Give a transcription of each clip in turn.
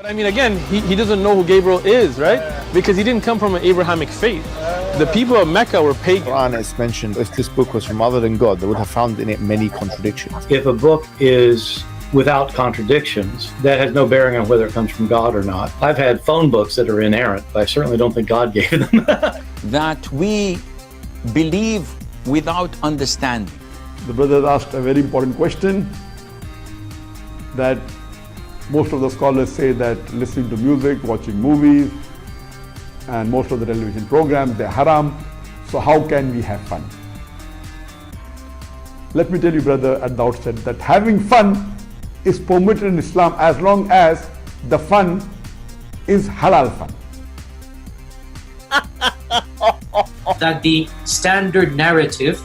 I mean, again, he doesn't know who Gabriel is, right? Because he didn't come from an Abrahamic faith. The people of Mecca were pagan. Quran is mentioned, if this book was from other than God, they would have found in it many contradictions. If a book is without contradictions, that has no bearing on whether it comes from God or not. I've had phone books that are inerrant, but I certainly don't think God gave them. That we believe without understanding. The brother asked a very important question, that most of the scholars say that listening to music, watching movies, and most of the television programs, they're haram. So how can we have fun? Let me tell you, brother, at the outset, that having fun is permitted in Islam as long as the fun is halal fun. That the standard narrative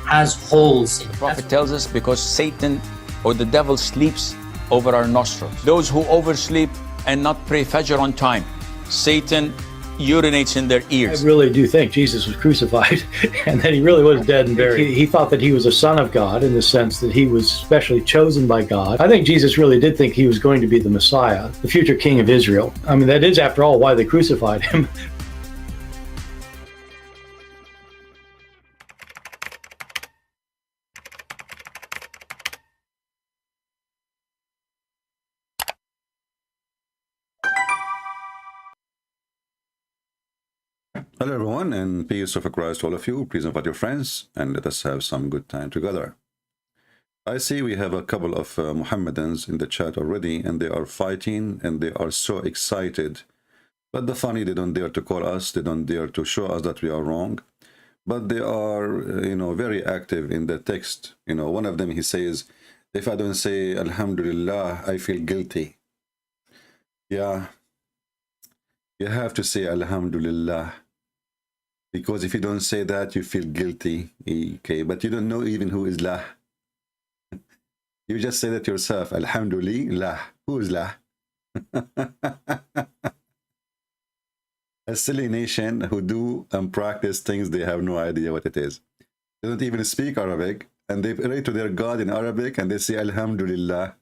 has holes in it. The Prophet tells us because Satan or the devil sleeps over our nostrils. Those who oversleep and not pray Fajr on time, Satan urinates in their ears. I really do think Jesus was crucified and that he really was dead and buried. He thought that he was a son of God in the sense that he was specially chosen by God. I think Jesus really did think he was going to be the Messiah, the future king of Israel. I mean, that is, after all, why they crucified him. Hello everyone, and peace of Christ to all of you. Please invite your friends and let us have some good time together. I see we have a couple of Mohammedans in the chat already, and they are fighting and they are so excited. But the funny, they don't dare to call us, they don't dare to show us that we are wrong. But they are, very active in the text. One of them, he says, if I don't say Alhamdulillah, I feel guilty. Yeah, you have to say Alhamdulillah. Because if you don't say that, you feel guilty. Okay, but you don't know even who is lah. You just say that yourself. Alhamdulillah. Who is lah? A silly nation who do and practice things they have no idea what it is. They don't even speak Arabic, and they pray to their God in Arabic, and they say Alhamdulillah.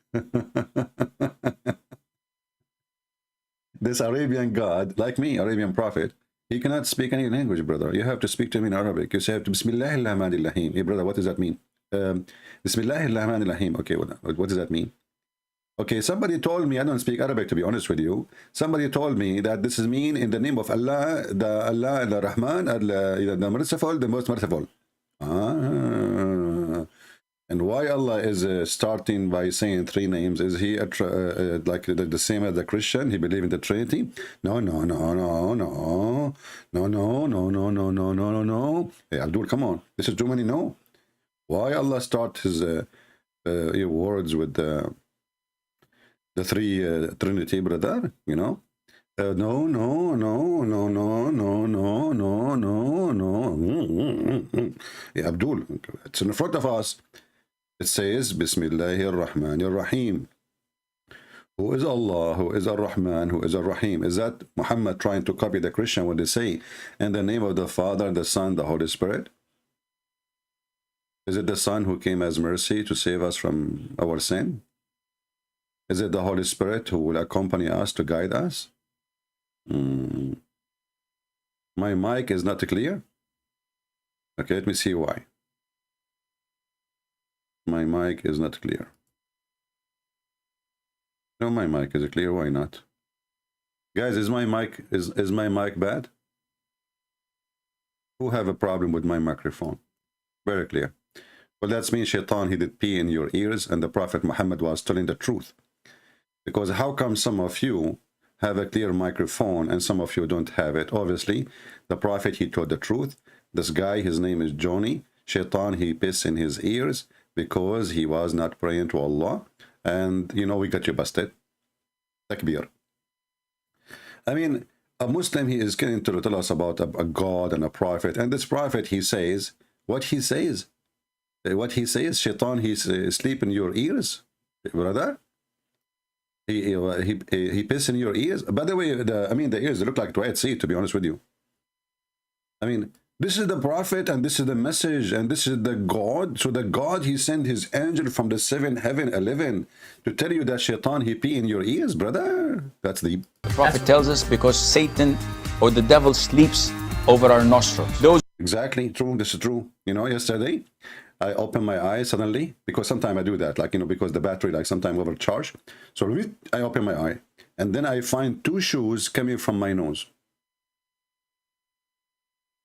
This Arabian God, like me, Arabian prophet, he cannot speak any language, brother. You have to speak to him in Arabic. You say, Bismillahirrahmanirrahim. Hey, brother, what does that mean? Bismillahirrahmanirrahim. Okay, what does that mean? Okay, somebody told me, I don't speak Arabic to be honest with you. Somebody told me that this is mean in the name of Allah, the Rahman, the merciful, the most merciful. And why Allah is starting by saying three names? Is he like the same as the Christian? He believes in the Trinity? No. Hey, Abdul, come on. This is too many no. Why Allah start his words with the three Trinity, brother? No. Yeah, Abdul, it's in front of us. It says, Bismillahir Rahmanir Rahim. Who is Allah? Who is Ar-Rahman? Who is Ar-Rahim? Is that Muhammad trying to copy the Christian when they say, in the name of the Father, the Son, the Holy Spirit? Is it the Son who came as mercy to save us from our sin? Is it the Holy Spirit who will accompany us to guide us? My mic is not clear. Okay, let me see why. My mic is not clear. No, my mic is clear. Why not? Guys, is my mic bad? Who have a problem with my microphone? Very clear. Well, that's mean Shaitan, he did pee in your ears, and the Prophet Muhammad was telling the truth. Because how come some of you have a clear microphone and some of you don't have it? Obviously, the Prophet, he told the truth. This guy, his name is Johnny. Shaitan, he pissed in his ears because he was not praying to Allah. And, we got you busted. Takbir. I mean, a Muslim, he is going to tell us about a God and a prophet. And this prophet, he says, what he says? What he says, Shaitan, he's asleep in your ears, brother. He piss in your ears. By the way, the ears look like Dwight Seed, to be honest with you. I mean, This is the prophet, and this is the message, and this is the God. So the God, he sent his angel from the 7th heaven, 11, to tell you that shaitan, he pee in your ears, brother. That's the Prophet tells us because Satan or the devil sleeps over our nostrils. Those exactly true. This is true. You know, yesterday I opened my eyes suddenly, because sometimes I do that, like, you know, because the battery, like, sometimes overcharge. So I open my eye, and then I find 2 shoes coming from my nose.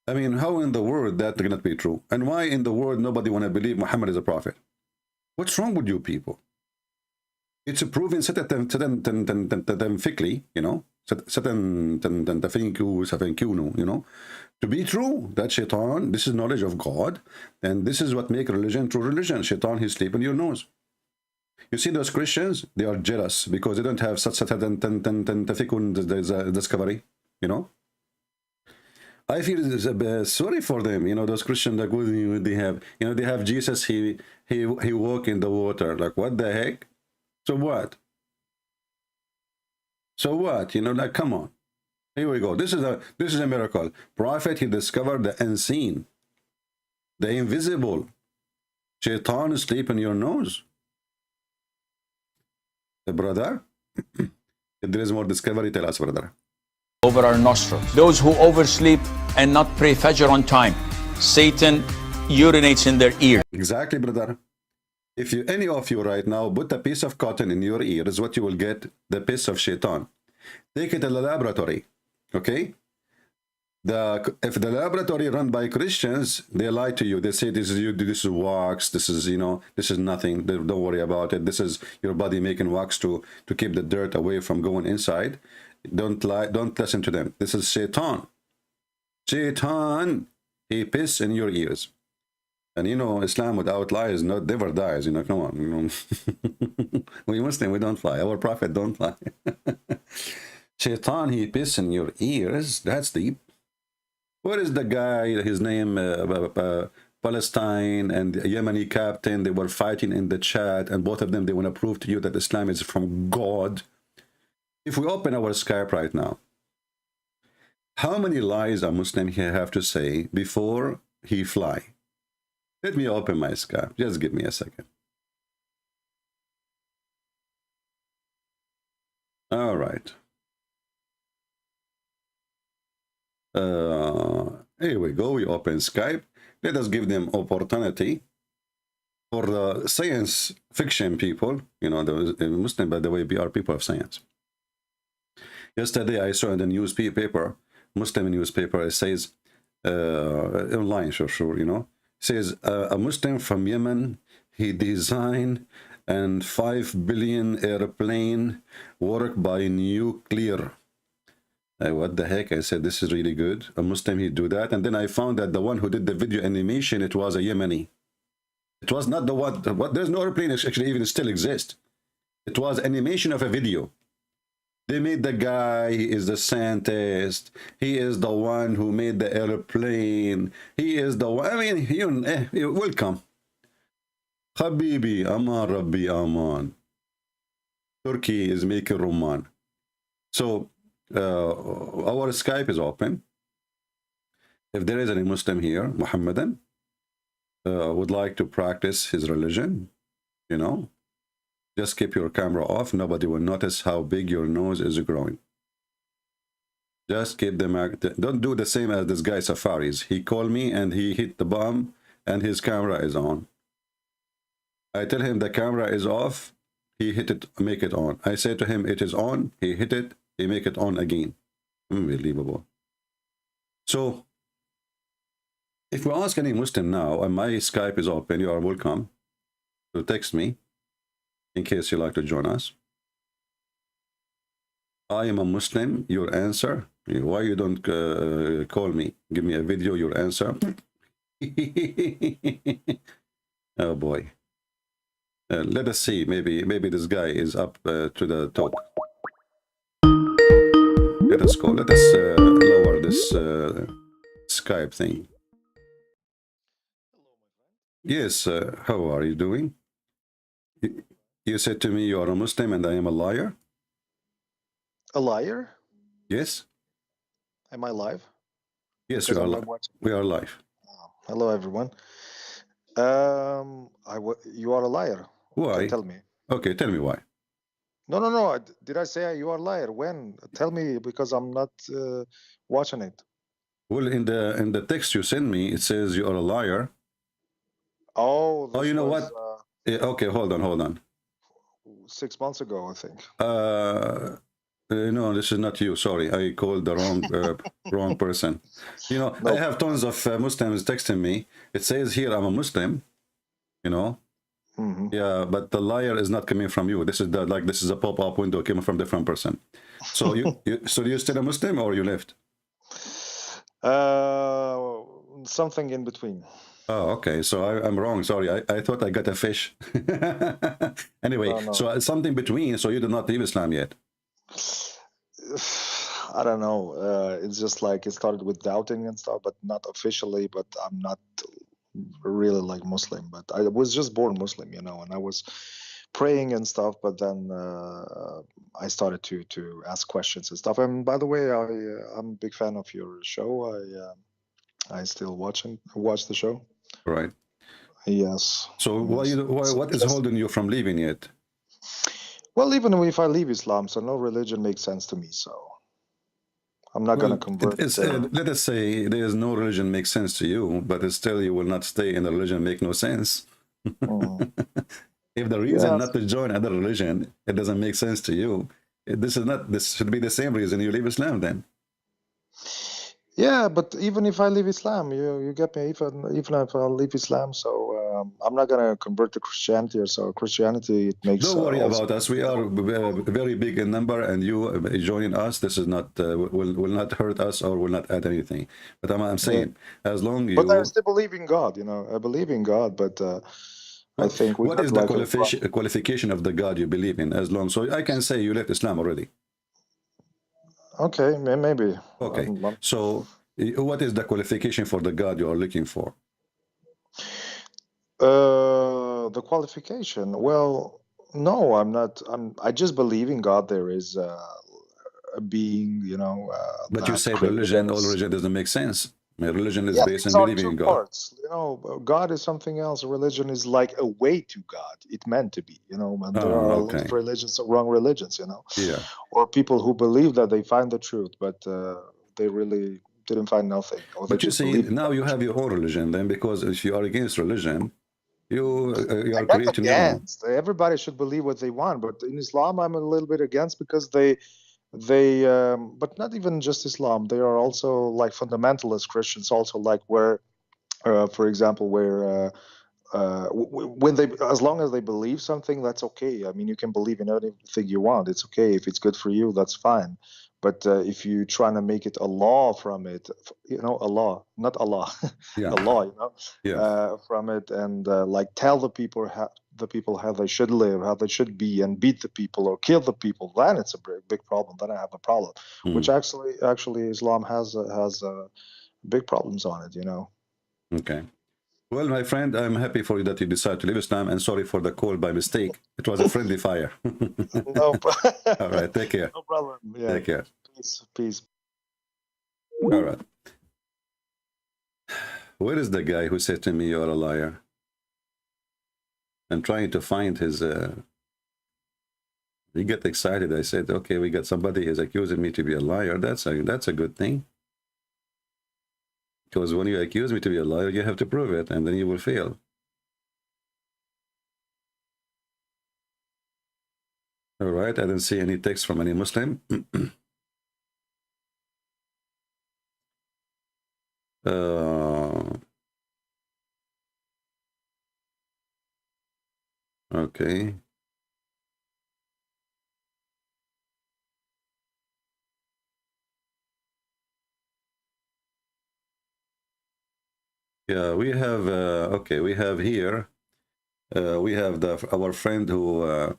I mean, how in the world that cannot be true? And why in the world nobody want to believe Muhammad is a prophet? What's wrong with you people? It's proven scientifically, you know, you know, to be true that shaitan, this is knowledge of God, and this is what make religion true religion. Shaitan, he sleep in your nose. You see those Christians, they are jealous because they don't have such discovery, you know. I feel sorry for them, you know, those Christians, like, what they have, you know, they have Jesus, he walk in the water, like, what the heck? So what? So what? You know, like, come on. Here we go. This is a miracle. Prophet, he discovered the unseen, the invisible. Shaitan is sleep in your nose. Brother, if there is more discovery, tell us, brother. over our nostrils. Those who oversleep and not pray Fajr on time, Satan urinates in their ear. Exactly, brother. If any of you right now put a piece of cotton in your ear, is what you will get, the piss of shaitan. Take it to the laboratory, okay? If the laboratory run by Christians, they lie to you. They say this is wax, this is, you know, this is nothing. Don't worry about it. This is your body making wax to keep the dirt away from going inside. Don't lie. Don't listen to them. This is Shaitan. Shaitan, he piss in your ears. And you know, Islam without lies never dies. You know, come on. You know, we Muslim, we don't lie. Our prophet don't lie. Shaitan, he piss in your ears. That's deep. Where is the guy? His name, Palestine and the Yemeni captain. They were fighting in the chat, and both of them, they want to prove to you that Islam is from God. If we open our Skype right now, how many lies a Muslim here have to say before he fly? Let me open my Skype. Just give me a second. All right. Here we go. We open Skype. Let us give them opportunity for the science fiction people. You know, the Muslim, by the way, we are people of science. Yesterday, I saw in the newspaper, Muslim newspaper, it says, online, sure, you know, says a Muslim from Yemen, he designed and 5 billion airplane work by nuclear. What the heck? I said, this is really good. A Muslim, he'd do that. And then I found that the one who did the video animation, it was a Yemeni. It was not the one, there's no airplane actually even still exists. It was animation of a video. They made the guy, he is the scientist. He is the one who made the airplane. He is the one, I mean, you're welcome. Habibi, Aman Rabbi Aman. Turkey is making Roman. So, our Skype is open. If there is any Muslim here, Muhammadan, would like to practice his religion, you know, just keep your camera off. Nobody will notice how big your nose is growing. Just keep them, don't do the same as this guy Safaris. He called me and he hit the bomb and his camera is on. I tell him the camera is off. He hit it, make it on. I say to him, it is on. He hit it. He make it on again. Unbelievable. So, if we ask any Muslim now, and my Skype is open, you are welcome to text me in case you like to join us. I am a Muslim, your answer. Why you don't call me? Give me a video, your answer. Oh boy. Let us see, maybe this guy is up to the talk. Let us go. Let us lower this Skype thing. Yes, how are you doing? You said to me you are a Muslim and I am a liar? A liar? Yes. Am I live? Yes, Because we are I'm live. not watching. We are live. Hello, everyone. You are a liar. Why? Tell me. Okay, tell me why. No. Did I say you are a liar? When? Tell me, because I'm not watching it. Well, in the text you send me, it says you are a liar. Oh, Oh, this you know was what? Okay, hold on. 6 months ago, I think. No, this is not you. Sorry, I called the wrong person. You know, No I have problem. tons of Muslims texting me. It says here I'm a Muslim. You know, Mhm. yeah, but the liar is not coming from you. This is this is a pop-up window coming from different person. So so you still a Muslim or you left? Something in between. Oh, okay. So I'm wrong. Sorry. I thought I got a fish. Anyway, No. so something between. So you did not leave Islam yet. I don't know. It's just like it started with doubting and stuff, but not officially. But I'm not really like Muslim. But I was just born Muslim, and I was praying and stuff. But then I started to ask questions and stuff. And by the way, I'm a big fan of your show. I still watch the show. Right. Yes. So what is holding you from leaving yet? Well, even if I leave Islam, so no religion makes sense to me. So I'm not going to convert. Let us say there is no religion makes sense to you, but still you will not stay in the religion make no sense. If the reason not to join other religion, it doesn't make sense to you, this should be the same reason you leave Islam then. Yeah, but even if I leave Islam, you get me. Even if I leave Islam, so I'm not gonna convert to Christianity or so. Christianity, it makes. Don't worry about us. We are very big in number, and you joining us, this is not will not hurt us or will not add anything. But I'm saying, as long you. But I still believe in God. I believe in God, but I think what is the qualification of the God you believe in? As long, so I can say you left Islam already. Okay, maybe. Okay, so what is the qualification for the God you are looking for? The qualification. Well, no, I'm not. I just believe in God. There is a being, But you said religion. All religion doesn't make sense. My religion is based on believing in God. Parts. God is something else. Religion is like a way to God. It meant to be. And there are a lot of religions, wrong religions. Yeah. Or people who believe that they find the truth, but they really didn't find nothing. Or but you see, now you have your own religion. Then, because if you are against religion, you are creating your own. Everybody should believe what they want, but in Islam, I'm a little bit against because they but not even just Islam. They are also like fundamentalist Christians, also like where, for example, where when they, as long as they believe something, that's okay. I mean, you can believe in anything you want. It's okay if it's good for you. That's fine. But if you trying to make it a law from it, a law, not Allah, yeah. a law, from it, and like tell the people how they should live, how they should be, and beat the people or kill the people, then it's a big problem. Then I have a problem, which actually Islam has big problems on it. Okay. Well, my friend, I'm happy for you that you decided to leave Islam, and sorry for the call by mistake. It was a friendly fire. No problem. All right, take care. No problem. Yeah. Take care. Peace. All right. Where is the guy who said to me, "You're a liar"? I'm trying to find his. He get excited. I said, "Okay, we got somebody who's accusing me to be a liar. That's a good thing." Because when you accuse me to be a liar, you have to prove it, and then you will fail. All right, I didn't see any text from any Muslim. Okay. Yeah, we have, okay, we have here, we have our friend who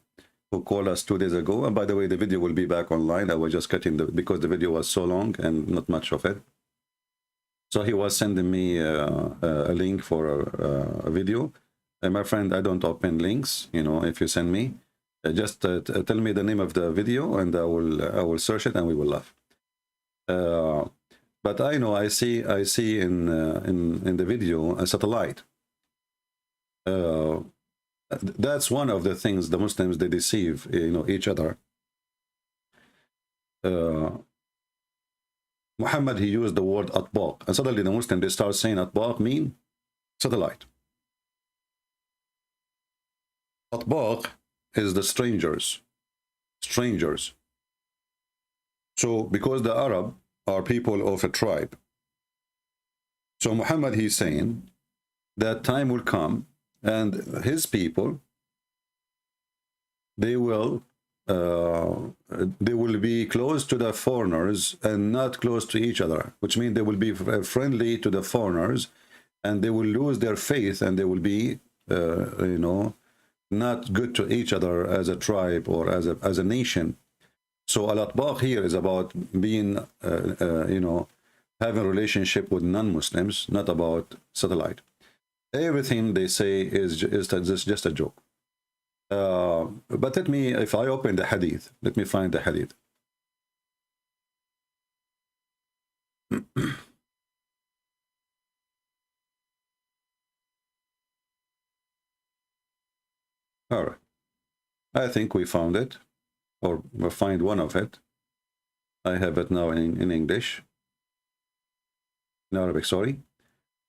called us 2 days ago. And by the way, the video will be back online. I was just cutting because the video was so long and not much of it. So he was sending me a link for a video. And my friend, I don't open links, if you send me. Just tell me the name of the video and I will search it and we will laugh. But I know I see in the video a satellite. That's one of the things the Muslims, they deceive, each other. Muhammad, he used the word atbaq, and suddenly the Muslim, they start saying atbaq mean satellite. Atbaq is the strangers. So because the Arab are people of a tribe, so Muhammad, he's saying that time will come and his people, they will be close to the foreigners and not close to each other, which means they will be friendly to the foreigners, and they will lose their faith, and they will be not good to each other as a tribe or as a nation. So al-atbaq here is about being having a relationship with non-Muslims, not about satellite. Everything they say is just a joke. But let me, if I open the hadith, let me find the hadith. All right. I think we found it, or we'll find one of it. I have it now in English. In Arabic, sorry.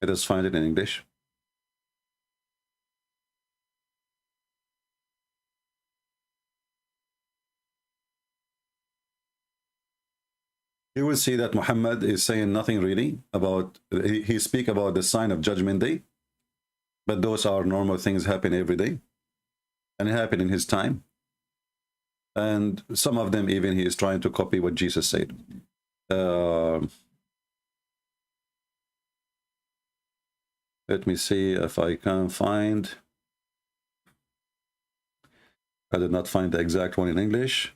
Let us find it in English. You will see that Muhammad is saying nothing really about, he speak about the sign of Judgment Day, but those are normal things happen every day, and it happened in his time. And some of them even he is trying to copy what Jesus said. Let me see if I can find. I did not find the exact one in English.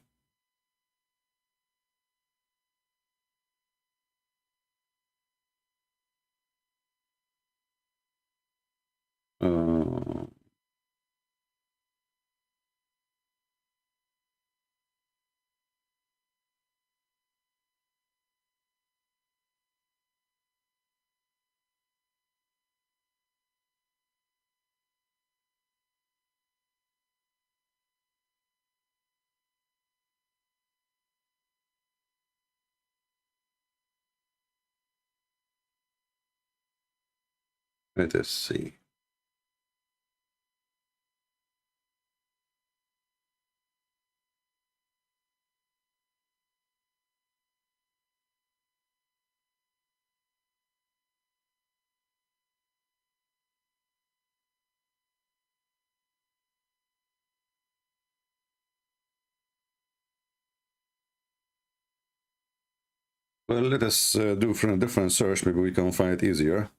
Let us see. Well, let us do from a different search. Maybe we can find it easier.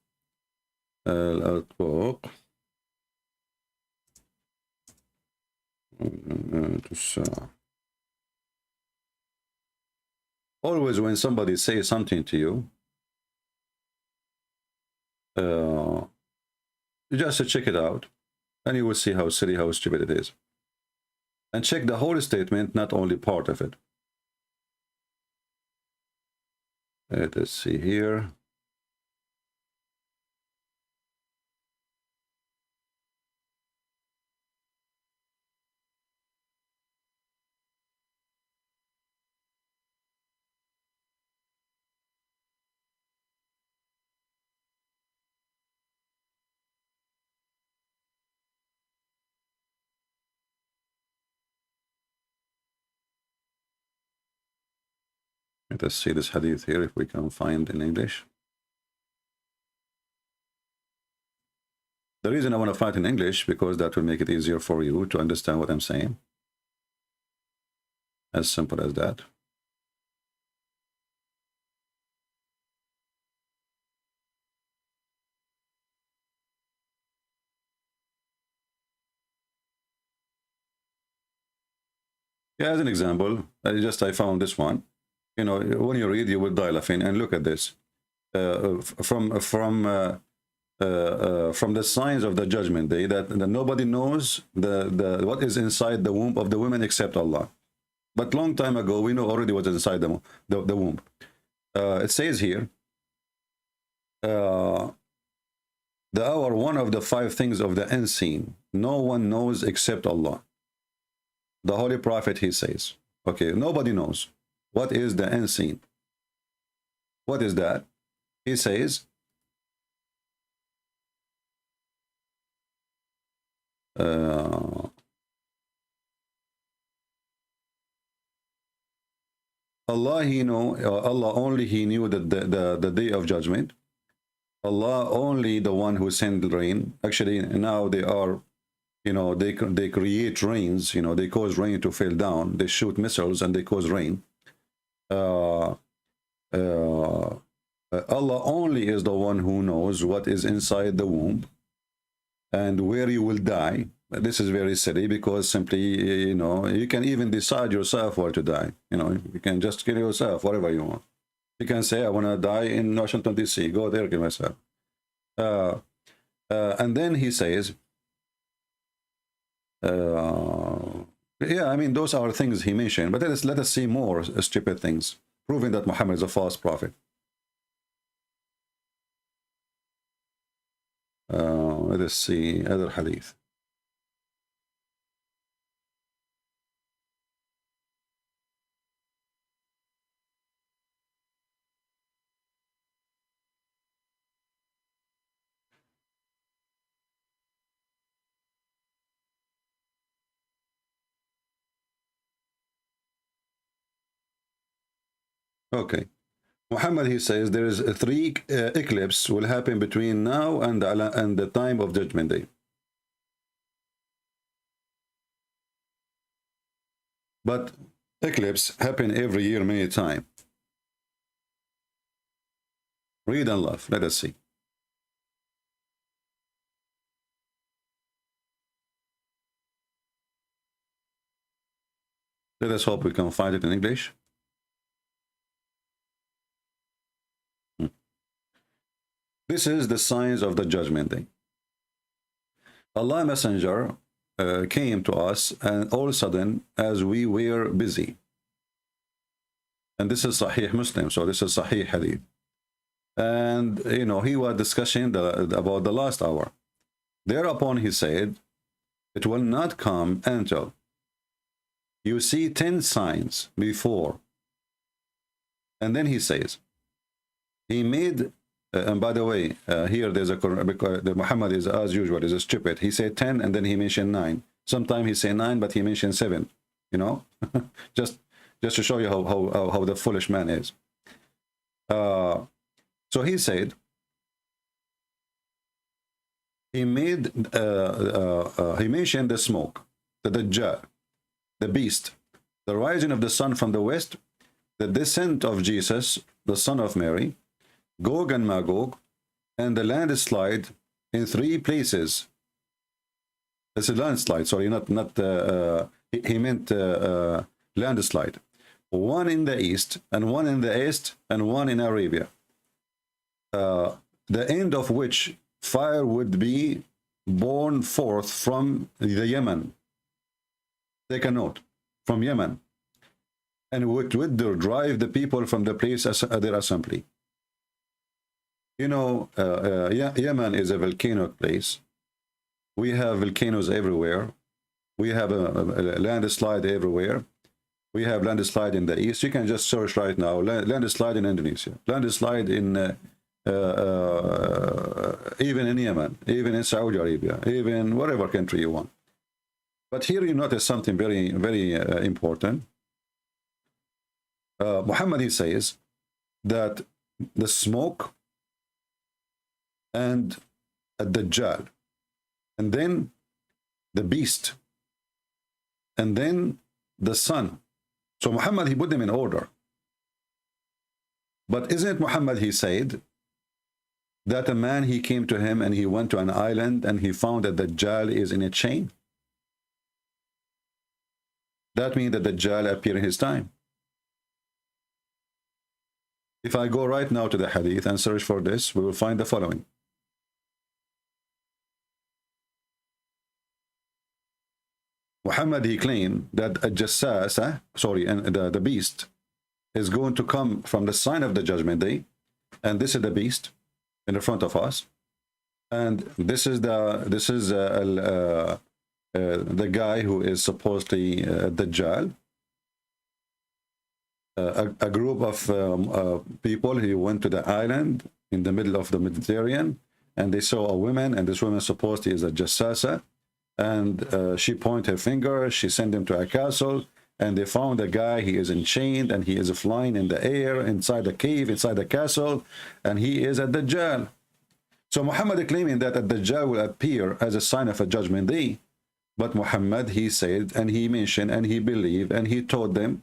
Always when somebody says something to you, just to check it out, and you will see how silly, how stupid it is. And check the whole statement, not only part of it. Let us see here. Let us see this hadith here, if we can find in English. The reason I want to find in English, because that will make it easier for you to understand what I'm saying. As simple as that. Yeah, as an example, I found this one. You know, when you read, you will die laughing. And look at this. From the signs of the judgment day, that nobody knows what is inside the womb of the women except Allah. But long time ago, we know already what's inside the womb. It says here, the hour, one of the 5 things of the unseen, no one knows except Allah. The Holy Prophet, he says, okay, nobody knows. What is the unseen? What is that? He says, Allah, Allah only he knew that the day of judgment. Allah only the one who sent rain. Actually, now they are, they create rains. They cause rain to fall down. They shoot missiles and they cause rain. Allah only is the one who knows what is inside the womb and where you will die. This is very silly because simply, you can even decide yourself where to die. You can just kill yourself, whatever you want. You can say, I want to die in Washington, D.C. Go there, kill myself. And then he says, yeah, I mean, those are things he mentioned, but let us see more stupid things, proving that Muhammad is a false prophet. Let us see other hadith. Okay. Muhammad, he says there is 3 eclipses will happen between now and the time of Judgment Day. But eclipse happen every year many times. Read and laugh. Let us see. Let us hope we can find it in English. This is the signs of the Judgment Day. Allah Messenger came to us, and all of a sudden, as we were busy. And this is Sahih Muslim, so this is Sahih Hadith. And, he was discussing about the last hour. Thereupon he said, it will not come until you see 10 signs before. And then he says, he made... and by the way, here there's because Muhammad is, as usual, is a stupid. He said 10 and then he mentioned 9. Sometimes he say 9, but he mentioned 7. just to show you how the foolish man is. So he said, he mentioned the smoke, the Dajjal, the beast, the rising of the sun from the west, the descent of Jesus, the son of Mary, Gog and Magog, and the landslide in 3 places. It's a landslide, sorry, he meant landslide. One in the east, and one in the east, and one in Arabia. The end of which fire would be born forth from the Yemen. Take a note, from Yemen. And would drive the people from the place as their assembly. Yemen is a volcanic place. We have volcanoes everywhere. We have a landslide everywhere. We have landslide in the east. You can just search right now. Landslide in Indonesia. Landslide in even in Yemen, even in Saudi Arabia, even whatever country you want. But here you notice something very, very important. Muhammad, he says that the smoke and the Dajjal, and then the beast, and then the sun. So Muhammad, he put them in order. But isn't it Muhammad, he said that a man, he came to him and he went to an island and he found that the Dajjal is in a chain? That means that the Dajjal appeared in his time. If I go right now to the hadith and search for this, we will find the following. Muhammad, he claimed that a jassas, and the beast is going to come from the sign of the Judgment Day, and this is the beast, in the front of us, and this is the guy who is supposedly Dajjal. A group of people who went to the island in the middle of the Mediterranean, and they saw a woman, and this woman supposedly is a jassasa, and she pointed her finger, she sent them to a castle, and they found a guy, he is enchained, and he is flying in the air, inside the cave, inside the castle, and he is a Dajjal. So Muhammad claiming that a Dajjal will appear as a sign of a judgment day. But Muhammad, he said, and he mentioned, and he believed, and he told them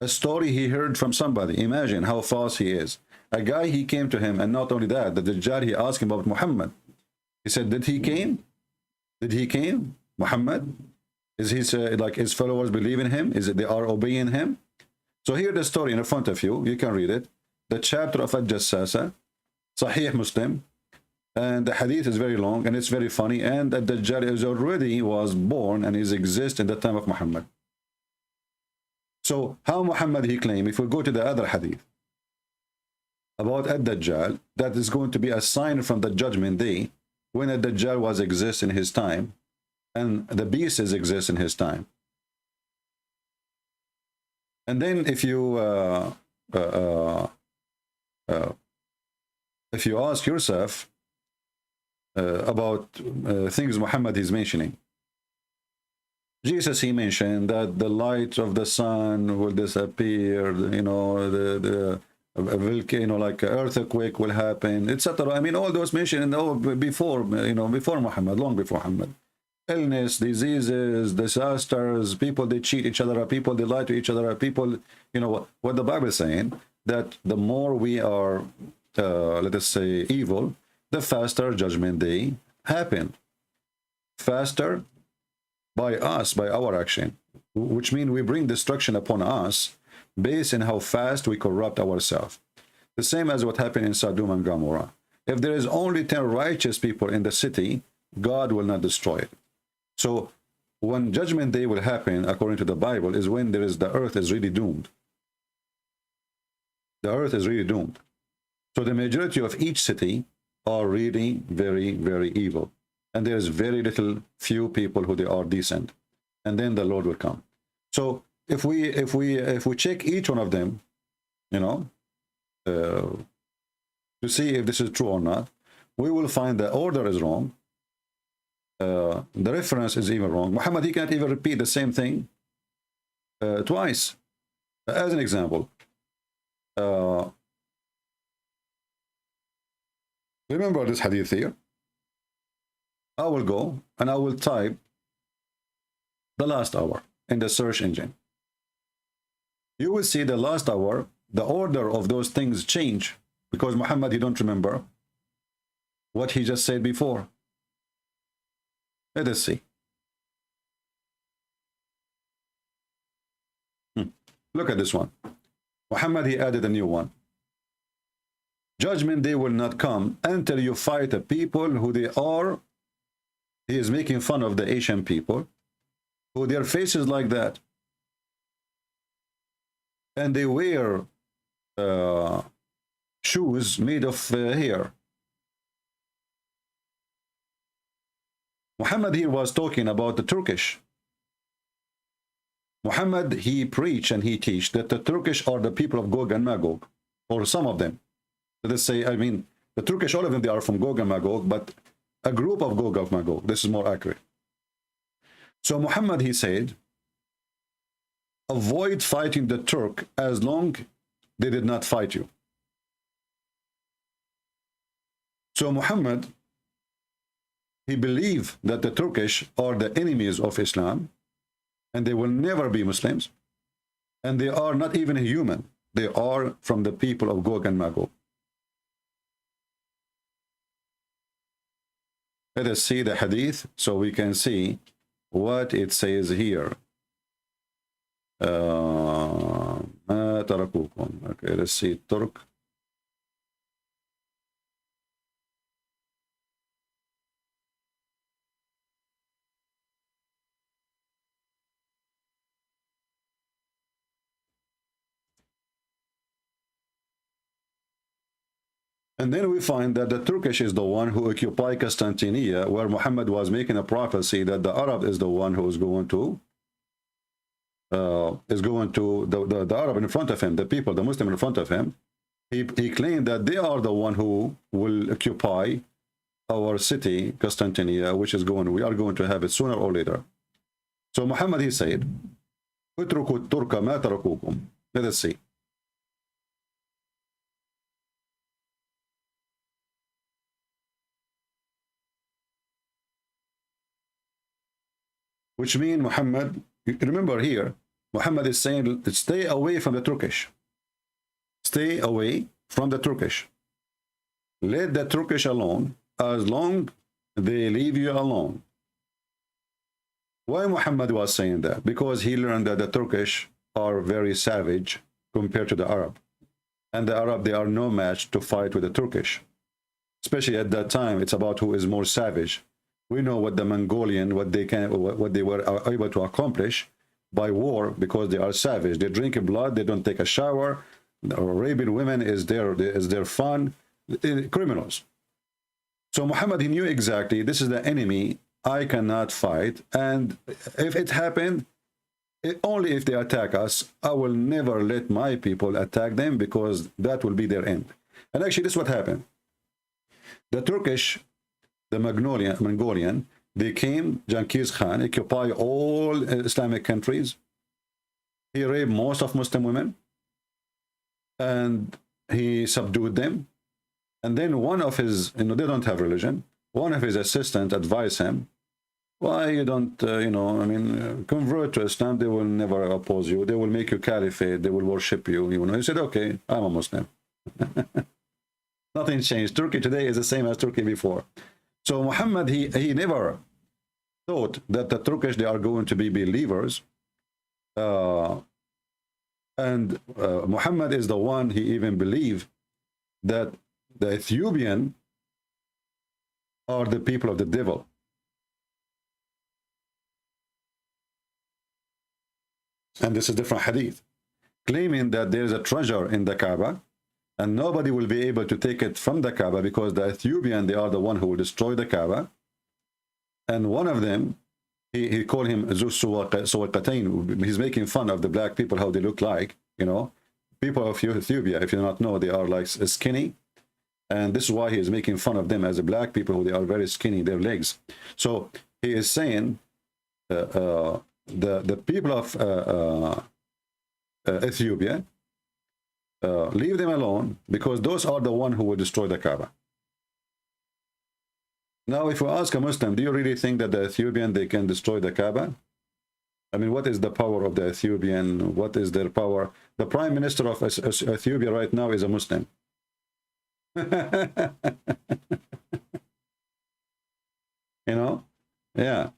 a story he heard from somebody. Imagine how false he is. A guy, he came to him, and not only that, the Dajjal, he asked him about Muhammad. He said, did he came? Did he came? Muhammad? Is his, like his followers believe in him? Is it they are obeying him? So here the story in front of you. You can read it. The chapter of Al-Jassasa, Sahih Muslim. And the hadith is very long, and it's very funny. And the Dajjal is already was born and is exist in the time of Muhammad. So how Muhammad he claimed, if we go to the other hadith about Ad-Dajjal, that is going to be a sign from the judgment day when Ad-Dajjal was exist in his time and the beast is exist in his time. And then if you ask yourself about things Muhammad is mentioning, Jesus, he mentioned that the light of the sun will disappear, you know, the volcano, like earthquake will happen, etc. I mean, all those mentioned before, you know, before Muhammad, long before Muhammad. Illness, diseases, disasters, people, they cheat each other, people, they lie to each other, people, you know, what the Bible is saying, that the more we are, let us say, evil, the faster judgment day happen. Faster by us, by our action, which means we bring destruction upon us based on how fast we corrupt ourselves. The same as what happened in Sodom and Gomorrah. If there is only 10 righteous people in the city, God will not destroy it. So when judgment day will happen, according to the Bible, is when there is the earth is really doomed. The earth is really doomed. So the majority of each city are really very, very evil. And there is very little, few people who they are decent. And then the Lord will come. So if we check each one of them, you know, to see if this is true or not, we will find the order is wrong. The reference is even wrong. Muhammad, he can't even repeat the same thing twice. As an example, remember this hadith here. I will go and I will type the last hour in the search engine. You will see the last hour, the order of those things change, because Muhammad, he don't remember what he just said before. Let us see. Look at this one. Muhammad, he added a new one. Judgment day will not come until you fight a people who they are. He is making fun of the Asian people, who their faces like that. And they wear shoes made of hair. Muhammad here was talking about the Turkish. Muhammad, he preached and he teach that the Turkish are the people of Gog and Magog, or some of them. Let us say, I mean, the Turkish, all of them, they are from Gog and Magog, but a group of Gog and Magog. This is more accurate. So Muhammad, he said, avoid fighting the Turk as long they did not fight you. So Muhammad, he believed that the Turkish are the enemies of Islam, and they will never be Muslims, and they are not even human. They are from the people of Gog and Magog. Let us see the hadith so we can see what it says here. ما تركوكم. Okay, let's see. Turk. And then we find that the Turkish is the one who occupied Constantinople, where Muhammad was making a prophecy that the Arab is the one who is going to the Arab in front of him, the people, the Muslim in front of him. He claimed that they are the one who will occupy our city, Constantinople, which is we are going to have it sooner or later. So Muhammad, he said, "Utruku Turka ma tarakukum." Let us see. Which means Muhammad, remember here, Muhammad is saying, stay away from the Turkish. Stay away from the Turkish. Let the Turkish alone, as long they leave you alone. Why Muhammad was saying that? Because he learned that the Turkish are very savage compared to the Arab. And the Arab, they are no match to fight with the Turkish. Especially at that time, it's about who is more savage. We know what the Mongolian, what they were able to accomplish by war, because they are savage. They drink blood, they don't take a shower. Arabian women is their fun. Criminals. So Muhammad, he knew exactly, this is the enemy I cannot fight, and if it happened, only if they attack us, I will never let my people attack them, because that will be their end. And actually, this is what happened. The Turkish, the Mongolian, they came, Genghis Khan, occupy all Islamic countries. He raped most of Muslim women, and he subdued them. And then one of his, they don't have religion, one of his assistants advised him, why you don't, convert to Islam, they will never oppose you, they will make you caliphate, they will worship you. He said, okay, I'm a Muslim. Nothing changed. Turkey today is the same as Turkey before. So Muhammad, he never thought that the Turkish, they are going to be believers. Muhammad is the one, he even believed that the Ethiopian are the people of the devil. And this is different hadith, claiming that there is a treasure in the Kaaba, and nobody will be able to take it from the Kaaba, because the Ethiopian, they are the one who will destroy the Kaaba. And one of them, he called him Zu Suwaqatain. He's making fun of the black people, how they look like, people of Ethiopia, if you not know, they are like skinny. And this is why he is making fun of them as the black people, who they are very skinny, their legs. So he is saying the people of Ethiopia, leave them alone, because those are the one who will destroy the Kaaba. Now, if we ask a Muslim, do you really think that the Ethiopian, they can destroy the Kaaba? I mean, what is the power of the Ethiopian? What is their power? The prime minister of Ethiopia right now is a Muslim. Yeah.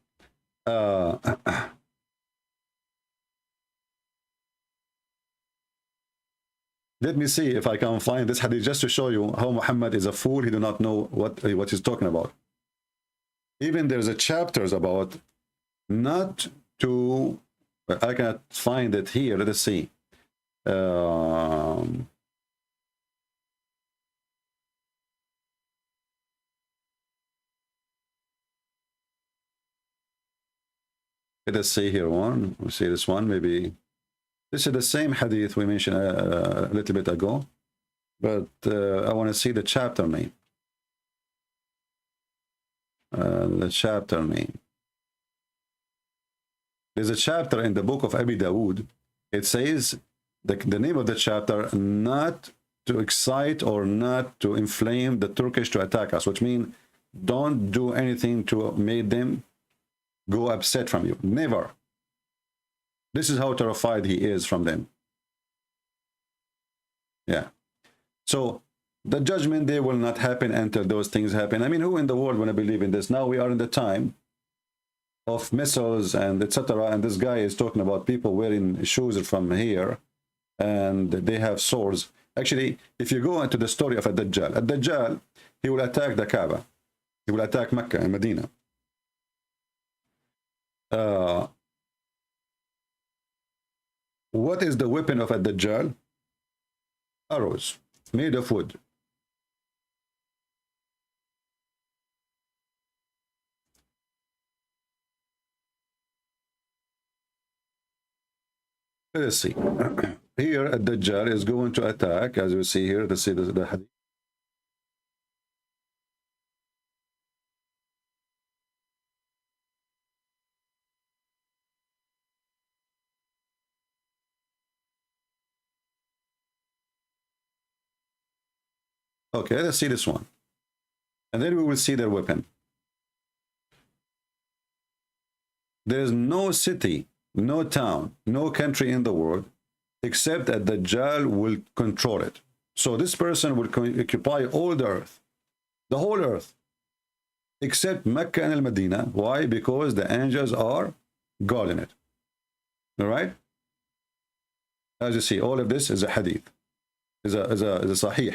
Let me see if I can find this hadith just to show you how Muhammad is a fool. He do not know what he's talking about. Even there's a chapters about not to, I cannot find it here. Let us see. Let us see here one. We'll see this one, maybe. This is the same hadith we mentioned a little bit ago, but I want to see the chapter name. The chapter name. There's a chapter in the book of Abi Dawood. It says, the name of the chapter, not to excite or not to inflame the Turkish to attack us, which means don't do anything to make them go upset from you. Never. This is how terrified he is from them. Yeah. So the judgment day will not happen until those things happen. I mean, who in the world want to believe in this? Now we are in the time of missiles and etc. And this guy is talking about people wearing shoes from here, and they have swords. Actually, if you go into the story of Ad-Dajjal, he will attack the Kaaba. He will attack Mecca and Medina. What is the weapon of Ad-Dajjal? Arrows made of wood. Let us see. Here, a Dajjal is going to attack, as you see here. Let's see the hadith. Okay, let's see this one. And then we will see their weapon. There is no city, no town, no country in the world, except that the Dajjal will control it. So this person will occupy all the earth, the whole earth, except Mecca and Al-Medina. Why? Because the angels are guarding it. All right? As you see, all of this is a hadith, is a sahih,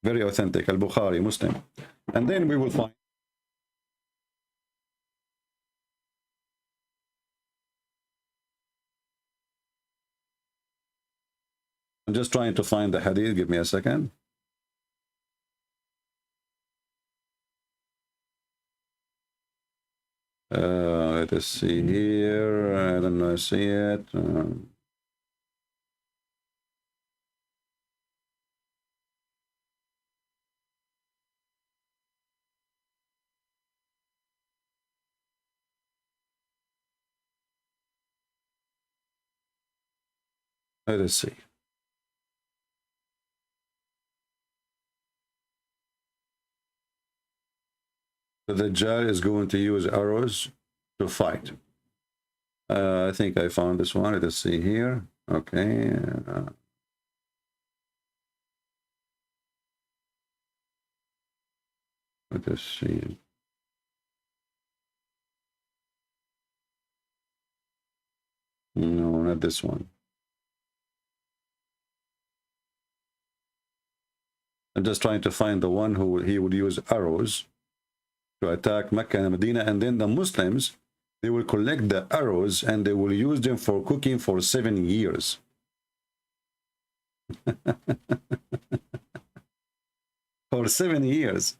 very authentic, Al-Bukhari, Muslim. And then we will find I'm just trying to find the hadith. Give me a second. Let us see here. I don't know. I see it. Let us see. The Dajjal is going to use arrows to fight. I think I found this one. Let us see here. Okay. Let us see. No, not this one. I'm just trying to find the one who he would use arrows to attack Mecca and Medina, and then the Muslims, they will collect the arrows and they will use them for cooking for 7 years. For 7 years.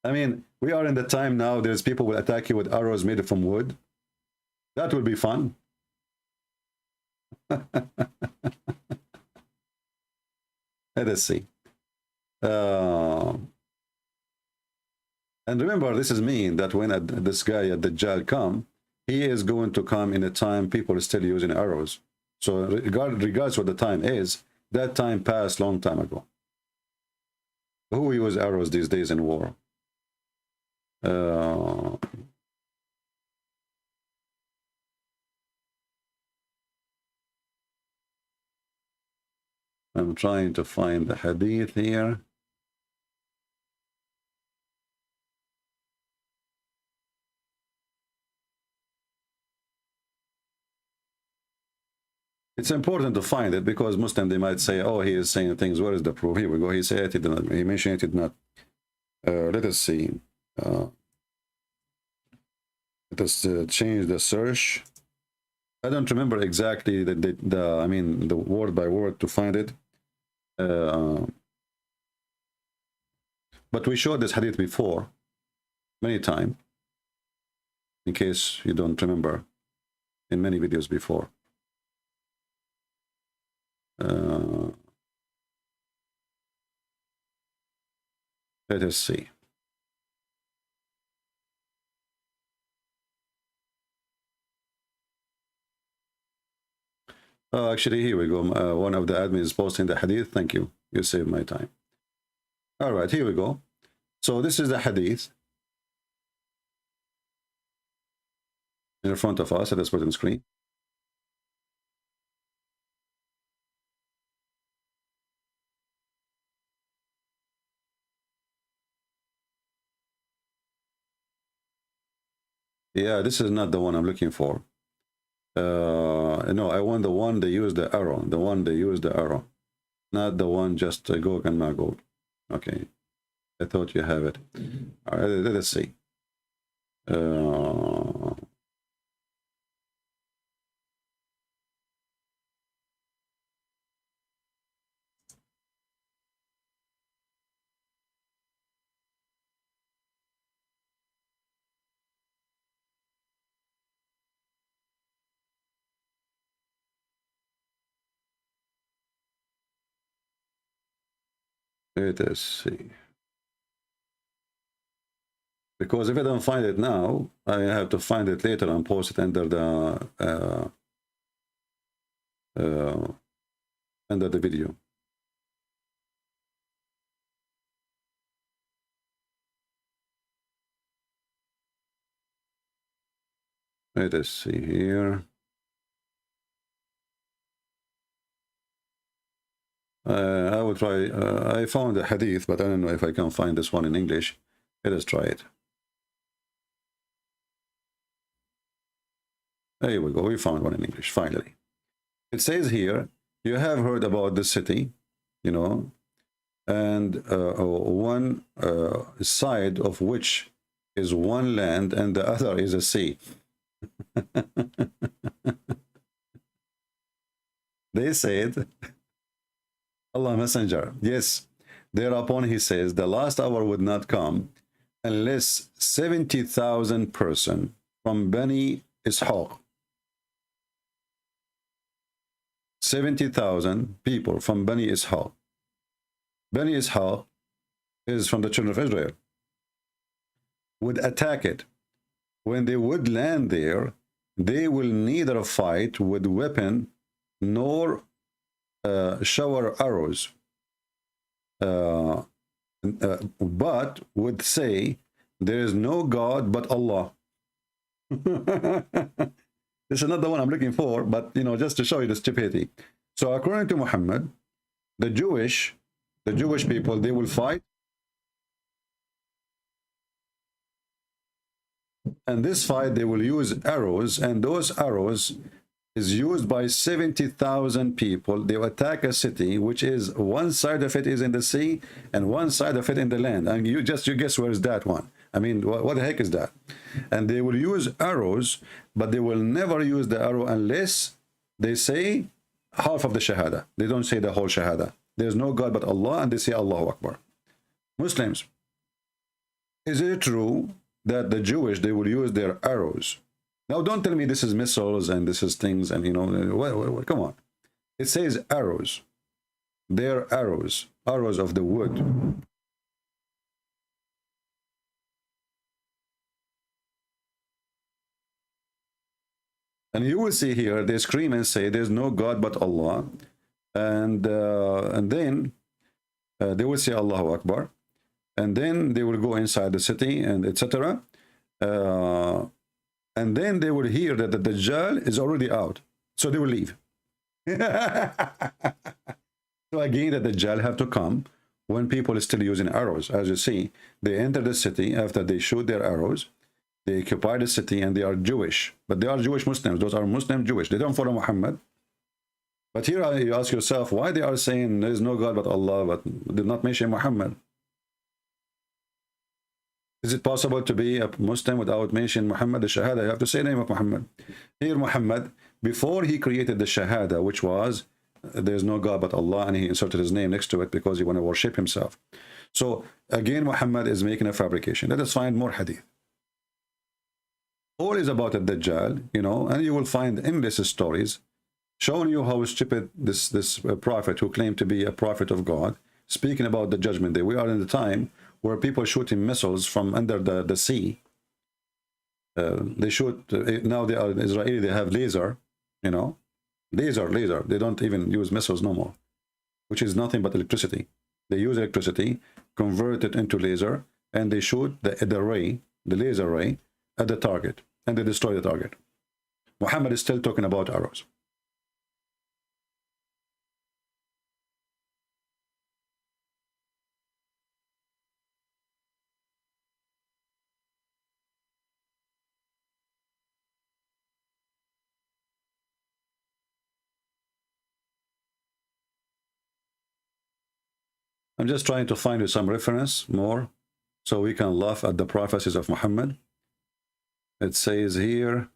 I mean, we are in the time now, there's people will attack you with arrows made from wood. That will be fun. Let us see. And remember, this is mean that when this guy at Dajjal come, he is going to come in a time people are still using arrows. So regardless what the time is, that time passed long time ago. Who use arrows these days in war? I'm trying to find the hadith here. It's important to find it because Muslim, they might say, oh, he is saying things. Where is the proof? Here we go. He said it did not. He mentioned it did not. Let us see. Let us change the search. I don't remember exactly I mean, the word by word to find it. But we showed this hadith before, many times, in case you don't remember, in many videos before. Let us see. Oh, actually, here we go. One of the admins is posting the hadith. Thank you. You saved my time. All right, here we go. So this is the hadith in front of us. Let's put it on the screen. Yeah, this is not the one I'm looking for. No, I want the one they use the arrow. The one they use the arrow. Not the one just Gog and Magog. Okay. I thought you have it. All right, let us see. Let us see. Because if I don't find it now, I have to find it later and post it under the video. Let us see here. I will try. I found a hadith, but I don't know if I can find this one in English. Let us try it. There we go. We found one in English, finally. It says here, you have heard about the city, you know, and one side of which is one land and the other is a sea. They said, Allah Messenger, yes, thereupon he says, the last hour would not come unless 70,000 persons from Bani Ishaq, 70,000 people from Bani Ishaq. Bani Ishaq is from the children of Israel, would attack it. When they would land there, they will neither fight with weapon nor shower arrows, but would say, there is no God but Allah. This is not the one I'm looking for, but you know, just to show you the stupidity. So according to Muhammad, the Jewish people, they will fight, and this fight they will use arrows, and those arrows is used by 70,000 people. They will attack a city which is one side of it is in the sea and one side of it in the land, and you guess where is that one. I mean, what the heck is that? And they will use arrows, but they will never use the arrow unless they say half of the shahada. They don't say the whole shahada. There's no God but Allah, and they say Allahu Akbar. Muslims, is it true that the Jewish, they will use their arrows? Now, don't tell me this is missiles and this is things and, you know, come on. It says arrows. They're arrows, arrows of the wood. And you will see here, they scream and say, there's no God but Allah. And then they will say Allahu Akbar. And then they will go inside the city and etc. And then they will hear that the Dajjal is already out. So they will leave. So again, the Dajjal have to come when people are still using arrows. As you see, they enter the city after they shoot their arrows. They occupy the city and they are Jewish. But they are Jewish Muslims. Those are Muslim Jewish. They don't follow Muhammad. But here you ask yourself why they are saying there is no God but Allah, but did not mention Muhammad. Is it possible to be a Muslim without mentioning Muhammad, the Shahada? You have to say the name of Muhammad. Here Muhammad, before he created the Shahada, which was there's no God but Allah, and he inserted his name next to it because he want to worship himself. So again, Muhammad is making a fabrication. Let us find more hadith. All is about a Dajjal, you know, and you will find endless stories showing you how stupid this prophet who claimed to be a prophet of God, speaking about the judgment day. We are in the time where people shooting missiles from under the sea. They shoot, now they are Israeli, they have laser, you know, laser. They don't even use missiles no more, which is nothing but electricity. They use electricity, convert it into laser, and they shoot the ray, the laser ray, at the target, and they destroy the target. Muhammad is still talking about arrows. I'm just trying to find you some reference more so we can laugh at the prophecies of Muhammad. It says here,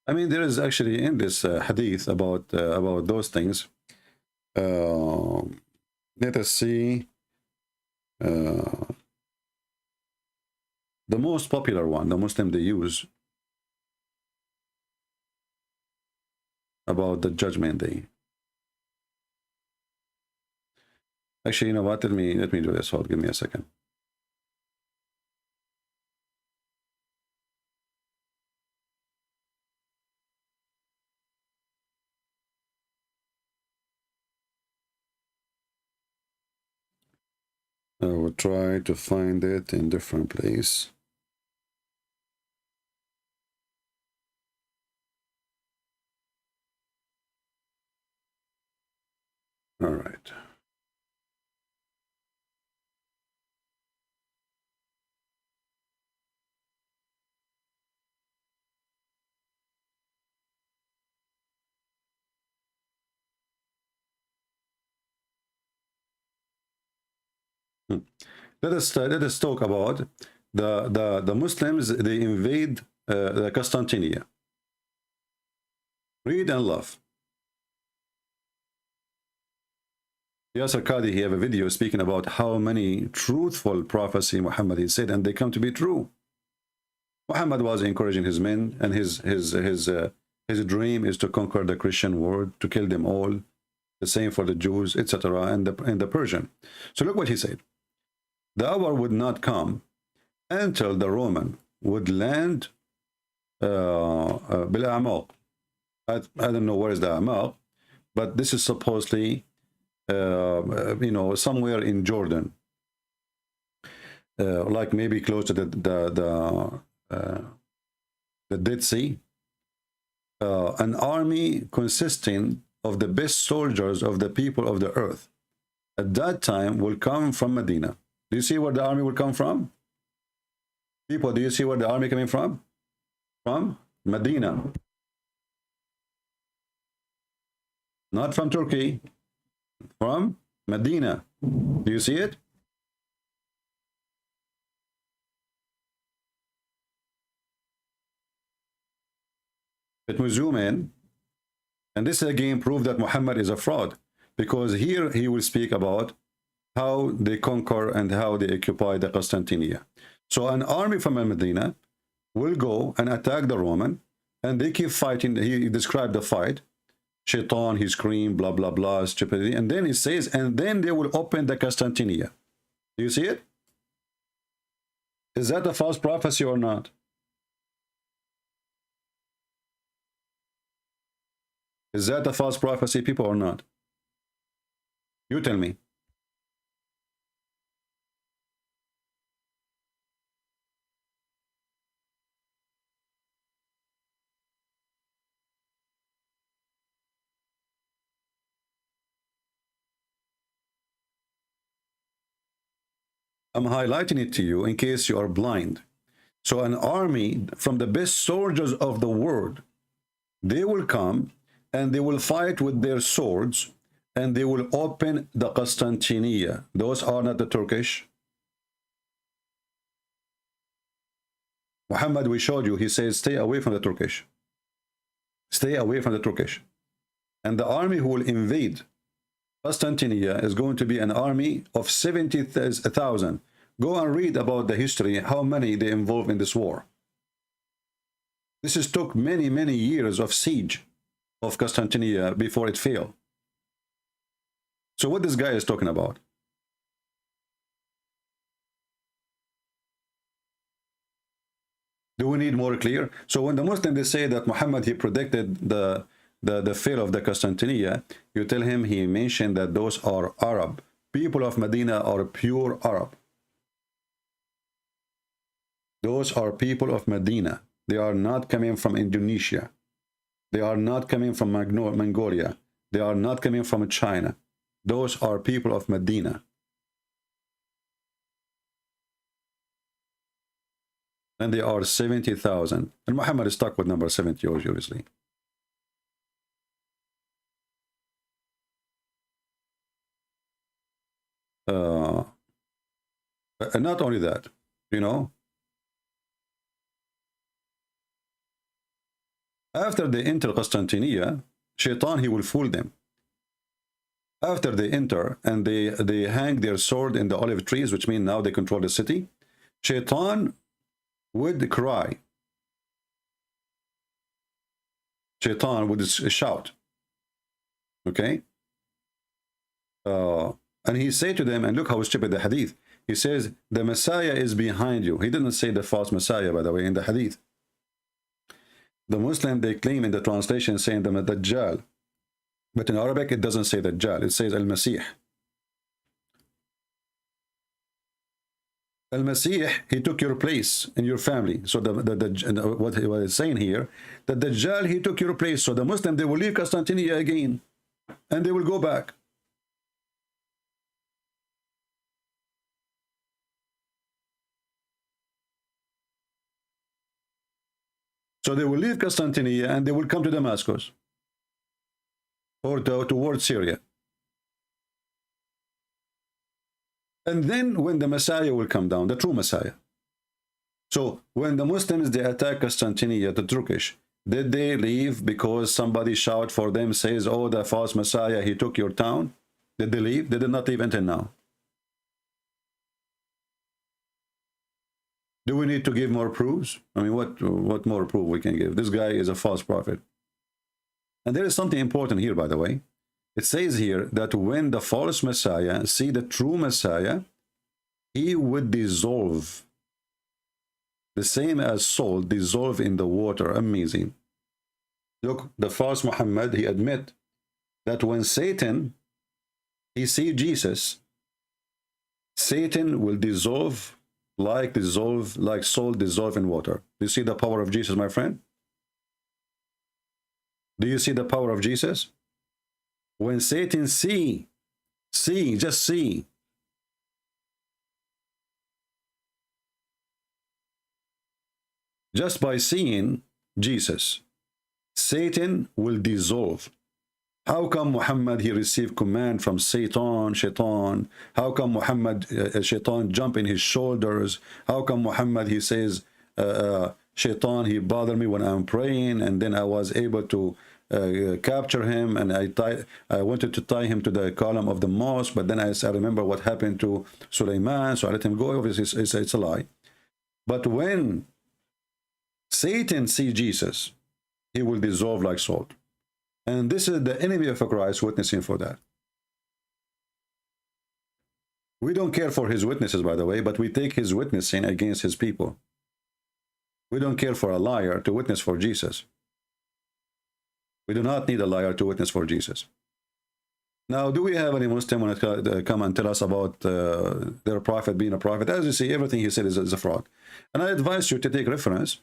I mean, there is actually in this hadith about those things. Let us see. The most popular one, the Muslim they use about the judgment day. Actually, you know what? Let me do this. Hold, give me a second. I will try to find it in different place. All right. Let us talk about the Muslims. They invade the Constantinia. Read and love. Yasser Qadi, he have a video speaking about how many truthful prophecy Muhammad he said, and they come to be true. Muhammad was encouraging his men, and his dream is to conquer the Christian world, to kill them all. The same for the Jews, etc., and the Persian. So look what he said. The hour would not come until the Roman would land bil A'maq. I don't know where is the A'maq, but this is supposedly somewhere in Jordan, like maybe close to the Dead Sea. An army consisting of the best soldiers of the people of the earth at that time will come from Medina. Do you see where the army will come from? People, do you see where the army coming from? From Medina. Not from Turkey. From Medina. Do you see it? Let me zoom in. And this again proves that Muhammad is a fraud, because here he will speak about how they conquer and how they occupy the Constantinia. So an army from Medina will go and attack the Roman, and they keep fighting. He described the fight. Shaitan, he screamed, blah, blah, blah, stupidity. And then he says, and then they will open the Constantinia. Do you see it? Is that a false prophecy or not? Is that a false prophecy, people, or not? You tell me. I'm highlighting it to you in case you are blind. So an army from the best soldiers of the world, they will come and they will fight with their swords, and they will open the Constantinia. Those are not the Turkish. Muhammad, we showed you, he says, stay away from the Turkish. Stay away from the Turkish. And the army who will invade Constantinia is going to be an army of 70,000. Go and read about the history, how many they involved in this war. This took many, many years of siege of Constantinia before it fell. So what this guy is talking about? Do we need more clear? So when the Muslims, they say that Muhammad, he predicted the fall of the Constantinia, you tell him he mentioned that those are Arab. People of Medina are pure Arab. Those are people of Medina. They are not coming from Indonesia. They are not coming from Mongolia. They are not coming from China. Those are people of Medina. And they are 70,000. And Muhammad is stuck with number 70, obviously. And not only that, you know, after they enter Constantinia, Shaitan, he will fool them. After they enter and they hang their sword in the olive trees, which means now they control the city, Shaitan would cry. Shaitan would shout. Okay? And he say to them, and look how stupid the hadith. He says, the Messiah is behind you. He didn't say the false Messiah, by the way, in the hadith. The Muslim, they claim in the translation saying the Dajjal. But in Arabic, it doesn't say Dajjal. It says Al-Masih. Al-Masih, he took your place in your family. So what he's saying here, that Dajjal, he took your place. So the Muslim, they will leave Constantinople again. And they will go back. So they will leave Constantinople and they will come to Damascus or towards Syria. And then when the Messiah will come down, the true Messiah. So when the Muslims, they attack Constantinople, the Turkish, did they leave because somebody shout for them, says, oh, the false Messiah, he took your town? Did they leave? They did not leave until now. Do we need to give more proofs? I mean, what more proof we can give? This guy is a false prophet. And there is something important here, by the way. It says here that when the false Messiah see the true Messiah, he would dissolve. The same as salt dissolve in the water. Amazing. Look, the false Muhammad, he admit that when Satan, he see Jesus, Satan will dissolve like salt dissolve in water. Do you see the power of Jesus, my friend? Do you see the power of Jesus? When Satan just see. Just by seeing Jesus, Satan will dissolve. How come Muhammad, he received command from Shaitan? How come Muhammad, Shaitan jump in his shoulders? How come Muhammad, he says, Shaitan, he bothered me when I'm praying, and then I was able to capture him, and I wanted to tie him to the column of the mosque, but then I remember what happened to Sulaiman, so I let him go. Obviously, it's a lie. But when Satan sees Jesus, he will dissolve like salt. And this is the enemy of Christ witnessing for that. We don't care for his witnesses, by the way, but we take his witnessing against his people. We don't care for a liar to witness for Jesus. We do not need a liar to witness for Jesus. Now, do we have any Muslim when it come and tell us about their prophet being a prophet? As you see, everything he said is a fraud. And I advise you to take reference.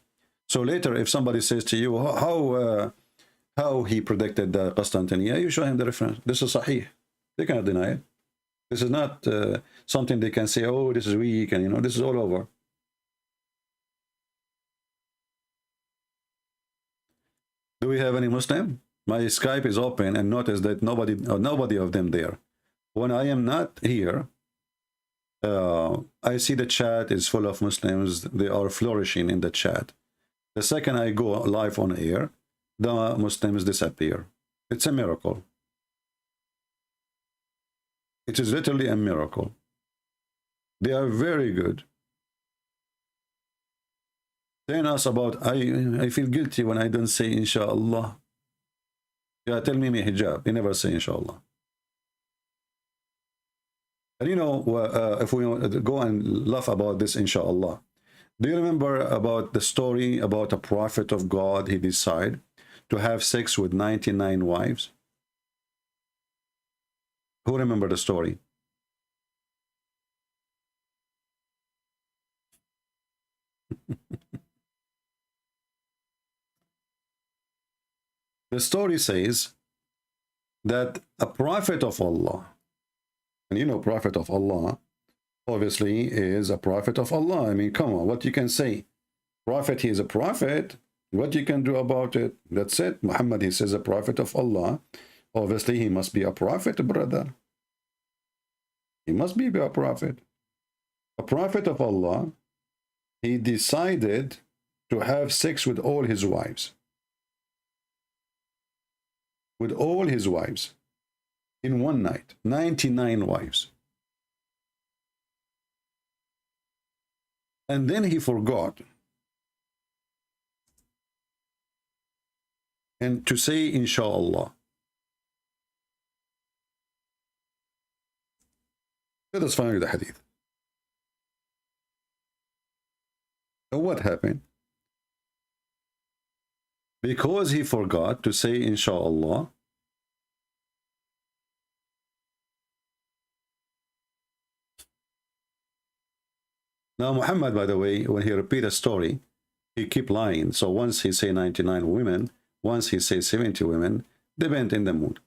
So later, if somebody says to you, how he predicted Constantinople, you show him the reference. This is sahih. They cannot deny it. This is not something they can say, oh, this is weak, and this is all over. Do we have any Muslim? My Skype is open, and notice that nobody of them there. When I am not here, I see the chat is full of Muslims. They are flourishing in the chat. The second I go live on air, the Muslims disappear. It's a miracle. It is literally a miracle. They are very good. Telling us about, I feel guilty when I don't say inshallah. Yeah, tell me hijab. You never say inshallah. And if we go and laugh about this inshallah, do you remember about the story about a prophet of God? He decided to have sex with 99 wives. Who remember the story? The story says that a prophet of Allah, and prophet of Allah obviously is a prophet of Allah. I mean, come on, what you can say? Prophet, he is a prophet. What you can do about it? That's it. Muhammad, he says a prophet of Allah. Obviously, he must be a prophet, brother. He must be a prophet. A prophet of Allah, he decided to have sex with all his wives. With all his wives. in one night, 99 wives. And then he forgot and to say inshallah. Let us find the hadith. So what happened? Because he forgot to say inshallah, now Muhammad, by the way, when he repeat a story, he keep lying. So once he say 99 women, once he say 70 women, depend in the mood.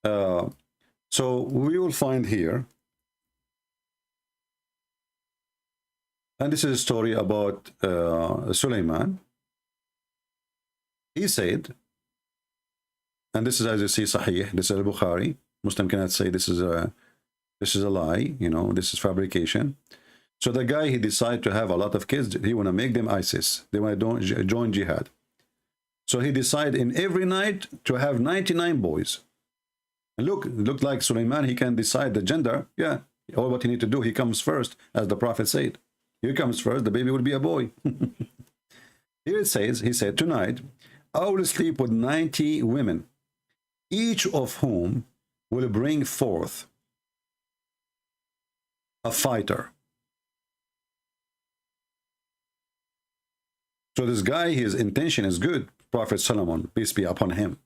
So we will find here, and this is a story about Sulaiman. He said, and this is, as you see, Sahih, this is al-Bukhari. Muslim cannot say this is a lie, you know, this is fabrication. So the guy, he decided to have a lot of kids. He want to make them ISIS. They want to join jihad. So he decided in every night to have 99 boys. And look, it looked like Sulaiman, he can decide the gender. Yeah, all what he need to do, he comes first, as the Prophet said. He comes first, the baby will be a boy. Here it says, he said, tonight, I will sleep with 90 women, each of whom will bring forth a fighter. So this guy, his intention is good, Prophet Solomon, peace be upon him,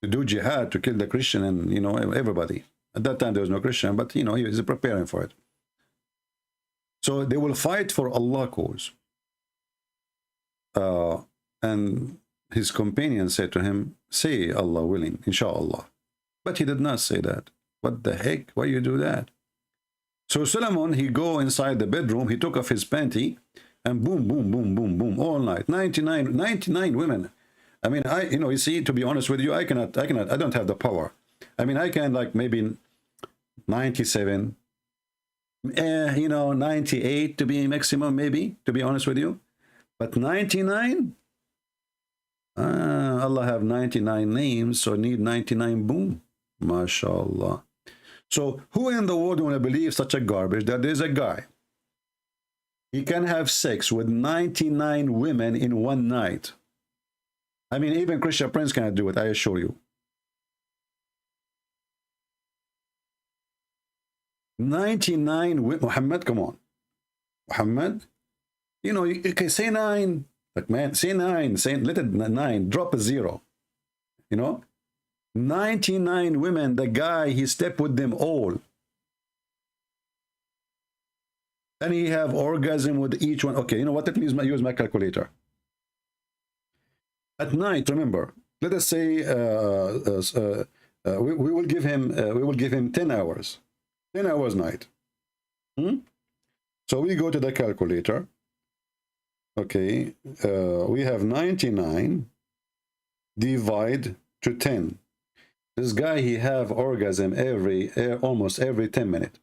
to do jihad, to kill the Christian and, you know, everybody. At that time, there was no Christian, but, you know, he was preparing for it. So they will fight for Allah's cause. And his companion said to him, say Allah willing, inshallah. But he did not say that. What the heck? Why you do that? So Solomon, he go inside the bedroom, he took off his panty, and boom, boom, boom, boom, boom, all night. 99 women. I mean, you see, to be honest with you, I don't have the power. I mean, I can like maybe 97, 98 to be maximum, maybe, to be honest with you. But 99? Allah have 99 names, so need 99 boom. MashaAllah. So who in the world want to believe such a garbage that there's a guy, he can have sex with 99 women in one night? I mean, even Christian Prince cannot do it, I assure you. 99 women. Muhammad, come on. Muhammad, you know, you can say 9. Like, man, say 9. Say, let it 9. Drop a 0. You know? 99 women. The guy, he slept with them all. And he have orgasm with each one. Okay, you know what? Let me use my calculator. At night, remember, let us say we will give him 10 hours. 10 hours night. So we go to the calculator. Okay, we have 99 divide to 10. This guy, he have orgasm almost every 10 minutes.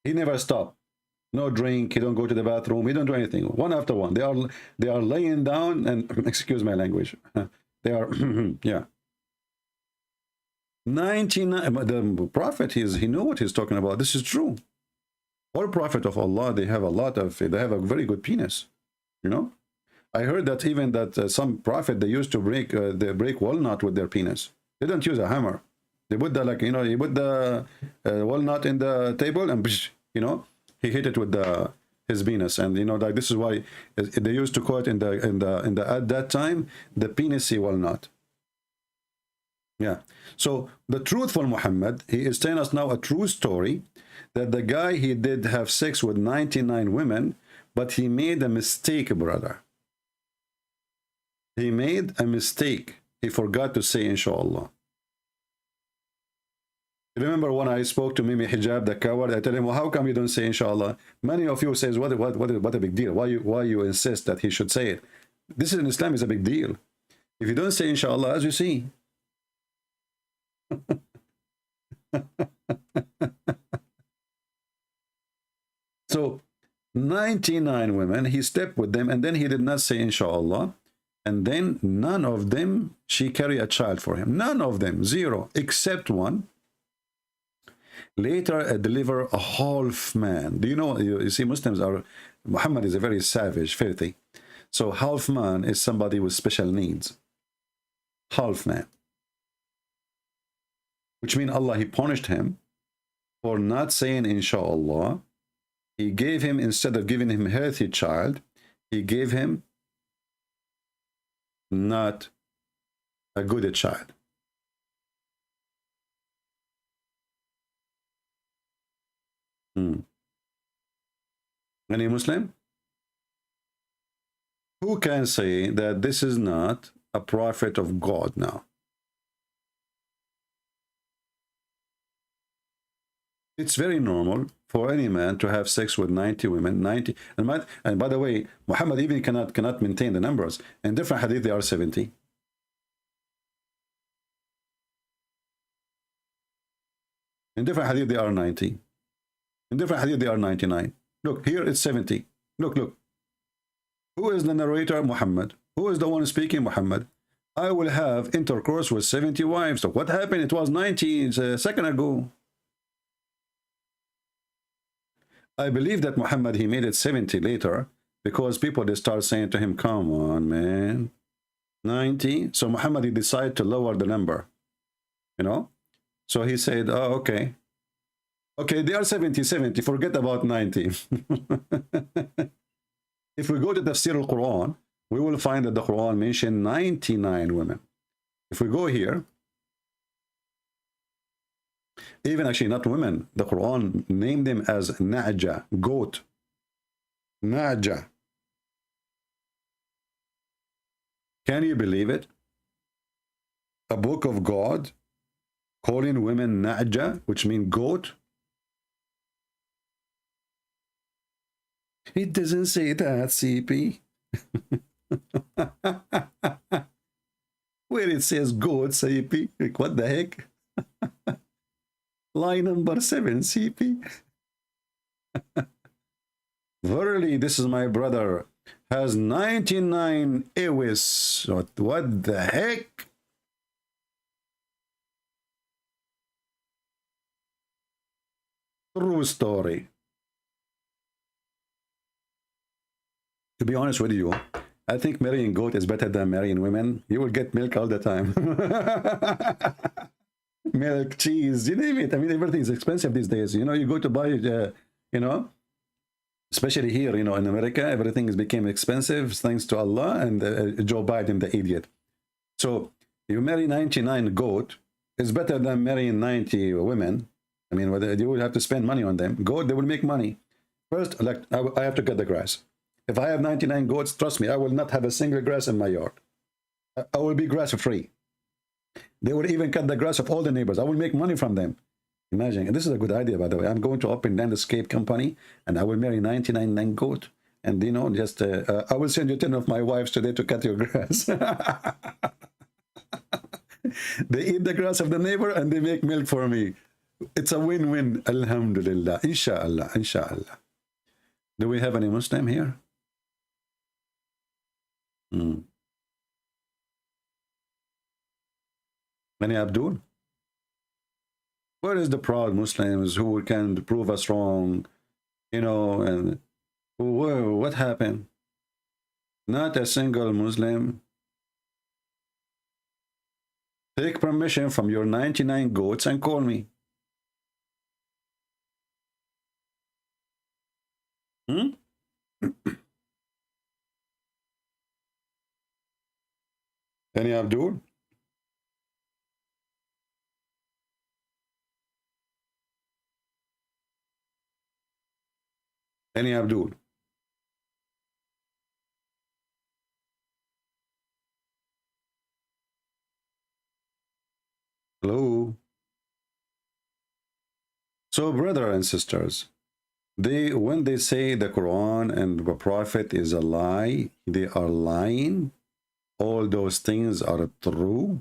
He never stop. No drink. He don't go to the bathroom. He don't do anything. One after one. They are laying down and excuse my language. They are yeah. 99. The Prophet, he knew what he's talking about. This is true. All Prophet of Allah, they have a very good penis. You know, I heard that even that some Prophet, they used to break walnut with their penis. They don't use a hammer. They put the, like, you know, he put the walnut in the table and, you know, he hit it with his penis. And, you know, like, this is why they used to call it in the at that time, the penisy walnut. Yeah. So the truthful Muhammad, he is telling us now a true story that the guy, he did have sex with 99 women, but he made a mistake, brother. He made a mistake. He forgot to say inshallah. Remember when I spoke to Mimi Hijab, the coward, I tell him, well, how come you don't say inshallah? Many of you says, what a big deal. Why you insist that he should say it? This in Islam is a big deal. If you don't say inshallah, as you see. So 99 women, he slept with them, and then he did not say inshallah. And then none of them, she carry a child for him. None of them, zero, except one. Later, deliver a half man. Do you know, you see, Muslims are, Muhammad is a very savage, filthy. So half man is somebody with special needs. Half man. Which means Allah, he punished him for not saying inshallah. He gave him, instead of giving him a healthy child, he gave him not a good child. Any Muslim who can say that this is not a prophet of God now? It's very normal for any man to have sex with 90 women, 90. And by the way, Muhammad even cannot maintain the numbers. In different hadith, they are 70. In different hadith, they are 90. In different hadith, they are 99. Look, here it's 70. Look, look. Who is the narrator? Muhammad. Who is the one speaking? Muhammad. I will have intercourse with 70 wives. So what happened? It was 90 a second ago. I believe that Muhammad, he made it 70 later because people, they start saying to him, come on, man, 90. So Muhammad, he decided to lower the number, you know. So he said, oh, okay. Okay, they are 70, forget about 90. If we go to Tafsir al-Quran, we will find that the Quran mentioned 99 women. If we go here, even actually not women, the Quran named them as Na'ja, goat. Na'ja. Can you believe it? A book of God calling women Na'ja, which means goat. It doesn't say that, CP. Where it says goat, CP. Like, what the heck? Line number 7, CP. Verily, this is my brother, has 99 Ewis. What the heck? True story. To be honest with you, I think marrying goat is better than marrying women. You will get milk all the time. Milk, cheese, you name it. I mean, everything is expensive these days. You know, you go to buy, you know, especially here, you know, in America, everything has become expensive thanks to Allah and Joe Biden, the idiot. So you marry 99 goat, it's better than marrying 90 women. I mean, you will have to spend money on them. Goat, they will make money. First, like, I have to cut the grass. If I have 99 goats, trust me, I will not have a single grass in my yard. I will be grass free. They will even cut the grass of all the neighbors. I will make money from them. Imagine. And this is a good idea, by the way. I'm going to open landscape company, and I will marry 99 goat. And, you know, just, I will send you 10 of my wives today to cut your grass. They eat the grass of the neighbor, and they make milk for me. It's a win-win. Alhamdulillah. Inshallah. Inshallah. Do we have any Muslim here? Any Abdul? Where is the proud Muslims who can prove us wrong? You know, and what happened? Not a single Muslim. Take permission from your 99 goats and call me. Any Abdul? Any Abdul? Hello? So, brothers and sisters, when they say the Quran and the Prophet is a lie, they are lying. All those things are true,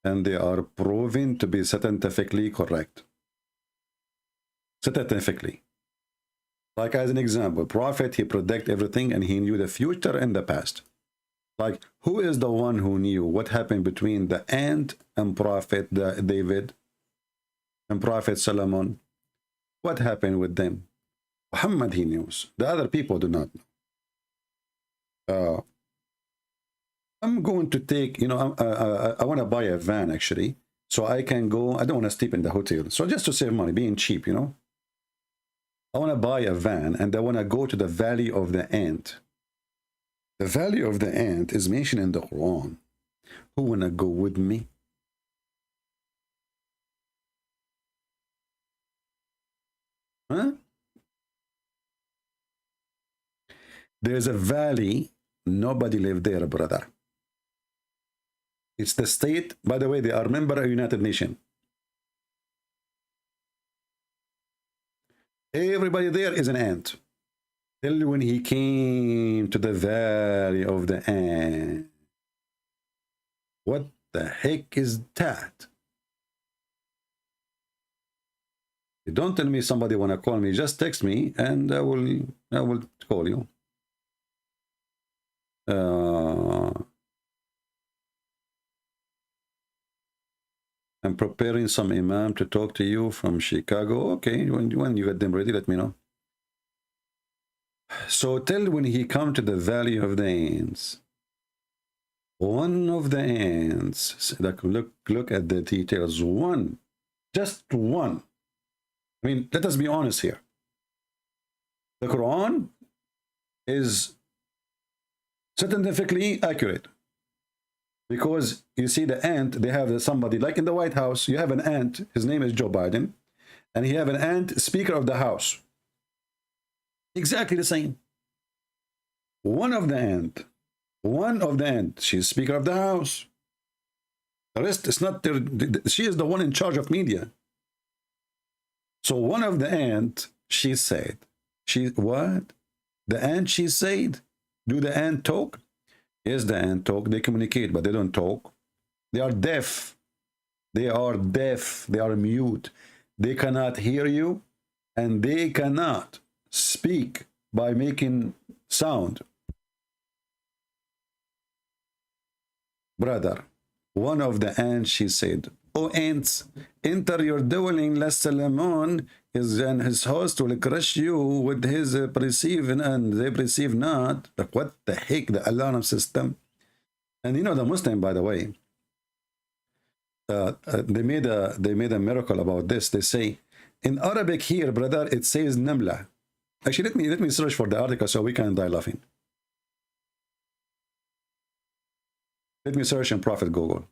and they are proven to be scientifically correct. Scientifically. Like as an example, Prophet, he predict everything and he knew the future and the past. Like, who is the one who knew what happened between the ant and Prophet David and Prophet Solomon? What happened with them? Muhammad, he knows. The other people do not know. I'm going to take, you know, I want to buy a van, actually, so I can go. I don't want to sleep in the hotel. So just to save money, being cheap, you know. I want to buy a van, and I want to go to the Valley of the Ant. The Valley of the Ant is mentioned in the Quran. Who want to go with me? Huh? There's a valley. Nobody lived there, brother. It's the state. By the way, they are member of United Nations. Everybody there is an ant. Till when he came to the Valley of the Ant. What the heck is that? Don't tell me somebody want to call me. Just text me and I will call you. I'm preparing some imam to talk to you from Chicago. Okay, when you get them ready, let me know. So till when he come to the Valley of the Ants, one of the ants, like look at the details. One, just one. I mean, let us be honest here. The Quran is scientifically accurate. Because you see the ant, they have somebody, like in the White House, you have an ant, his name is Joe Biden, and he have an ant, Speaker of the House. Exactly the same. One of the ant, she's Speaker of the House. The rest is not there. She is the one in charge of media. So one of the ant, she said, what? The ant, she said, do the ant talk? Yes, the ant talk. They communicate, but they don't talk. They are deaf. They are deaf. They are mute. They cannot hear you, and they cannot speak by making sound. Brother, one of the ants, she said, "O ants, enter your dwelling, lest Solomon and his host will crush you with his perceiving, and they perceive not." Like, what the heck, the alarm system? And you know, the Muslim, by the way, they made a miracle about this. They say in Arabic here, brother, it says namla. Actually, let me search for the article so we can die laughing. Let me search in Prophet Google.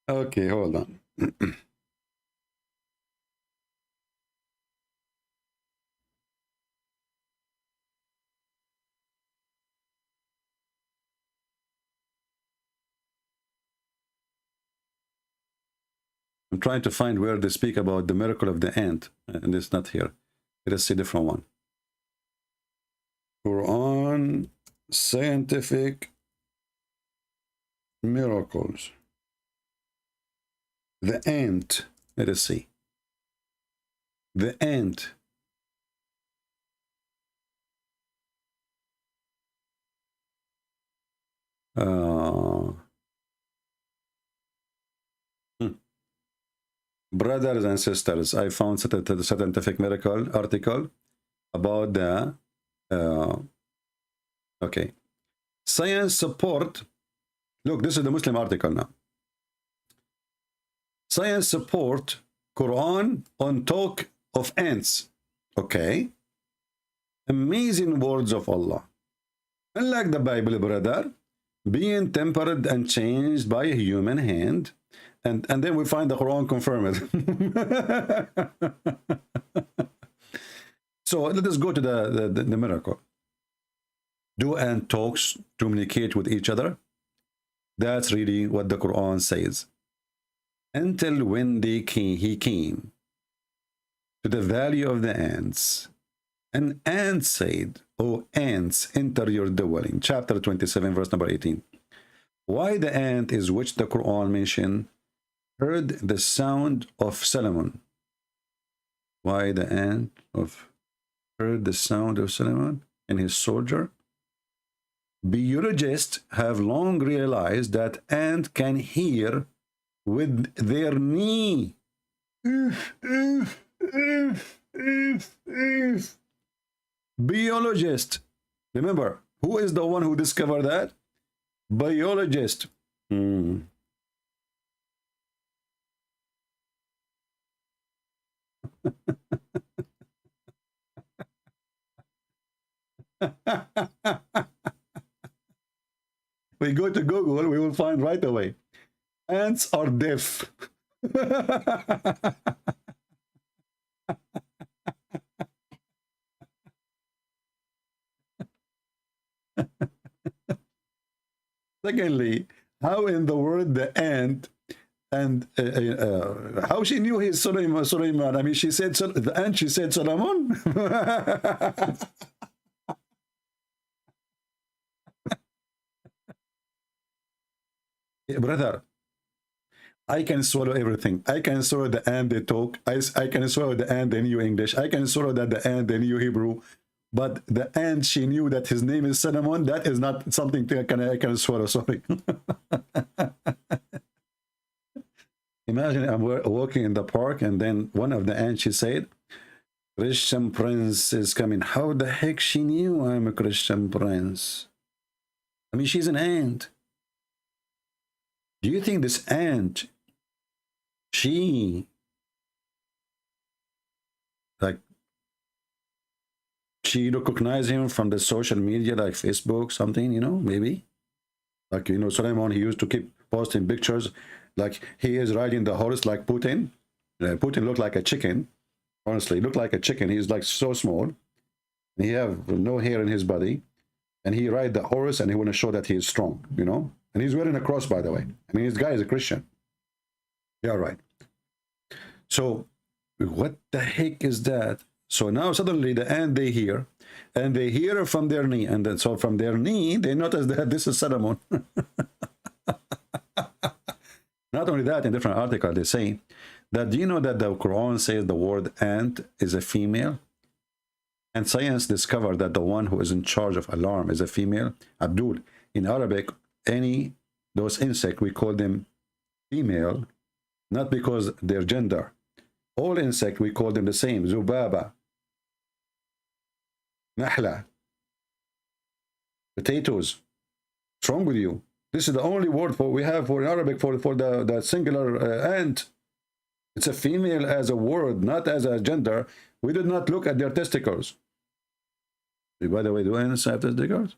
Okay, hold on. I'm trying to find where they speak about the miracle of the ant, and it's not here. It is a different one. Quran scientific miracles. The ant. Let us see. The ant. Brothers and sisters, I found a scientific miracle article about the okay. Science support. Look, this is the Muslim article now. Science support Quran on talk of ants. Okay. Amazing words of Allah. Unlike the Bible, brother, being tempered and changed by a human hand. And then we find the Quran confirm it. So let us go to the miracle. Do ant talks communicate with each other? That's really what the Quran says. Until when he came to the valley of the ants, an ant said, "O ants, enter your dwelling." Chapter 27, verse number 18. Why the ant is which the Quran mentioned heard the sound of Solomon. Why the ant heard the sound of Solomon and his soldier? Biologists have long realized that ants can hear with their knee. Biologist. Remember, who is the one who discovered that? Biologist. We go to Google, we will find right away. Ants are deaf. Secondly, how in the world the ant and how she knew he's Sulaiman? I mean, she said the ant. She said Solomon. Brother, I can swallow everything. I can swallow the ant they talk. I can swallow the ant they knew English. I can swallow that the ant they knew Hebrew. But the ant, she knew that his name is Solomon. That is not something I can swallow. Sorry. Imagine I'm walking in the park and then one of the ants, she said, "Christian Prince is coming." How the heck she knew I'm a Christian Prince? I mean, she's an ant. Do you think this ant, she recognized him from the social media like Facebook, something, you know, maybe? Like, you know, Solomon, he used to keep posting pictures like he is riding the horse like Putin. Putin looked like a chicken. Honestly, looked like a chicken. He's like so small. He have no hair in his body. And he ride the horse and he want to show that he is strong, you know? And he's wearing a cross, by the way. I mean, this guy is a Christian. Yeah, right. So what the heck is that? So now suddenly the ant they hear, and they hear from their knee, and then so from their knee they notice that this is Solomon. Not only that, in different articles they say that, do you know that the Quran says the word ant is a female? And science discovered that the one who is in charge of alarm is a female. Abdul, in Arabic, those insects, we call them female, not because their gender. All insects, we call them the same. Zubaba, Nahla, potatoes. What's wrong with you? This is the only word we have for in Arabic for the singular ant. It's a female as a word, not as a gender. We did not look at their testicles. By the way, do ants have testicles?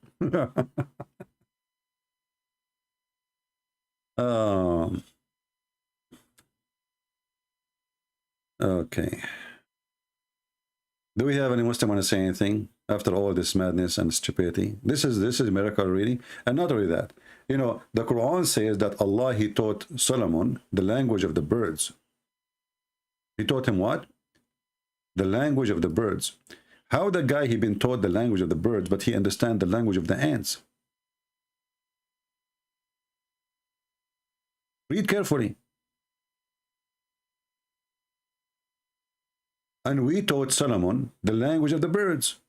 Okay. Do we have any Muslim want to say anything after all this madness and stupidity? This is a miracle, really. And not only that, you know, the Quran says that Allah, he taught Solomon the language of the birds. He taught him what? The language of the birds. How the guy, he been taught the language of the birds, but he understand the language of the ants? Read carefully. And we taught Solomon the language of the birds.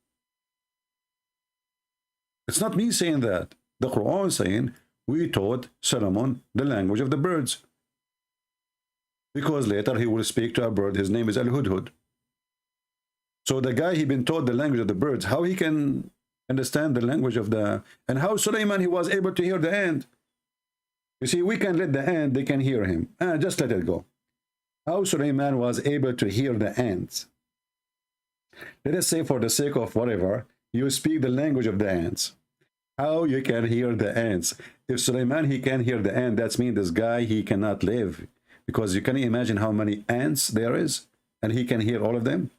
It's not me saying that. The Quran saying we taught Solomon the language of the birds. Because later he will speak to a bird. His name is Al-Hudhud. So the guy, he been taught the language of the birds. How he can understand the language of the... And how Sulaiman, he was able to hear the ant. You see, we can let the ant, they can hear him. Just let it go. How Sulaiman was able to hear the ants. Let us say, for the sake of whatever, you speak the language of the ants. How you can hear the ants? If Sulaiman, he can hear the ant, that means this guy, he cannot live. Because you can imagine how many ants there is, and he can hear all of them.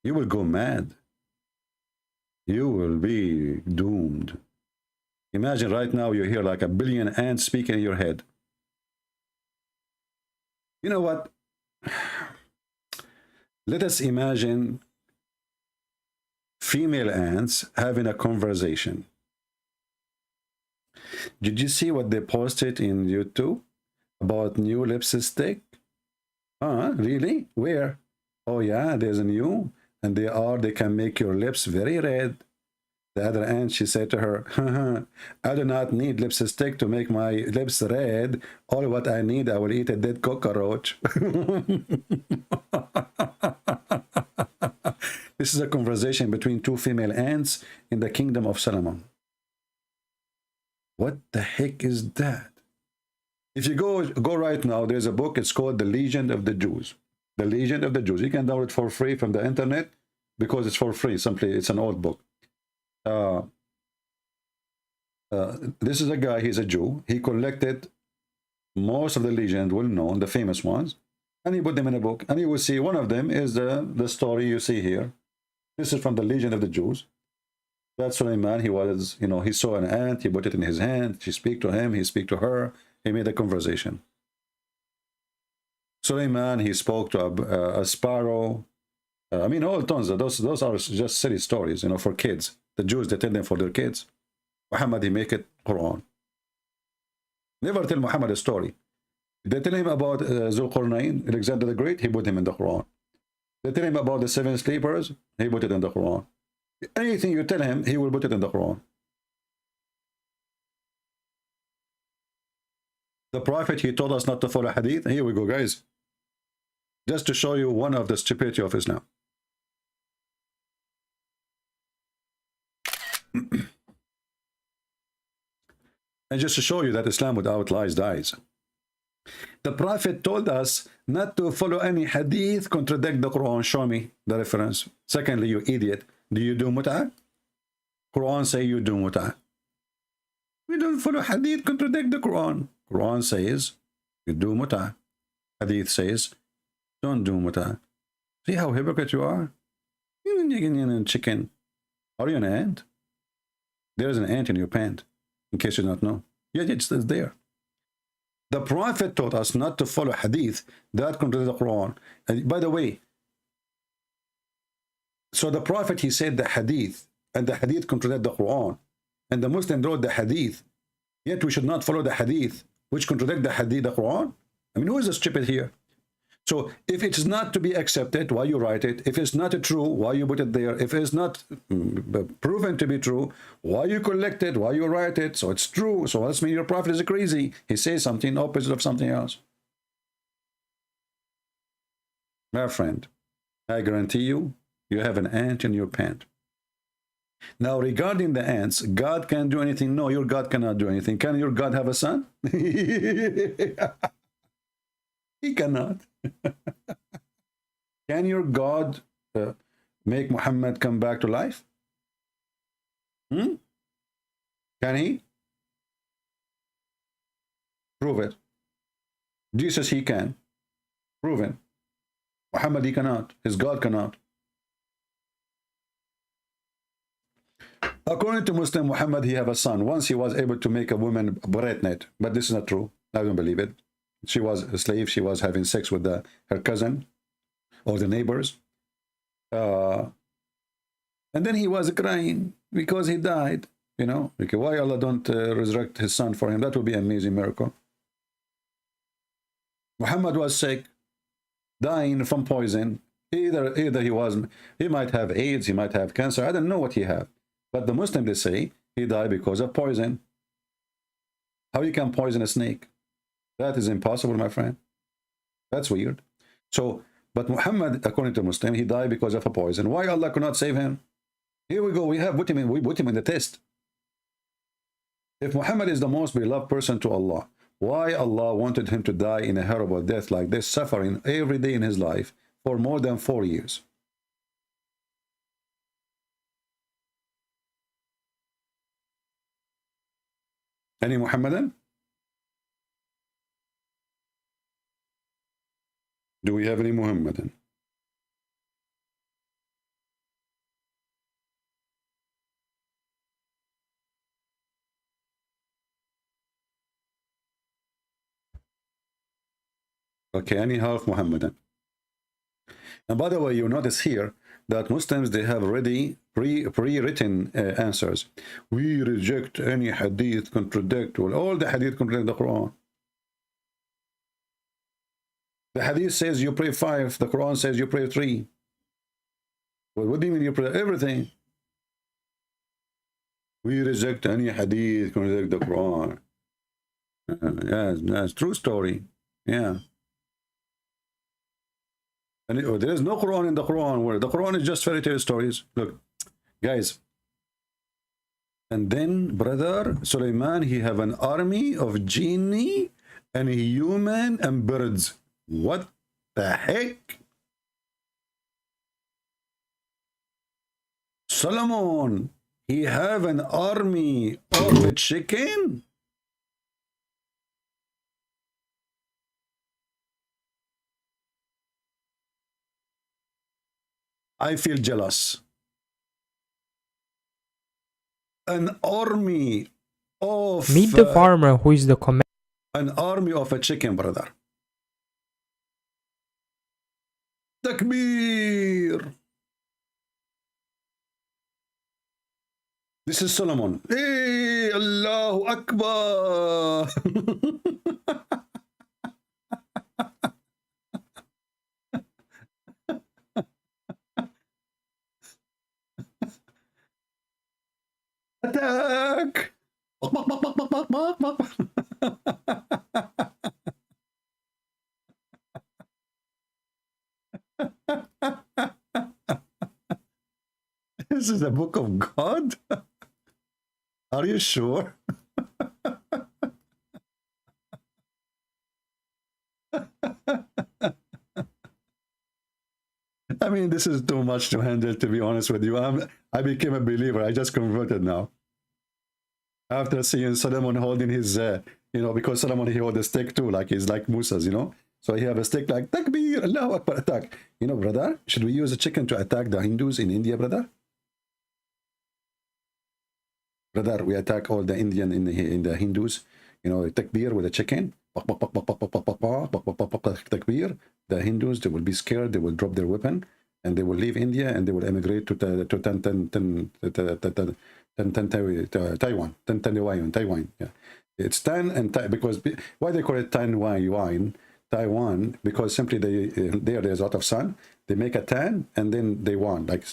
You will go mad. You will be doomed. Imagine right now you hear like a billion ants speaking in your head. You know what? Let us imagine female ants having a conversation. Did you see what they posted in YouTube about new lipstick? Really? Where? Oh yeah, there's a new, and they can make your lips very red. The other ant, she said to her, I do not need lipstick to make my lips red. All what I need, I will eat a dead cockroach. This is a conversation between two female ants in the kingdom of Solomon. What the heck is that? If you go right now, there's a book, it's called The Legend of the Jews. The Legend of the Jews. You can download it for free from the internet because it's for free. Simply, it's an old book. This is a guy, he's a Jew. He collected most of the legends, well known, the famous ones, and he put them in a book. And you will see one of them is the story you see here. This is from the Legend of the Jews. That Suleiman, he was, he saw an ant, he put it in his hand, she speak to him, he speak to her, he made a conversation. Suleiman, he spoke to a sparrow. All tons of those are just silly stories, for kids. The Jews, they tell them for their kids. Muhammad, he make it Quran. Never tell Muhammad a story. They tell him about Zulqarnain, Alexander the Great, he put him in the Quran. They tell him about the 7 sleepers, he put it in the Quran. Anything you tell him, he will put it in the Quran. The Prophet, he told us not to follow hadith. Here we go, guys. Just to show you one of the stupidity of Islam. And just to show you that Islam without lies dies. The Prophet told us not to follow any hadith contradict the Quran. Show me the reference. Secondly, you idiot, do you do mut'ah? Quran say you do mut'ah. We don't follow hadith contradict the Quran. Quran says you do mut'ah. Hadith says don't do mut'ah. See how hypocrite you are? You're chicken. Are you an ant? There is an ant in your pant, in case you don't know. Yeah, it's there. The Prophet taught us not to follow hadith that contradict the Quran. And by the way, so the Prophet, he said the hadith, and the hadith contradict the Quran, and the Muslim wrote the hadith, yet we should not follow the hadith which contradict the hadith, the Quran. Who is the stupid here? So if it is not to be accepted, why you write it? If it's not true, why you put it there? If it's not proven to be true, why you collect it? Why you write it? So it's true. So that's mean your Prophet is crazy. He says something opposite of something else. My friend, I guarantee you, you have an ant in your pant. Now, regarding the ants, God can do anything? No, your God cannot do anything. Can your God have a son? He cannot. Can your God make Muhammad come back to life? Can he? Prove it. Jesus, he can. Proven. Muhammad, he cannot. His God cannot. According to Muslim, Muhammad, he have a son. Once he was able to make a woman pregnant, but this is not true. I don't believe it. She was a slave. She was having sex with her cousin or the neighbors. And then he was crying because he died. Okay, why Allah don't resurrect his son for him? That would be an amazing miracle. Muhammad was sick, dying from poison. Either he might have AIDS, he might have cancer. I don't know what he have. But the Muslim, they say he died because of poison. How you can poison a snake? That is impossible, my friend. That's weird. So, but Muhammad, according to Muslim, he died because of a poison. Why Allah could not save him? Here we go. We put him in the test. If Muhammad is the most beloved person to Allah, why Allah wanted him to die in a horrible death like this, suffering every day in his life for more than 4 years? Any Muhammadan? Do we have any Muhammadan? Okay, any half Muhammadan. And by the way, you notice here that Muslims, they have already pre-written answers. We reject any hadith contradict. Well, all the hadith contradict the Quran. The hadith says you pray 5. The Quran says you pray 3. Well, what do you mean you pray everything? We reject any hadith contradict the Quran. Yeah, that's true story. Yeah. And there is no Quran in the Quran, where the Quran is just fairy tale stories. Look, guys. And then, brother Sulaiman, he have an army of genie and human and birds. What the heck? Solomon, he have an army of a chicken? I feel jealous. An army of... Meet the farmer who is the commander. An army of a chicken, brother. Takbir! This is Solomon. Hey, Allahu Akbar! Attack! This is the book of God? Are you sure? I mean, this is too much to handle, to be honest with you. I became a believer. I just converted now. After seeing Solomon holding his, because Solomon, he hold a stick too, like he's like Musa's, So he have a stick like, Takbir, Allahu Akbar, attack. Brother, should we use a chicken to attack the Hindus in India, brother? Brother, we attack all the Indian in the Hindus, Takbir with a chicken. Takbir. The Hindus, they will be scared, they will drop their weapon, and they will leave India, and they will emigrate to Taiwan. Taiwan. Yeah, it's Tan and because why they call it Taiwan? Because simply there's a lot of sun. They make a tan, and then they won, like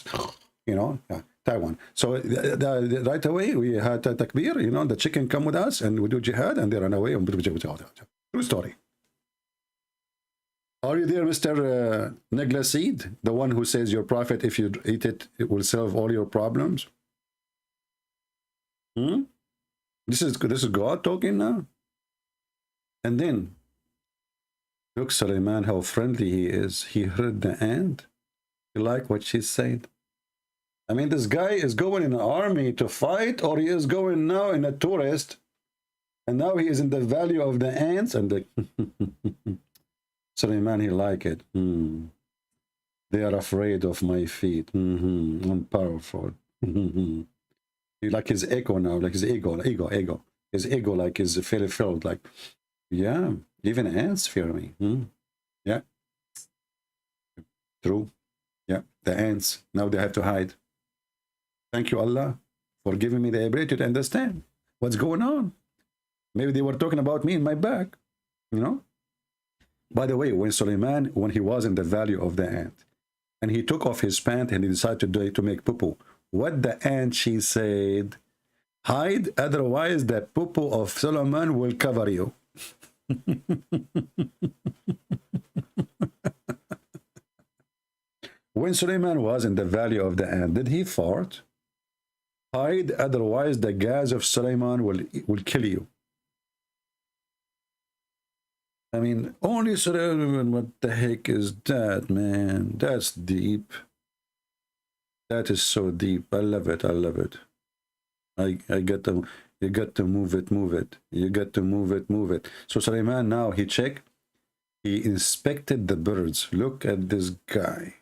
Taiwan. So right away we had Takbir. The chicken come with us, and we do jihad, and they run away. True story. Are you there, Mr. Neglaseed? The one who says your prophet, if you eat it, it will solve all your problems? This is God talking now? And then, look, Sulaiman, how friendly he is. He heard the ant. You like what she said? I mean, this guy is going in an army to fight, or he is going now in a tourist, and now he is in the valley of the ants, and the... Sulaiman, he like it. They are afraid of my feet. I'm powerful. He like his ego now, like his ego. His ego like is filled. Like, yeah, even ants fear me. Yeah, true. Yeah, the ants now they have to hide. Thank you, Allah, for giving me the ability to understand what's going on. Maybe they were talking about me in my back, By the way, when Sulaiman, when he was in the valley of the ant, and he took off his pant and he decided to make poo-poo, what the ant, she said, hide, otherwise the poo-poo of Solomon will cover you. When Sulaiman was in the valley of the ant, did he fart? Hide, otherwise the gas of Sulaiman will kill you. I mean, only Sulaiman, what the heck is that, man? That's deep. That is so deep. I love it. I love it. I get to, you got to move it. You got to move it. So Sulaiman, now he checked. He inspected the birds. Look at this guy.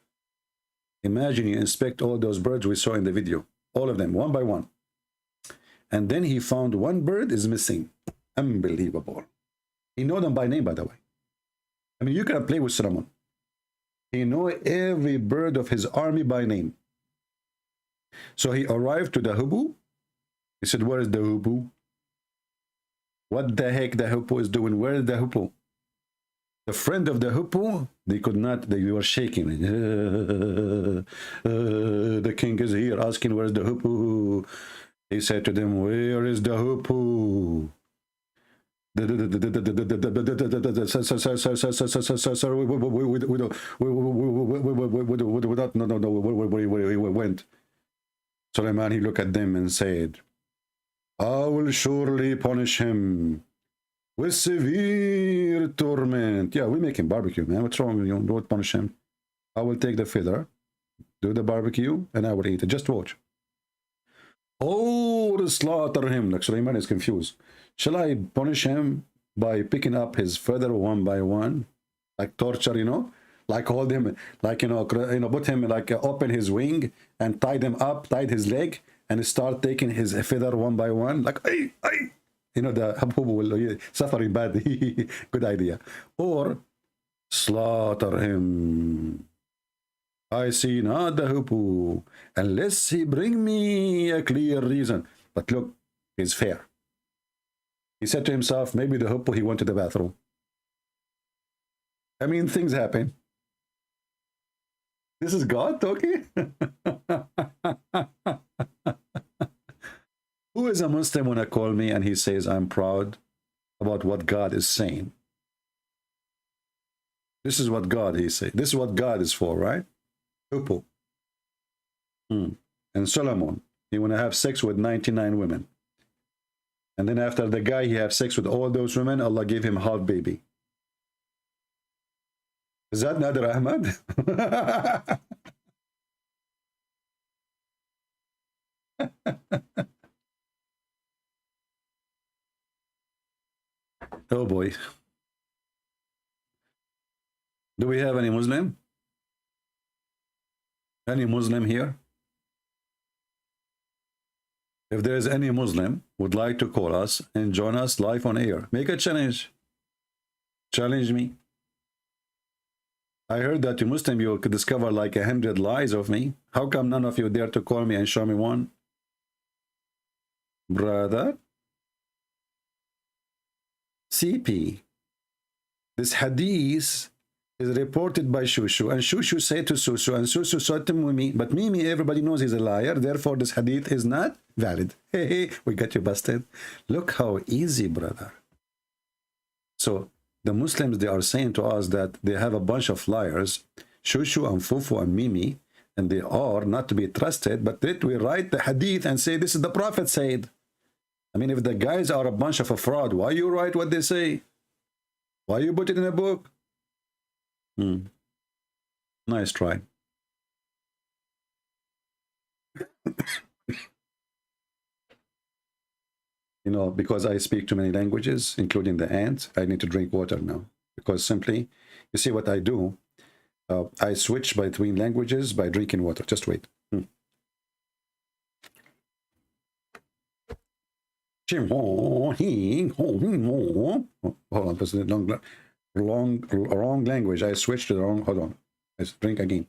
Imagine you inspect all those birds we saw in the video. All of them, one by one. And then he found one bird is missing. Unbelievable. He know them by name, by the way. I mean, you can play with Solomon. He knew every bird of his army by name. So he arrived to the hippo. He said, where is the hippo? What the heck the hippo is doing? Where is the hippo? The friend of the hippo, they could not, they were shaking. The king is here asking, where is the hippo? He said to them, where is the hippo? Sir, we don't know where he went. Suleiman, he looked at them and said, I will surely punish him with severe torment. Yeah, we make him barbecue, man. What's wrong with you? Don't punish him. I will take the feather, do the barbecue, and I will eat it. Just watch. Oh, slaughter him. Like Suleiman is confused. Shall I punish him by picking up his feather one by one? Like torture, you know? Like hold him, like, put him, like open his wing and tied him up, tied his leg, and start taking his feather one by one. Like, ay. The habub will suffering badly. Good idea. Or slaughter him. I see not the hippo, unless he bring me a clear reason. But look, he's fair. He said to himself, maybe the hippo, he went to the bathroom. I mean, things happen. This is God talking? Who is a Muslim when I call me and he says, I'm proud about what God is saying? This is what God, he said. This is what God is for, right? Hippo. And Solomon, he want to have sex with 99 women. And then after the guy, he have sex with all those women, Allah gave him half baby. Is that Nader Ahmad? Oh boy. Do we have any Muslim? Any Muslim here? If there is any Muslim would like to call us and join us live on air, make a challenge. Challenge me. I heard that you Muslim, you could discover like 100 lies of me. How come none of you dare to call me and show me one? Brother? CP. This hadith is reported by Shushu, and Shushu said to Susu, and Susu said to Mimi, but Mimi, everybody knows he's a liar, therefore this hadith is not valid. Hey, we got you busted. Look how easy, brother. So the Muslims, they are saying to us that they have a bunch of liars, Shushu and Fufu and Mimi, and they are not to be trusted, but that we write the hadith and say this is the Prophet said. I mean, if the guys are a bunch of a fraud, why you write what they say? Why you put it in a book? Nice try. Because I speak too many languages, including the ant, I need to drink water now. Because simply, you see what I do? I switch between languages by drinking water. Just wait. Hold on, this is wrong language. I switched to the wrong. Hold on. Let's drink again.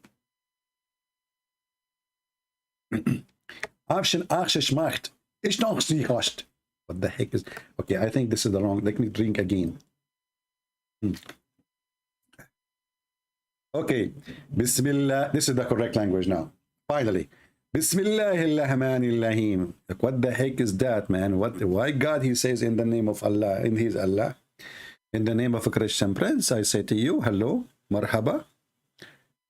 What the heck is? Okay, I think this is the wrong. Let me drink again. Okay, Bismillah. This is the correct language now. Finally. Bismillahirrahmanirrahim. What the heck is that, man? Why God, he says in the name of Allah, in his Allah, in the name of a Christian prince, I say to you, hello, marhaba,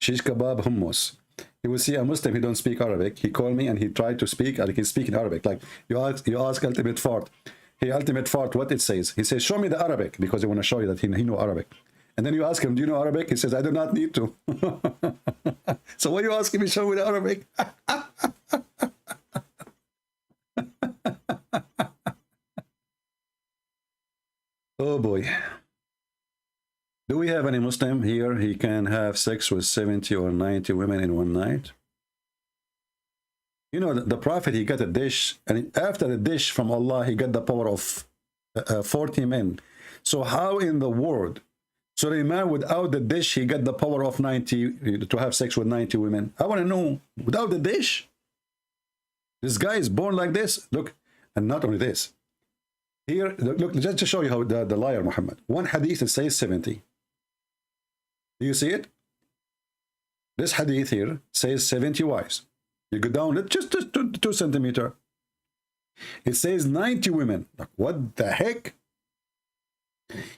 shish kebab hummus. You will see a Muslim, he don't speak Arabic. He called me and he tried to speak, like he's speaking Arabic. Like you ask Ultimate Fart. Hey, Ultimate Fart, what it says? He says, show me the Arabic, because they want to show you that he know Arabic. And then you ask him, do you know Arabic? He says, I do not need to. So why are you asking me, show me the Arabic? Oh boy. Do we have any Muslim here? He can have sex with 70 or 90 women in one night. The Prophet, he got a dish, and after the dish from Allah, he got the power of 40 men. So how in the world Suleiman, without the dish, he got the power of 90 to have sex with 90 women. I want to know, without the dish, this guy is born like this. Look, and not only this. Here, look, just to show you how the liar Muhammad. One hadith it says 70. Do you see it? This hadith here says 70 wives. You go down just 2 centimeters. It says 90 women. Like, what the heck?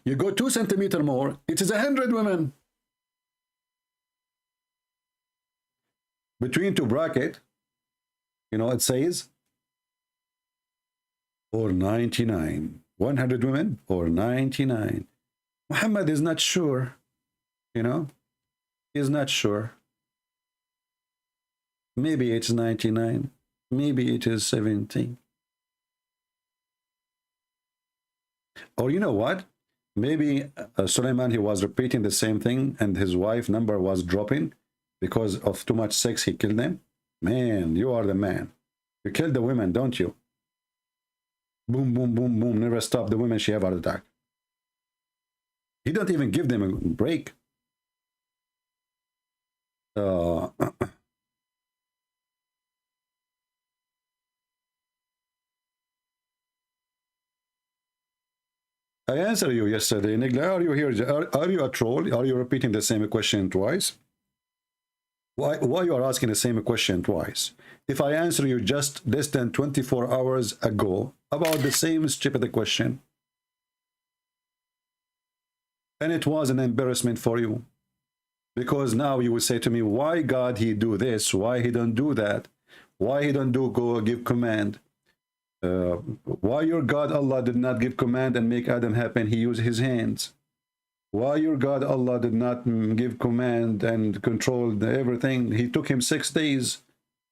You go 2 centimeters more, it is 100 women. Between two brackets, you know, it says, or 99. 100 women or 99. Muhammad is not sure, you know, he's not sure. Maybe it's 99. Maybe it is 70. Or you know what? Maybe Suleiman, he was repeating the same thing and his wife number was dropping because of too much sex. He killed them. Man, you are the man. You kill the women, don't you? Boom, boom, boom, boom. Never stop the women. She have heart attack. He don't even give them a break. I answered you yesterday, Nigla. Are you here? Are you a troll? Are you repeating the same question twice? Why you are asking the same question twice? If I answer you just less than 24 hours ago about the same stupid question, and it was an embarrassment for you, because now you will say to me, why God he do this? Why he don't do that? Why he don't do go give command? Why your God Allah did not give command and make Adam happen? He used his hands. Why your God Allah did not give command and control everything? He took him 6 days.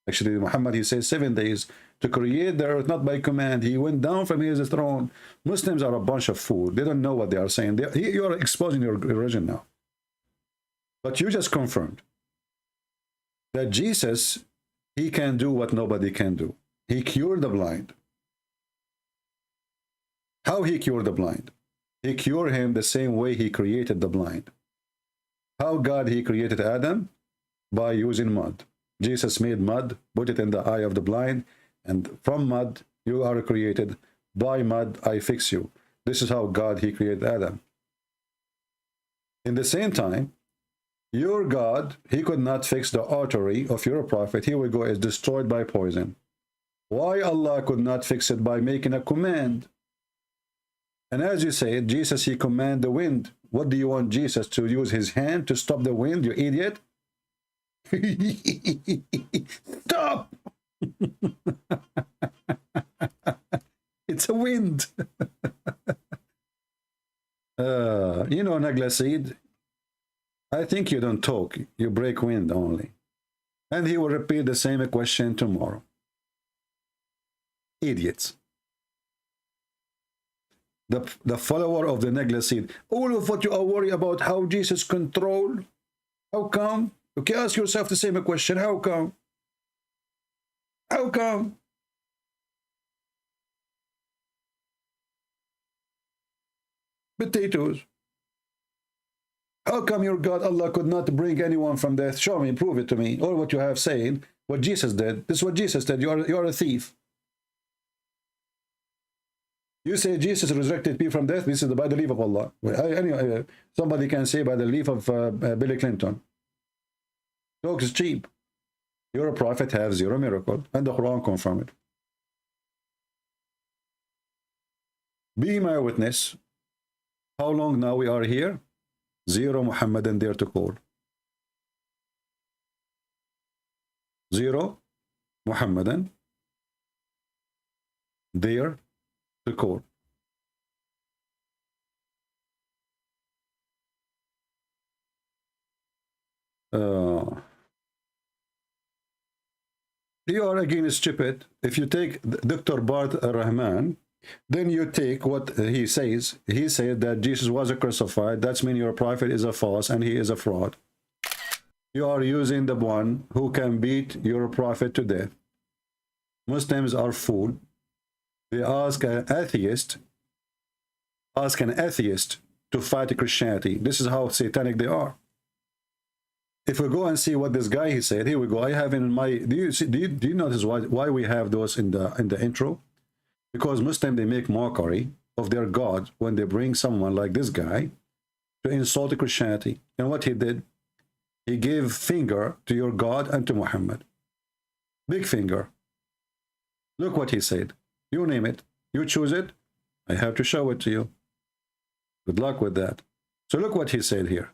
Actually, Muhammad, he says 7 days to create the earth, not by command. He went down from his throne. Muslims are a bunch of fools. They don't know what they are saying. You are exposing your religion now. But you just confirmed that Jesus, he can do what nobody can do. He cured the blind. How he cured the blind? He cured him the same way he created the blind. How God he created Adam? By using mud. Jesus made mud, put it in the eye of the blind, and from mud you are created. By mud I fix you. This is how God he created Adam. In the same time, your God, he could not fix the artery of your prophet. Here we go, is destroyed by poison. Why Allah could not fix it? By making a command. And as you say, Jesus, he command the wind. What do you want Jesus to use his hand to stop the wind, you idiot? Stop! It's a wind. You know, Naglasid, I think you don't talk. You break wind only. And he will repeat the same question tomorrow. Idiots. The follower of the Naglasid. All of what you are worried about, how Jesus control. How come? Okay, ask yourself the same question. How come? How come? Potatoes. How come your God Allah could not bring anyone from death? Show me, prove it to me. All what you have saying, what Jesus did. This is what Jesus did. You are a thief. You say Jesus resurrected people from death. This is by the leave of Allah. Anyway, somebody can say by the leave of Billy Clinton. Talk is cheap. You're a prophet, have zero miracle, and the Quran confirm it. Be my witness. How long now we are here? Zero Muhammadan there to call. Zero Muhammadan there to call. You are again stupid. If you take Dr. Bart Rahman, then you take what he says. He said that Jesus was a crucified. That's mean your prophet is a false and he is a fraud. You are using the one who can beat your prophet to death. Muslims are fool. They ask an atheist to fight Christianity. This is how satanic they are. If we go and see what this guy he said, here we go. I have in my, do you notice why we have those in the intro? Because Muslims, they make mockery of their God when they bring someone like this guy to insult Christianity. And what he did, he gave finger to your God and to Muhammad. Big finger. Look what he said. You name it. You choose it. I have to show it to you. Good luck with that. So look what he said here.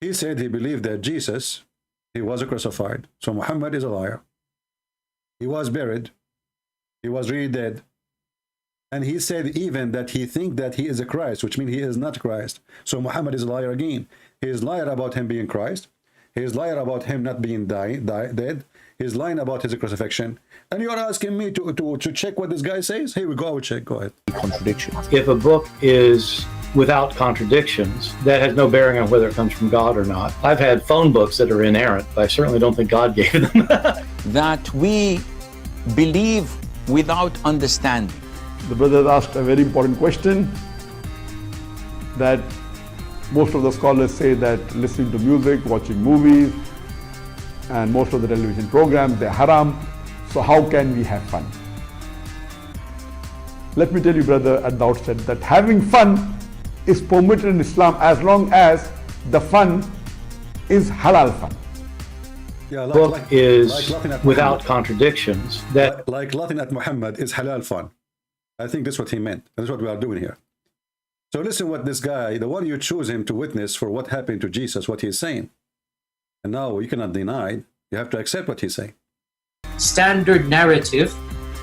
He said he believed that Jesus, he was crucified. So Muhammad is a liar. He was buried. He was really dead. And he said even that he think that he is a Christ, which means he is not Christ. So Muhammad is a liar again. He is liar about him being Christ. He is liar about him not being dead. He's lying about his crucifixion. And you're asking me to check what this guy says? Here we go, I will check. Go ahead. Contradiction. If a book is without contradictions, that has no bearing on whether it comes from God or not. I've had phone books that are inerrant, but I certainly don't think God gave them. That we believe without understanding. The brother asked a very important question, that most of the scholars say that listening to music, watching movies, and most of the television programs, they're haram. So how can we have fun? Let me tell you, brother, at the outset that having fun is permitted in Islam as long as the fun is halal fun. Yeah, The book is laughing at without Muhammad. contradictions. That Like laughing at Muhammad is halal fun. I think that's what he meant. That's what we are doing here. So listen what this guy, the one you choose him to witness for what happened to Jesus, what he's saying. And now you cannot deny it. You have to accept what he's saying. Standard narrative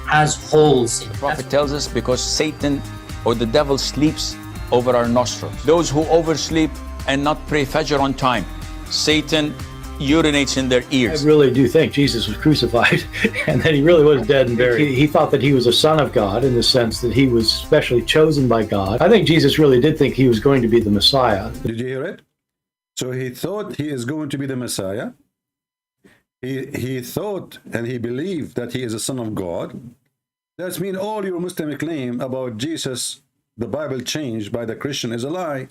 has holes in it. The Prophet tells us because Satan or the devil sleeps over our nostrils. Those who oversleep and not pray Fajr on time, Satan urinates in their I ears. really do think Jesus was crucified and that he really was dead and buried. He thought that he was a son of God in the sense that he was specially chosen by God. I think Jesus really did think he was going to be the Messiah. Did you hear it? So he thought he is going to be the Messiah. He thought and he believed that he is a son of God. That means all your Muslim claim about Jesus, the Bible changed by the Christian, is a lie.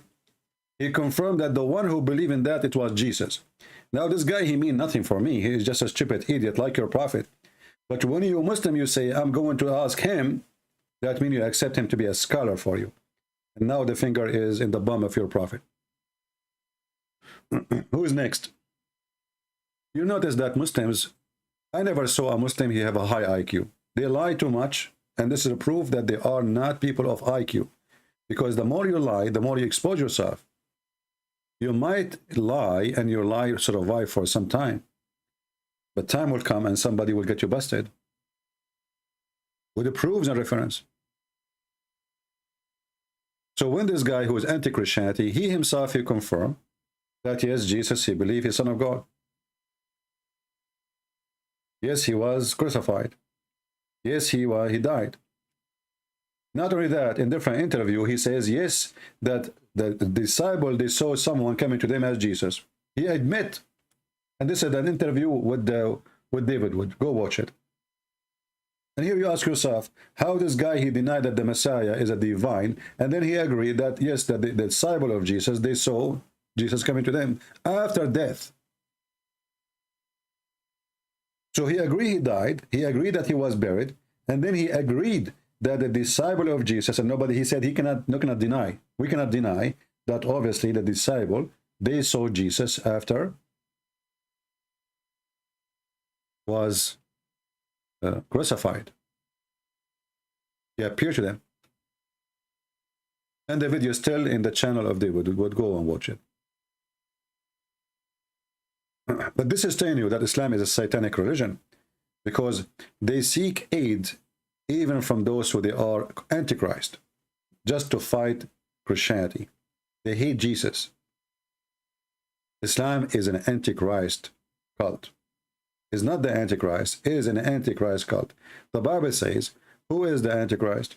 He confirmed that the one who believed in that, it was Jesus. Now this guy, he mean nothing for me. He is just a stupid idiot like your prophet. But when you Muslim, you say, I'm going to ask him, that means you accept him to be a scholar for you. And now the finger is in the bum of your prophet. Who is next? You notice that Muslims, I never saw a Muslim he have a high IQ. They lie too much, and this is a proof that they are not people of IQ. Because the more you lie, the more you expose yourself. You might lie, and your lie survive for some time. But time will come, and somebody will get you busted. With the proofs and reference. So when this guy who is anti-Christianity, he himself, he confirmed that yes, Jesus, he believed he's Son of God. Yes, he was crucified. Yes, he died. Not only that, in different interview, he says, yes, that the disciple, they saw someone coming to them as Jesus. He admit, and this is an interview with David Wood. Go watch it. And here you ask yourself, how this guy, he denied that the Messiah is a divine, and then he agreed that, yes, that the disciple of Jesus, they saw Jesus coming to them after death. So he agreed he died, he agreed that he was buried, and then he agreed that the disciple of Jesus, and nobody, he said he cannot deny, we cannot deny that obviously the disciple, they saw Jesus after was crucified. He appeared to them. And the video is still in the channel of David. Would go and watch it. But this is telling you that Islam is a satanic religion, because they seek aid even from those who they are antichrist, just to fight Christianity. They hate Jesus. Islam is an antichrist cult. It's not the antichrist, it is an antichrist cult. The Bible says, who is the antichrist?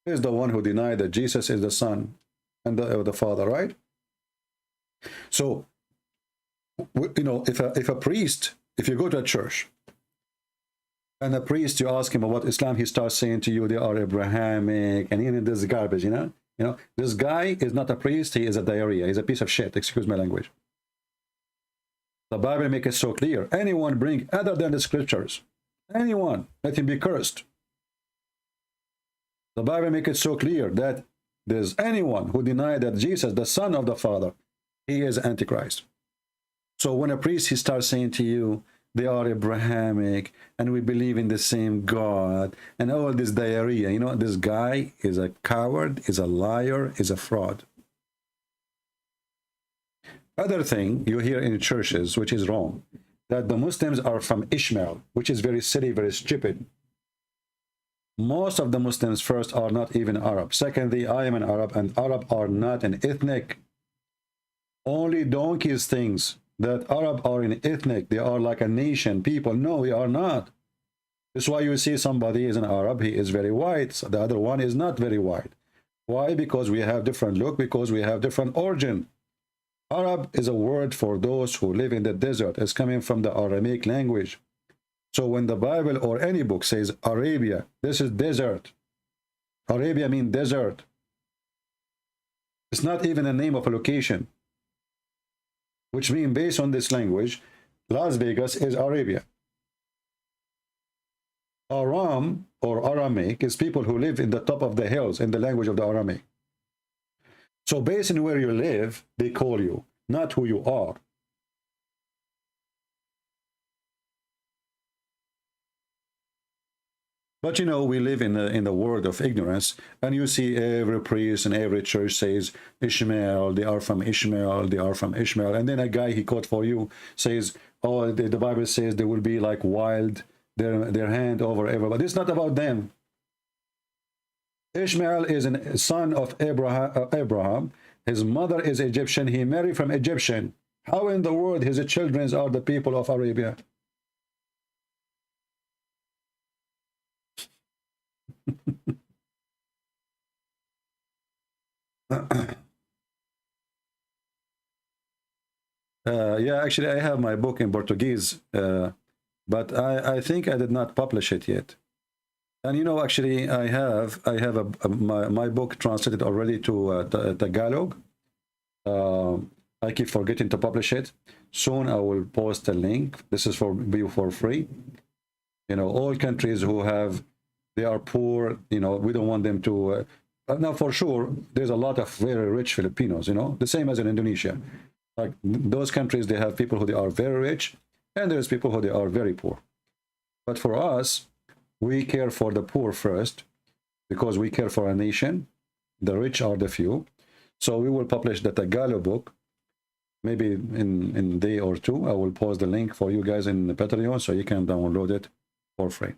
He is the one who denied that Jesus is the Son and the Father, right? So, you know, if a priest, if you go to a church And a priest, you ask him about Islam, he starts saying to you they are Abrahamic, and in this garbage, you know, this guy is not a priest, he is a diarrhea, he's a piece of shit, excuse my language. The Bible makes it so clear. Anyone bring other than the scriptures, anyone, let him be cursed. The Bible makes it so clear that there's anyone who denies that Jesus, the Son of the Father, he is Antichrist. So when a priest, he starts saying to you, they are Abrahamic, and we believe in the same God, and all this diarrhea, you know, this guy is a coward, is a liar, is a fraud. Other thing you hear in churches, which is wrong, that the Muslims are from Ishmael, which is very silly, very stupid. Most of the Muslims, first, are not even Arab. Secondly, I am an Arab, and Arab are not an ethnic. Only donkeys thinks that Arab are an ethnic. They are like a nation, people. No, we are not. That's why you see somebody is an Arab, he is very white. So the other one is not very white. Why? Because we have different look, because we have different origin. Arab is a word for those who live in the desert. It's coming from the Aramaic language. So when the Bible or any book says Arabia, this is desert. Arabia means desert. It's not even a name of a location. Which means, based on this language, Las Vegas is Arabia. Aram or Aramaic is people who live in the top of the hills in the language of the Aramaic. So based on where you live, they call you, not who you are. But you know, we live in the world of ignorance, and you see every priest and every church says Ishmael, they are from Ishmael, they are from Ishmael. And then a guy he quote for you says, oh, the Bible says they will be like wild, their hand over everybody. It's not about them. Ishmael is a son of Abraham. His mother is Egyptian. He married from Egyptian. How in the world his children are the people of Arabia? Yeah, actually, I have my book in Portuguese, but I think I did not publish it yet. And you know, actually, I have my book translated already to Tagalog. I keep forgetting to publish it. Soon I will post a link. This is for free. You know, all countries who have, they are poor. You know, we don't want them to. Now, for sure, there's a lot of very rich Filipinos. You know, the same as in Indonesia. Like those countries, they have people who they are very rich, and there's people who they are very poor. But for us, we care for the poor first, because we care for our nation. The rich are the few. So we will publish the Tagalog book, maybe in a day or two. I will post the link for you guys in the Patreon, so you can download it for free.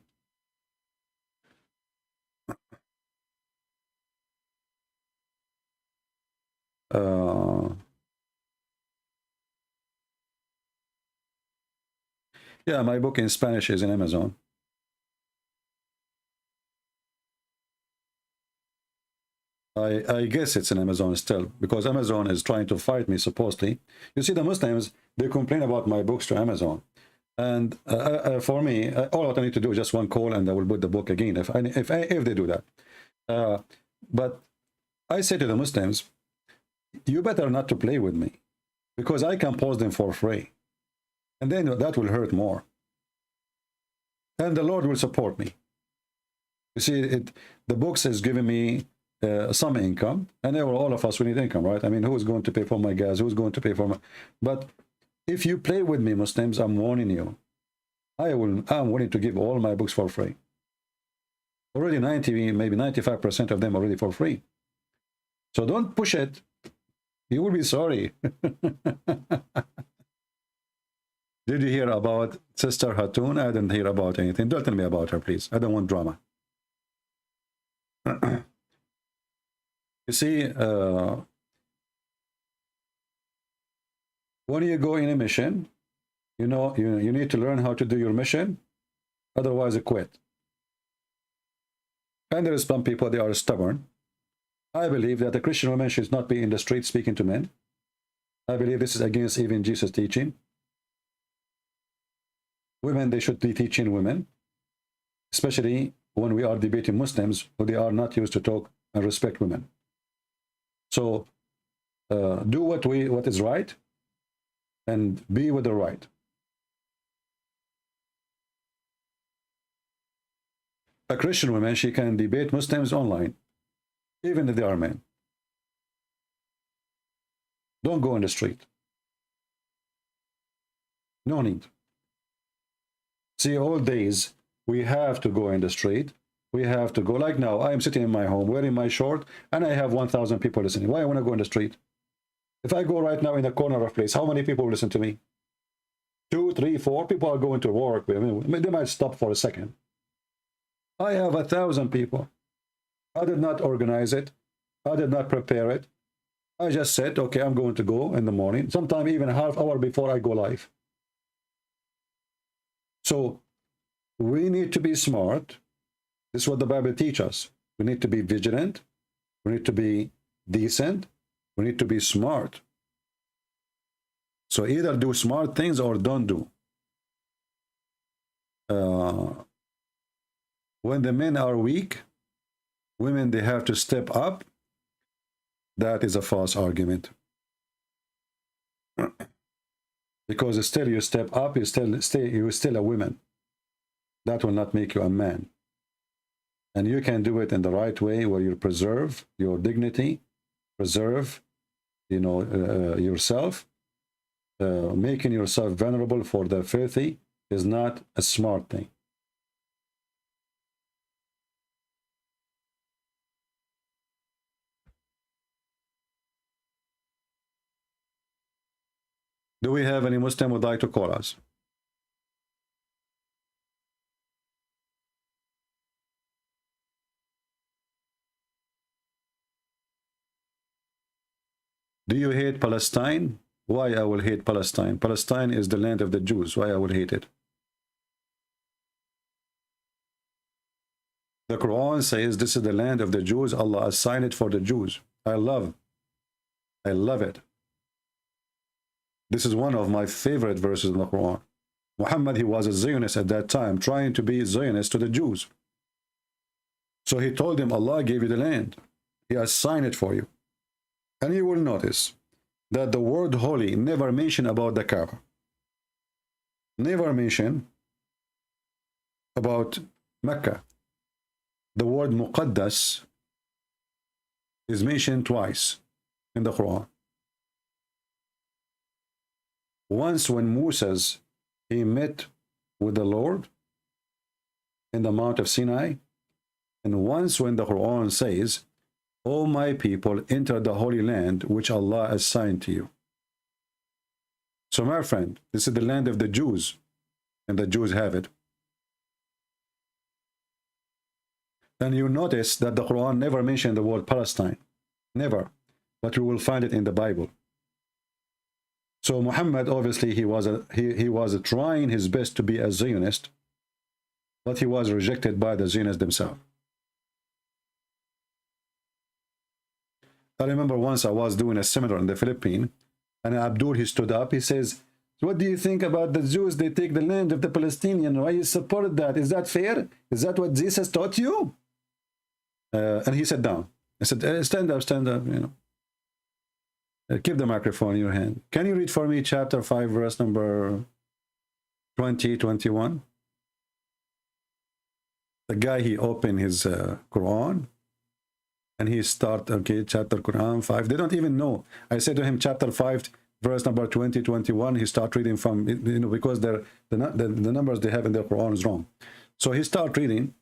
Yeah, my book in Spanish is in Amazon. I guess it's in Amazon still, because Amazon is trying to fight me, supposedly. You see, the Muslims, they complain about my books to Amazon. And for me, all I need to do is just one call, and I will put the book again, if they do that. But I say to the Muslims, you better not to play with me, because I can post them for free. And then that will hurt more. And the Lord will support me. You see, the books is giving me some income, and all of us, we need income, right? I mean, who's going to pay for my gas? Who's going to pay for my... But if you play with me, Muslims, I'm warning you. I'm willing to give all my books for free. Already 90, maybe 95% of them already for free. So don't push it. You will be sorry. Did you hear about Sister Hatun? I didn't hear about anything. Don't tell me about her, please. I don't want drama. You see, when you go in a mission, you know, you need to learn how to do your mission. Otherwise, you quit. And there is some people, they are stubborn. I believe that a Christian woman should not be in the street speaking to men. I believe this is against even Jesus' teaching. Women, they should be teaching women. especially when we are debating Muslims who they are not used to talk and respect women. So do what is right and be with the right. A Christian woman, she can debate Muslims online, even if they are men. Don't go in the street. No need. See, all days we have to go in the street. We have to go. Like now, I am sitting in my home wearing my short, and I have 1,000 people listening. Why I want to go in the street? If I go right now in the corner of place, how many people will listen to me? 2, 3, 4 people are going to work. I mean, they might stop for a second. I have 1,000 people. I did not organize it. I did not prepare it. I just said, okay, I'm going to go in the morning, sometime even half hour before I go live. So we need to be smart. This is what the Bible teaches us. We need to be vigilant. We need to be decent. We need to be smart. So either do smart things or don't do. When the men are weak, women, they have to step up. That is a false argument. Because still you step up, you're still a woman. That will not make you a man. And you can do it in the right way, where you preserve your dignity, preserve, yourself. Making yourself vulnerable for the filthy is not a smart thing. Do we have any Muslim who would like to call us? Do you hate Palestine? Why I will hate Palestine? Palestine is the land of the Jews. Why I will hate it? The Quran says this is the land of the Jews. Allah assigned it for the Jews. I love it. This is one of my favorite verses in the Quran. Muhammad, he was a Zionist at that time, trying to be Zionist to the Jews. So he told them, Allah gave you the land. He assigned it for you. And you will notice that the word holy never mentioned about the Kaaba. Never mentioned about Mecca. The word Muqaddas is mentioned twice in the Quran. Once when Moses, he met with the Lord in the Mount of Sinai, and once when the Quran says, O my people, enter the Holy Land which Allah assigned to you. So my friend, this is the land of the Jews, and the Jews have it. And you notice that the Quran never mentioned the word Palestine. Never. But you will find it in the Bible. So Muhammad, obviously, he was trying his best to be a Zionist, but he was rejected by the Zionists themselves. I remember once I was doing a seminar in the Philippines, and Abdul, he stood up, he says, what do you think about the Jews? They take the land of the Palestinians. Why you support that? Is that fair? Is that what Jesus taught you? And he sat down. I said, stand up, keep the microphone in your hand. Can you read for me chapter 5, verse number 20, 21? The guy, he opened his Quran, and he start, okay, chapter Quran 5. They don't even know. I said to him, chapter 5, verse number 20, 21. He start reading from, because the numbers they have in their Quran is wrong. So he start reading.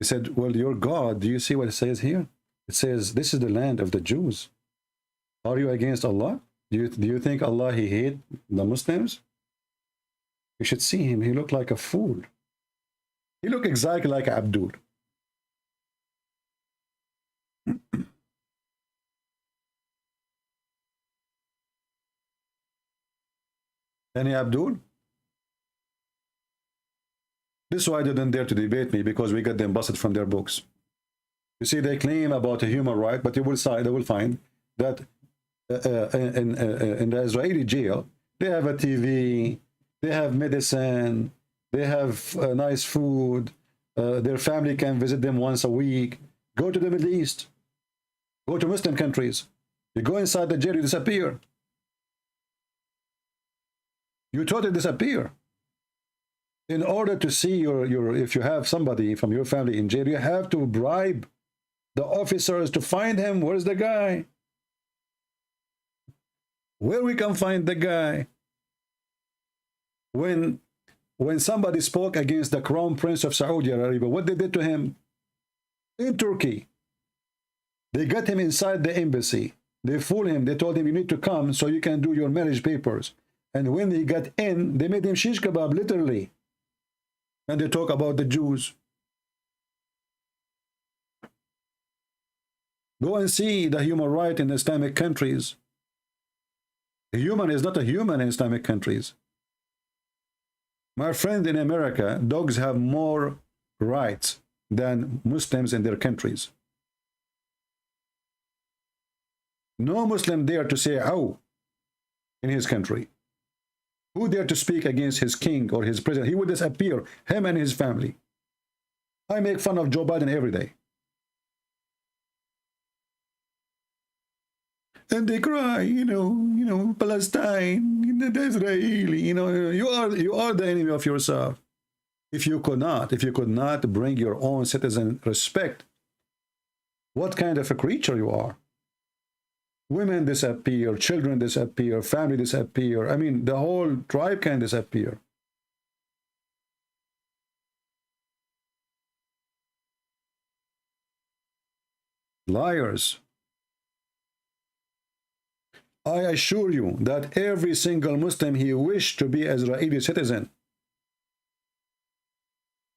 He said, well, your God, do you see what it says here? It says, this is the land of the Jews. Are you against Allah? Do you think Allah, he hate the Muslims? You should see him. He looked like a fool. He looked exactly like Abdul. Any Abdul? This is why they didn't dare to debate me, because we got them busted from their books. You see, they claim about a human right, but they will find that in the Israeli jail, they have a TV, they have medicine, they have nice food, their family can visit them once a week. Go to the Middle East. Go to Muslim countries. You go inside the jail, you disappear. You totally disappear. In order to see your if you have somebody from your family in jail, you have to bribe the officers to find him. Where's the guy? Where we can find the guy? When somebody spoke against the Crown Prince of Saudi Arabia, what they did to him? In Turkey, they got him inside the embassy. They fooled him. They told him, you need to come so you can do your marriage papers. And when he got in, they made him shish kebab, literally. And they talk about the Jews. Go and see the human right in Islamic countries. A human is not a human in Islamic countries. My friend, in America, dogs have more rights than Muslims in their countries. No Muslim dare to say "ow" in his country. Who dare to speak against his king or his president? He would disappear, him and his family. I make fun of Joe Biden every day. And they cry, you know, Palestine, the Israeli, you are the enemy of yourself. If you could not bring your own citizen respect, what kind of a creature you are? Women disappear, children disappear, family disappear. I mean, the whole tribe can disappear. Liars. I assure you that every single Muslim, he wished to be Israeli citizen.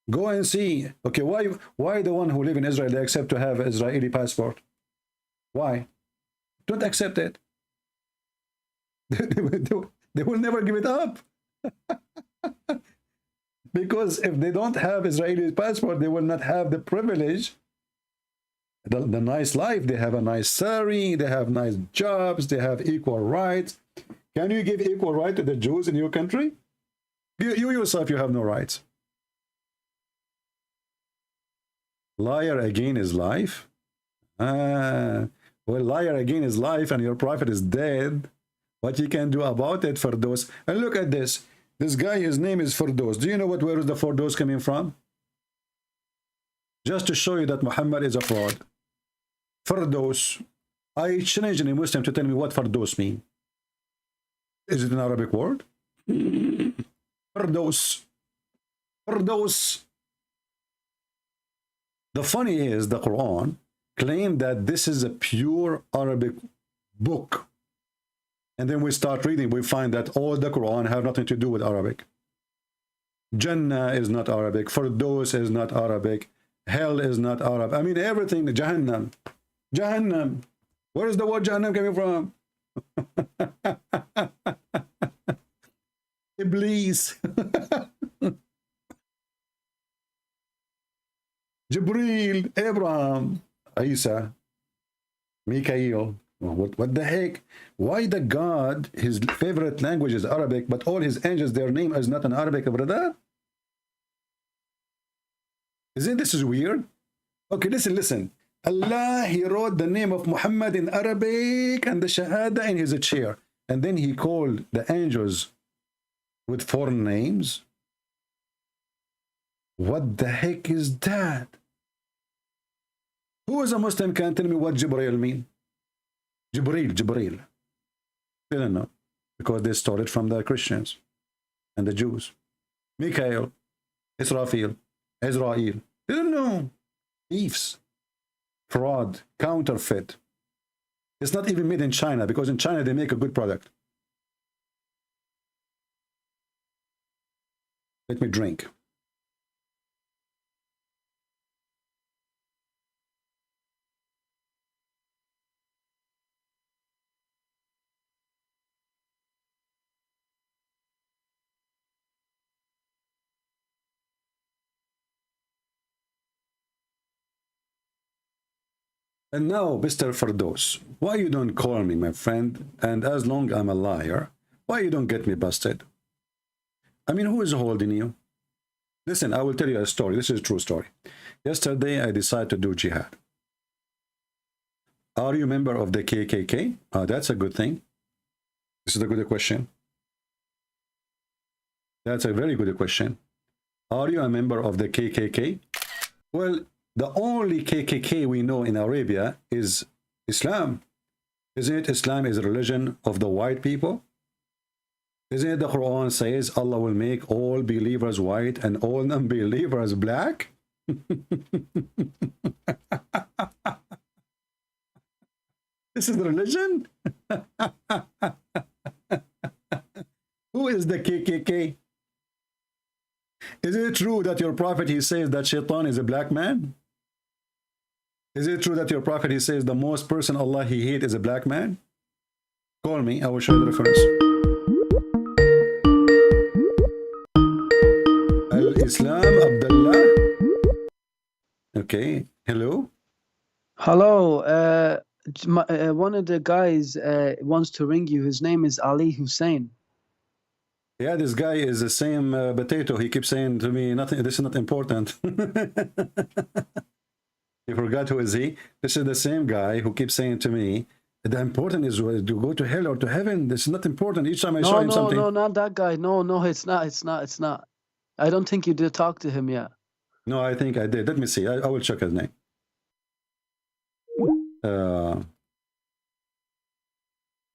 Go and see. Okay, why the one who live in Israel, they accept to have Israeli passport? Why? Don't accept it. They will never give it up. Because if they don't have Israeli passport, they will not have the privilege, the nice life. They have a nice salary, they have nice jobs, they have equal rights. Can you give equal right to the Jews in your country? You yourself, you have no rights. Liar again is life. Well, liar again is life, and your prophet is dead. What you can do about it, Firdos? And look at this. This guy, his name is Firdos. Do you know where is the Firdos coming from? Just to show you that Muhammad is a fraud. Firdos. I challenge any Muslim to tell me what Firdos means. Is it an Arabic word? Firdos. Firdos. The funny is, the Quran claimed that this is a pure Arabic book. And then we start reading, we find that all the Quran have nothing to do with Arabic. Jannah is not Arabic. Firdos is not Arabic. Hell is not Arab. I mean, everything. Jahannam. Jahannam. Where is the word Jahannam coming from? Iblis. Jibril, Abraham, Isa, Mikael. What the heck? Why the God, his favorite language is Arabic, but all his angels, their name is not in Arabic, brother? Isn't this weird? Okay, listen. Allah, he wrote the name of Muhammad in Arabic and the Shahada in his chair. And then he called the angels with foreign names. What the heck is that? Who is a Muslim can tell me what Jibreel mean? Jibreel. They don't know. Because they stole it from the Christians and the Jews. Mikael, Israfil, Israel. They don't know. Thieves. Fraud. Counterfeit. It's not even made in China, because in China they make a good product. Let me drink. And now, Mr. Firdos, why you don't call me, my friend? And as long I'm a liar, why you don't get me busted? I mean, who is holding you? Listen, I will tell you a story. This is a true story. Yesterday, I decided to do jihad. Are you a member of the KKK? That's a good thing. This is a good question. That's a very good question. Are you a member of the KKK? Well, the only KKK we know in Arabia is Islam. Isn't it? Islam is a religion of the white people. Isn't it the Quran says Allah will make all believers white and all non-believers black? This is the religion? Who is the KKK? Is it true that your prophet, he says that Shaitan is a black man? Is it true that your prophet, he says the most person Allah he hates is a black man? Call me, I will show you the reference. Al-Islam Abdullah. Okay, hello? Hello, one of the guys wants to ring you. His name is Ali Hussein. Yeah, this guy is the same potato. He keeps saying to me, nothing, this is not important. You forgot who is he? This is the same guy who keeps saying to me, the important is to go to hell or to heaven. This is not important. Each time I show him something. No, not that guy. No, it's not. I don't think you did talk to him yet. No, I think I did. Let me see. I will check his name.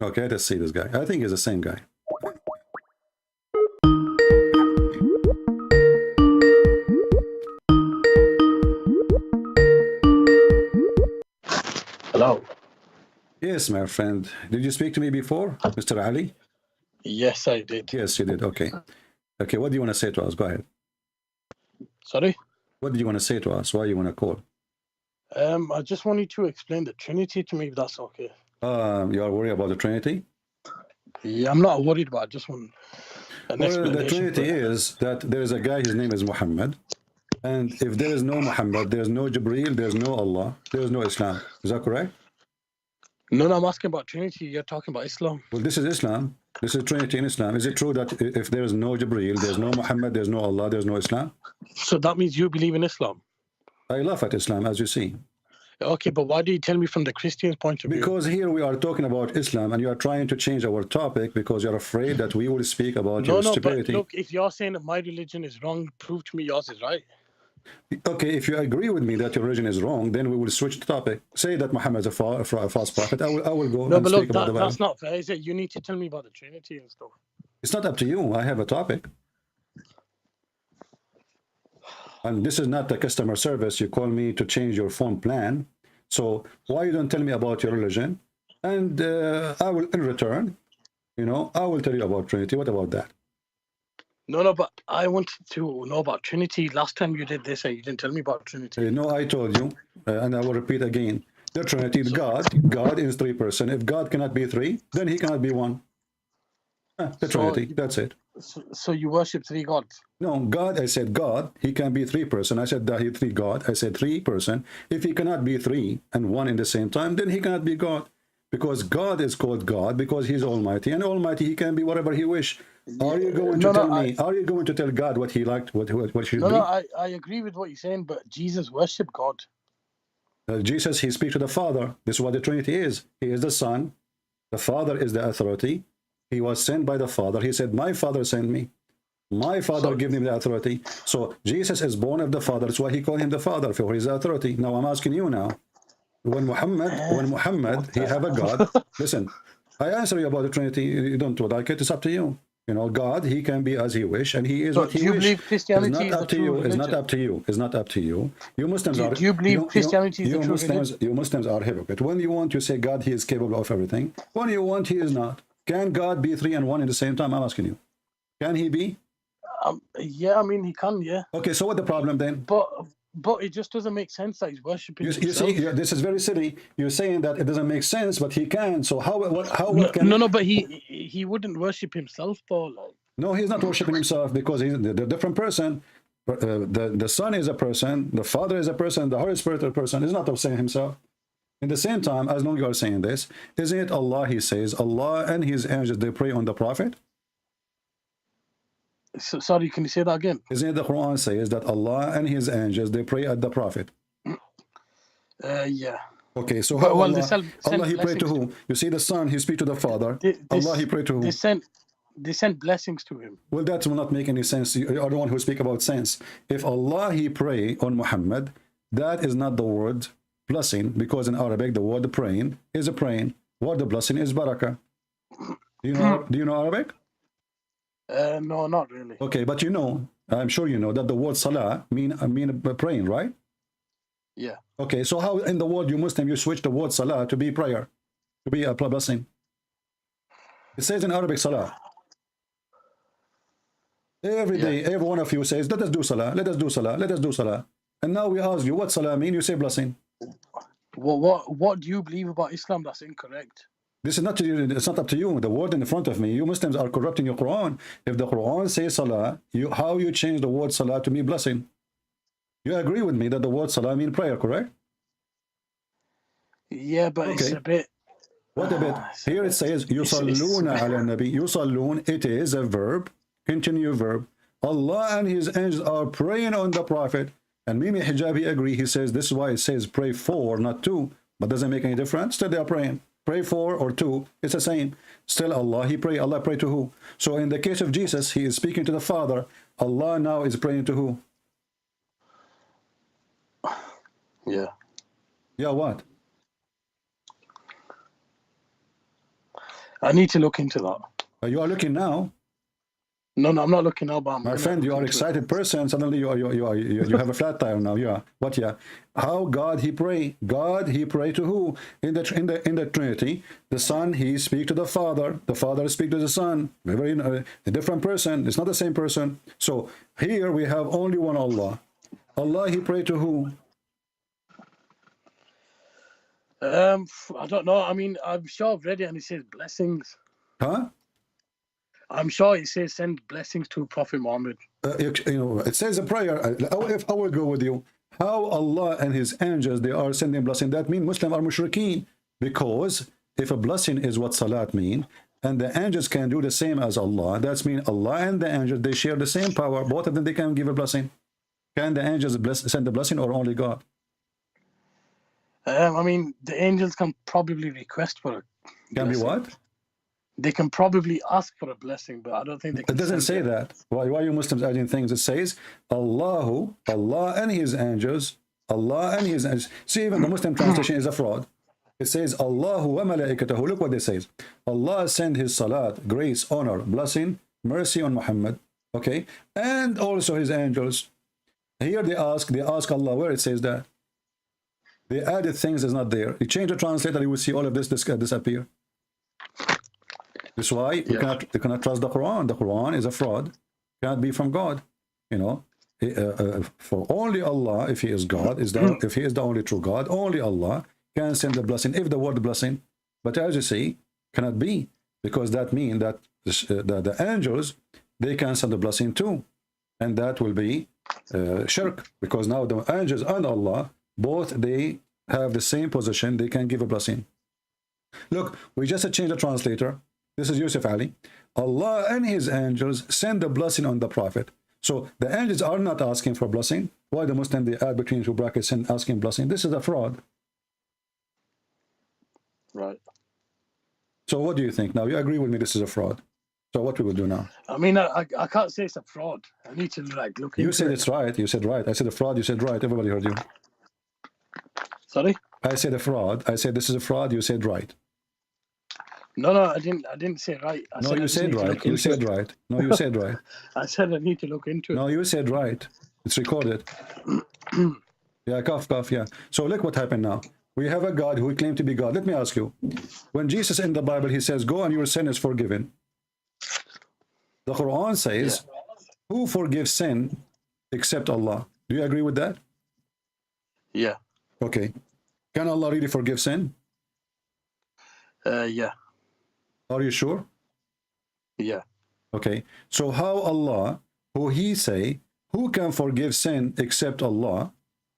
Okay, let's see this guy. I think he's the same guy. Hello. Yes, my friend. Did you speak to me before, Mr. Ali? Yes, I did. Yes, you did. Okay. Okay, what do you want to say to us? Go ahead. Sorry? What do you want to say to us? Why you want to call? I just wanted to explain the Trinity to me, if that's okay. You are worried about the Trinity? Yeah, I'm not worried about it. I just want an explanation. The Trinity is that there is a guy, his name is Muhammad. And if there is no Muhammad, there's no Jibreel, there's no Allah, there's no Islam. Is that correct? No, I'm asking about Trinity. You're talking about Islam. Well, this is Islam. This is Trinity in Islam. Is it true that if there is no Jibreel, there's no Muhammad, there's no Allah, there's no Islam? So that means you believe in Islam? I laugh at Islam, as you see. Okay, but why do you tell me from the Christian's point of view? Because here we are talking about Islam, and you are trying to change our topic because you're afraid that we will speak about your stupidity. But look, if you're saying that my religion is wrong, prove to me yours is right. Okay, if you agree with me that your religion is wrong, then we will switch the topic. Say that Muhammad is a false prophet. I will go and speak about the Bible. That's not fair, is it? You need to tell me about the Trinity and stuff. It's not up to you. I have a topic. And this is not a customer service. You call me to change your phone plan. So why you don't tell me about your religion? And I will, in return, I will tell you about Trinity. What about that? No, but I wanted to know about Trinity. Last time you did this, and you didn't tell me about Trinity. No, I told you, and I will repeat again. The Trinity, God is three person. If God cannot be three, then he cannot be one. The Trinity, that's it. So you worship three gods? No, God, I said God, he can be three person. I said that he three God. I said three person. If he cannot be three and one in the same time, then he cannot be God. Because God is called God because he's almighty, and almighty he can be whatever he wish. Are you going to tell me? Are you going to tell God what he liked, what should be? No, I agree with what you're saying, but Jesus worshiped God. Jesus, he speaks to the Father. This is what the Trinity is. He is the Son. The Father is the authority. He was sent by the Father. He said, my Father sent me. My Father gave him the authority. So Jesus is born of the Father. That's why he called him the Father, for his authority. Now I'm asking you now. When Muhammad, he have a God. Listen, I answer you about the Trinity. You don't like it. It's up to you. God, he can be as he wish, and he is what he wish. Do you believe Christianity is not up to you. It's not up to you. It's not up to you. You Muslims are. Do you believe Christianity is the true religion? You Muslims are hypocrite. When you want, you say God, he is capable of everything. When you want, he is not. Can God be three and one at the same time? I'm asking you. Can he be? Yeah, I mean, he can, yeah. Okay, so what the problem then? But it just doesn't make sense that he's worshiping you himself. See, this is very silly. You're saying that it doesn't make sense, but he can. So what can... No, but he wouldn't worship himself, though. Like. No, he's not worshiping himself because he's a different person. The Son is a person, the Father is a person, the Holy Spirit is a person. He's not saying himself. At the same time, as long as you are saying this, isn't it Allah, he says, Allah and his angels, they pray on the Prophet? Sorry, can you say that again? Isn't it the Quran says that Allah and His angels, they pray at the Prophet? Yeah. Okay, so But, how well, they Allah, send Allah He prayed to blessings who? You see the Son, He speak to the Father. They, Allah He prayed to who? they sent blessings to him. Well, that will not make any sense. You are the one who speak about sense. If Allah He pray on Muhammad, that is not the word blessing, because in Arabic the word praying is a praying. Word the blessing is barakah. Do you know Arabic? No, not really. Okay, but you know, I'm sure you know that the word salah mean praying, right? Yeah. Okay, so how in the world you Muslim you switch the word salah to be prayer, to be a blessing? It says in Arabic salah. Every day, every one of you says, let us do salah, let us do salah, let us do salah. And now we ask you, what salah mean? You say blessing. What do you believe about Islam that's incorrect? This is not to you, it's not up to you. The word in front of me, you Muslims are corrupting your Quran. If the Quran says salah, how you change the word salah to mean blessing? You agree with me that the word salah mean prayer, correct? Yeah, but okay. It's a bit. What a bit? Here it says yusalluna ala nabi. Yusallun, it is a verb, continue verb. Allah and His angels are praying on the Prophet. And Mimi Hijabi agree. He says this is why it says pray for, not to. But doesn't make any difference. Still they are praying. Pray for or to, it's the same. Still Allah, He pray. Allah pray to who? So in the case of Jesus, He is speaking to the Father. Allah now is praying to who? Yeah. Yeah, what? I need to look into that. You are looking now. No, I'm not looking now. But my friend, you are excited person. Suddenly you have a flat tire now. Yeah, what? Yeah, how God He pray? God He pray to who? In the Trinity, the Son He speak to the Father. The Father speak to the Son. Very a different person. It's not the same person. So here we have only one Allah. Allah He pray to who? I don't know. I mean, I'm sure I've read it and it says blessings. Huh? I'm sure it says send blessings to Prophet Muhammad. It says a prayer. If I will go with you, how Allah and His angels, they are sending blessing. That means Muslims are mushrikeen. Because if a blessing is what salat mean, and the angels can do the same as Allah, that means Allah and the angels, they share the same power. Both of them, they can give a blessing. Can the angels send the blessing or only God? I mean, the angels can probably request for it. Can be what? They can probably ask for a blessing, but I don't think they can. It doesn't say that. Why are you Muslims adding things? It says Allah and His angels, Allah and His angels. See, even the Muslim translation is a fraud. It says Allahu wa malaikatahu. Look what it says. Allah send His salat, grace, honor, blessing, mercy on Muhammad. Okay, and also His angels. Here they ask Allah where it says that. They added things that's not there. You change the translator, you will see all of this disappear. That's why you cannot trust the Quran. The Quran is a fraud. Cannot be from God. You know, for only Allah, if He is God, if He is the only true God, only Allah can send the blessing. If the word blessing, but as you see, cannot be, because that means that the angels, they can send the blessing too, and that will be shirk, because now the angels and Allah, both they have the same position. They can give a blessing. Look, we just changed the translator. This is Yusuf Ali. Allah and His angels send the blessing on the Prophet. So the angels are not asking for blessing. Why the Muslim they add between two brackets and asking blessing? This is a fraud. Right. So what do you think now? You agree with me this is a fraud. So what we will do now? I mean, I can't say it's a fraud. I need to look into it. You said it's right. You said right. I said a fraud. You said right. Everybody heard you. Sorry? I said a fraud. I said this is a fraud. You said right. No, I didn't say right. You said right. You said right. No, you said right. I said I need to look into it. No, you said right. It's recorded. Yeah, cough, yeah. So look what happened now. We have a God who claimed to be God. Let me ask you. When Jesus in the Bible, He says, go and your sin is forgiven. The Quran says, who forgives sin except Allah? Do you agree with that? Yeah. Okay. Can Allah really forgive sin? Yeah. Are you sure? Yeah. Okay. So how Allah, who He say, who can forgive sin except Allah?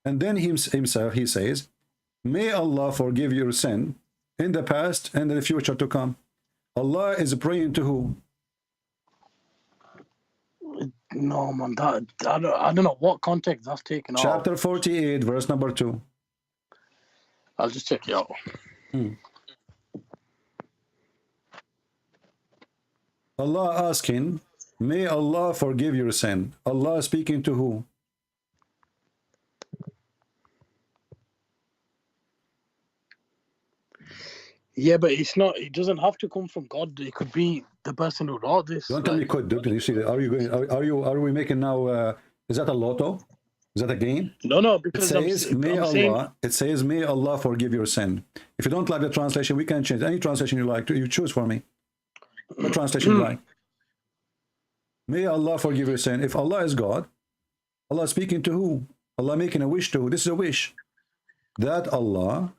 And then himself, He says, may Allah forgive your sin in the past and in the future to come. Allah is praying to who? No, man, I don't know what context that's taken out. Chapter 48, verse number 2. I'll just check it out. Allah asking, may Allah forgive your sin. Allah speaking to who? Yeah, but it's not. It doesn't have to come from God. It could be the person who wrote this. Don't tell me could. You see, are we making now? Is that a lotto? Is that a game? No, because it says, may Allah. Saying... It says, may Allah forgive your sin. If you don't like the translation, we can change any translation you like. You choose for me. What translation you like? May Allah forgive your sin. If Allah is God, Allah speaking to who? Allah making a wish to who? This is a wish that Allah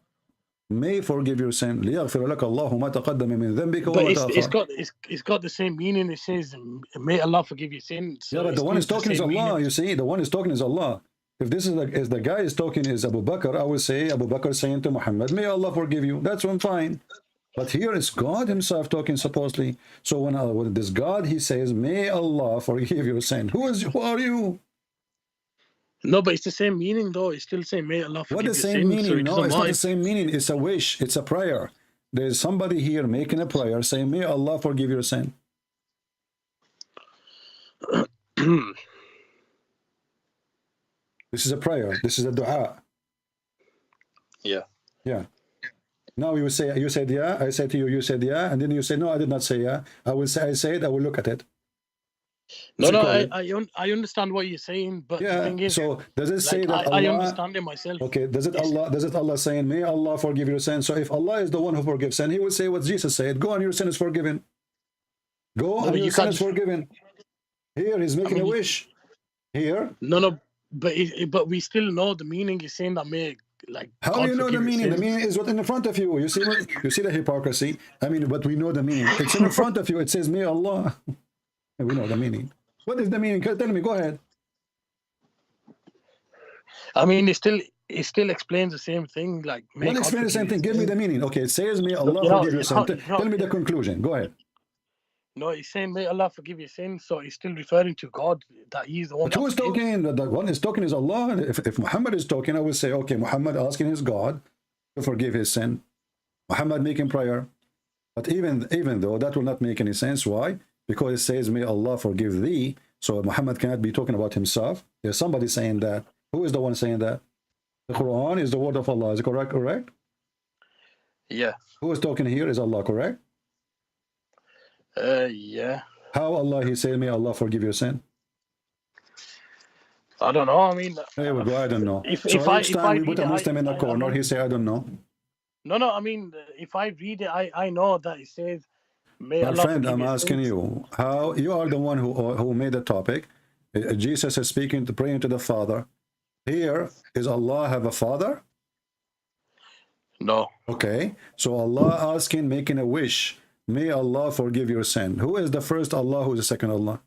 may forgive your sin. لِيَغْفِرَ لَكَ اللَّهُ مَا تَقَدَّمَ مِنْ ذَنْبِكَ وَمَا تَأَخَّرَ. It's got the same meaning. It says, may Allah forgive your sins. So yeah, but the one is talking is Allah. Meaning. You see, the one is talking is Allah. If this is the guy is talking is Abu Bakr, I will say Abu Bakr saying to Muhammad, may Allah forgive you. That's one fine. But here it's God himself talking supposedly. So when this God, he says, may Allah forgive your sin. Who are you? No, but it's the same meaning though. It's still saying, may Allah forgive your sin. What the same meaning? No, it's not the same meaning. It's a wish. It's a prayer. There's somebody here making a prayer saying, may Allah forgive your sin. This is a prayer. This is a dua. Yeah. Yeah. Now you said yeah. I said to you, you said yeah, and then you say no. I did not say yeah. I will say I said. I will look at it. No, I understand what you're saying, but yeah. The thing is, so does it say that I Allah, understand it myself? Okay. Does it Allah saying, may Allah forgive your sin? So if Allah is the one who forgives sin, He will say what Jesus said: go on, your sin is forgiven. Go on, your sin is forgiven. Here He's making a wish. Here. No, but we still know the meaning is saying that may. Like, how God do you know the meaning? The meaning is what in front of you. You see the hypocrisy. I mean, but we know the meaning. It's in front of you. It says, may Allah. And we know the meaning. What is the meaning? Tell me. Go ahead. I mean, it still explains the same thing. Like, what explains the same thing? Give me the meaning. Okay, it says, may Allah forgive your sin. Tell me the conclusion. Go ahead. No, he's saying, may Allah forgive your sins. So he's still referring to God, that He's the one. But who is talking? The one is talking is Allah. If Muhammad is talking, I will say, okay, Muhammad asking his God to forgive his sin. Muhammad making prayer. But even though that will not make any sense. Why? Because it says, may Allah forgive thee. So Muhammad cannot be talking about himself. There's somebody saying that. Who is the one saying that? The Quran is the word of Allah. Is it correct? Yeah. Who is talking here is Allah, correct? Yeah. How Allah, He said, may Allah forgive your sin? I don't know. I mean, there we go. I don't know. If we put a Muslim in the corner, he say, I don't know. No. I mean, if I read it, I know that it says, may my Allah friend, I'm your asking sins. you, how you are the one who made the topic. Jesus is speaking, praying to the Father. Here, is Allah have a father? No. Okay. So Allah asking, making a wish. May Allah forgive your sin. Who is the first Allah? Who is the second Allah?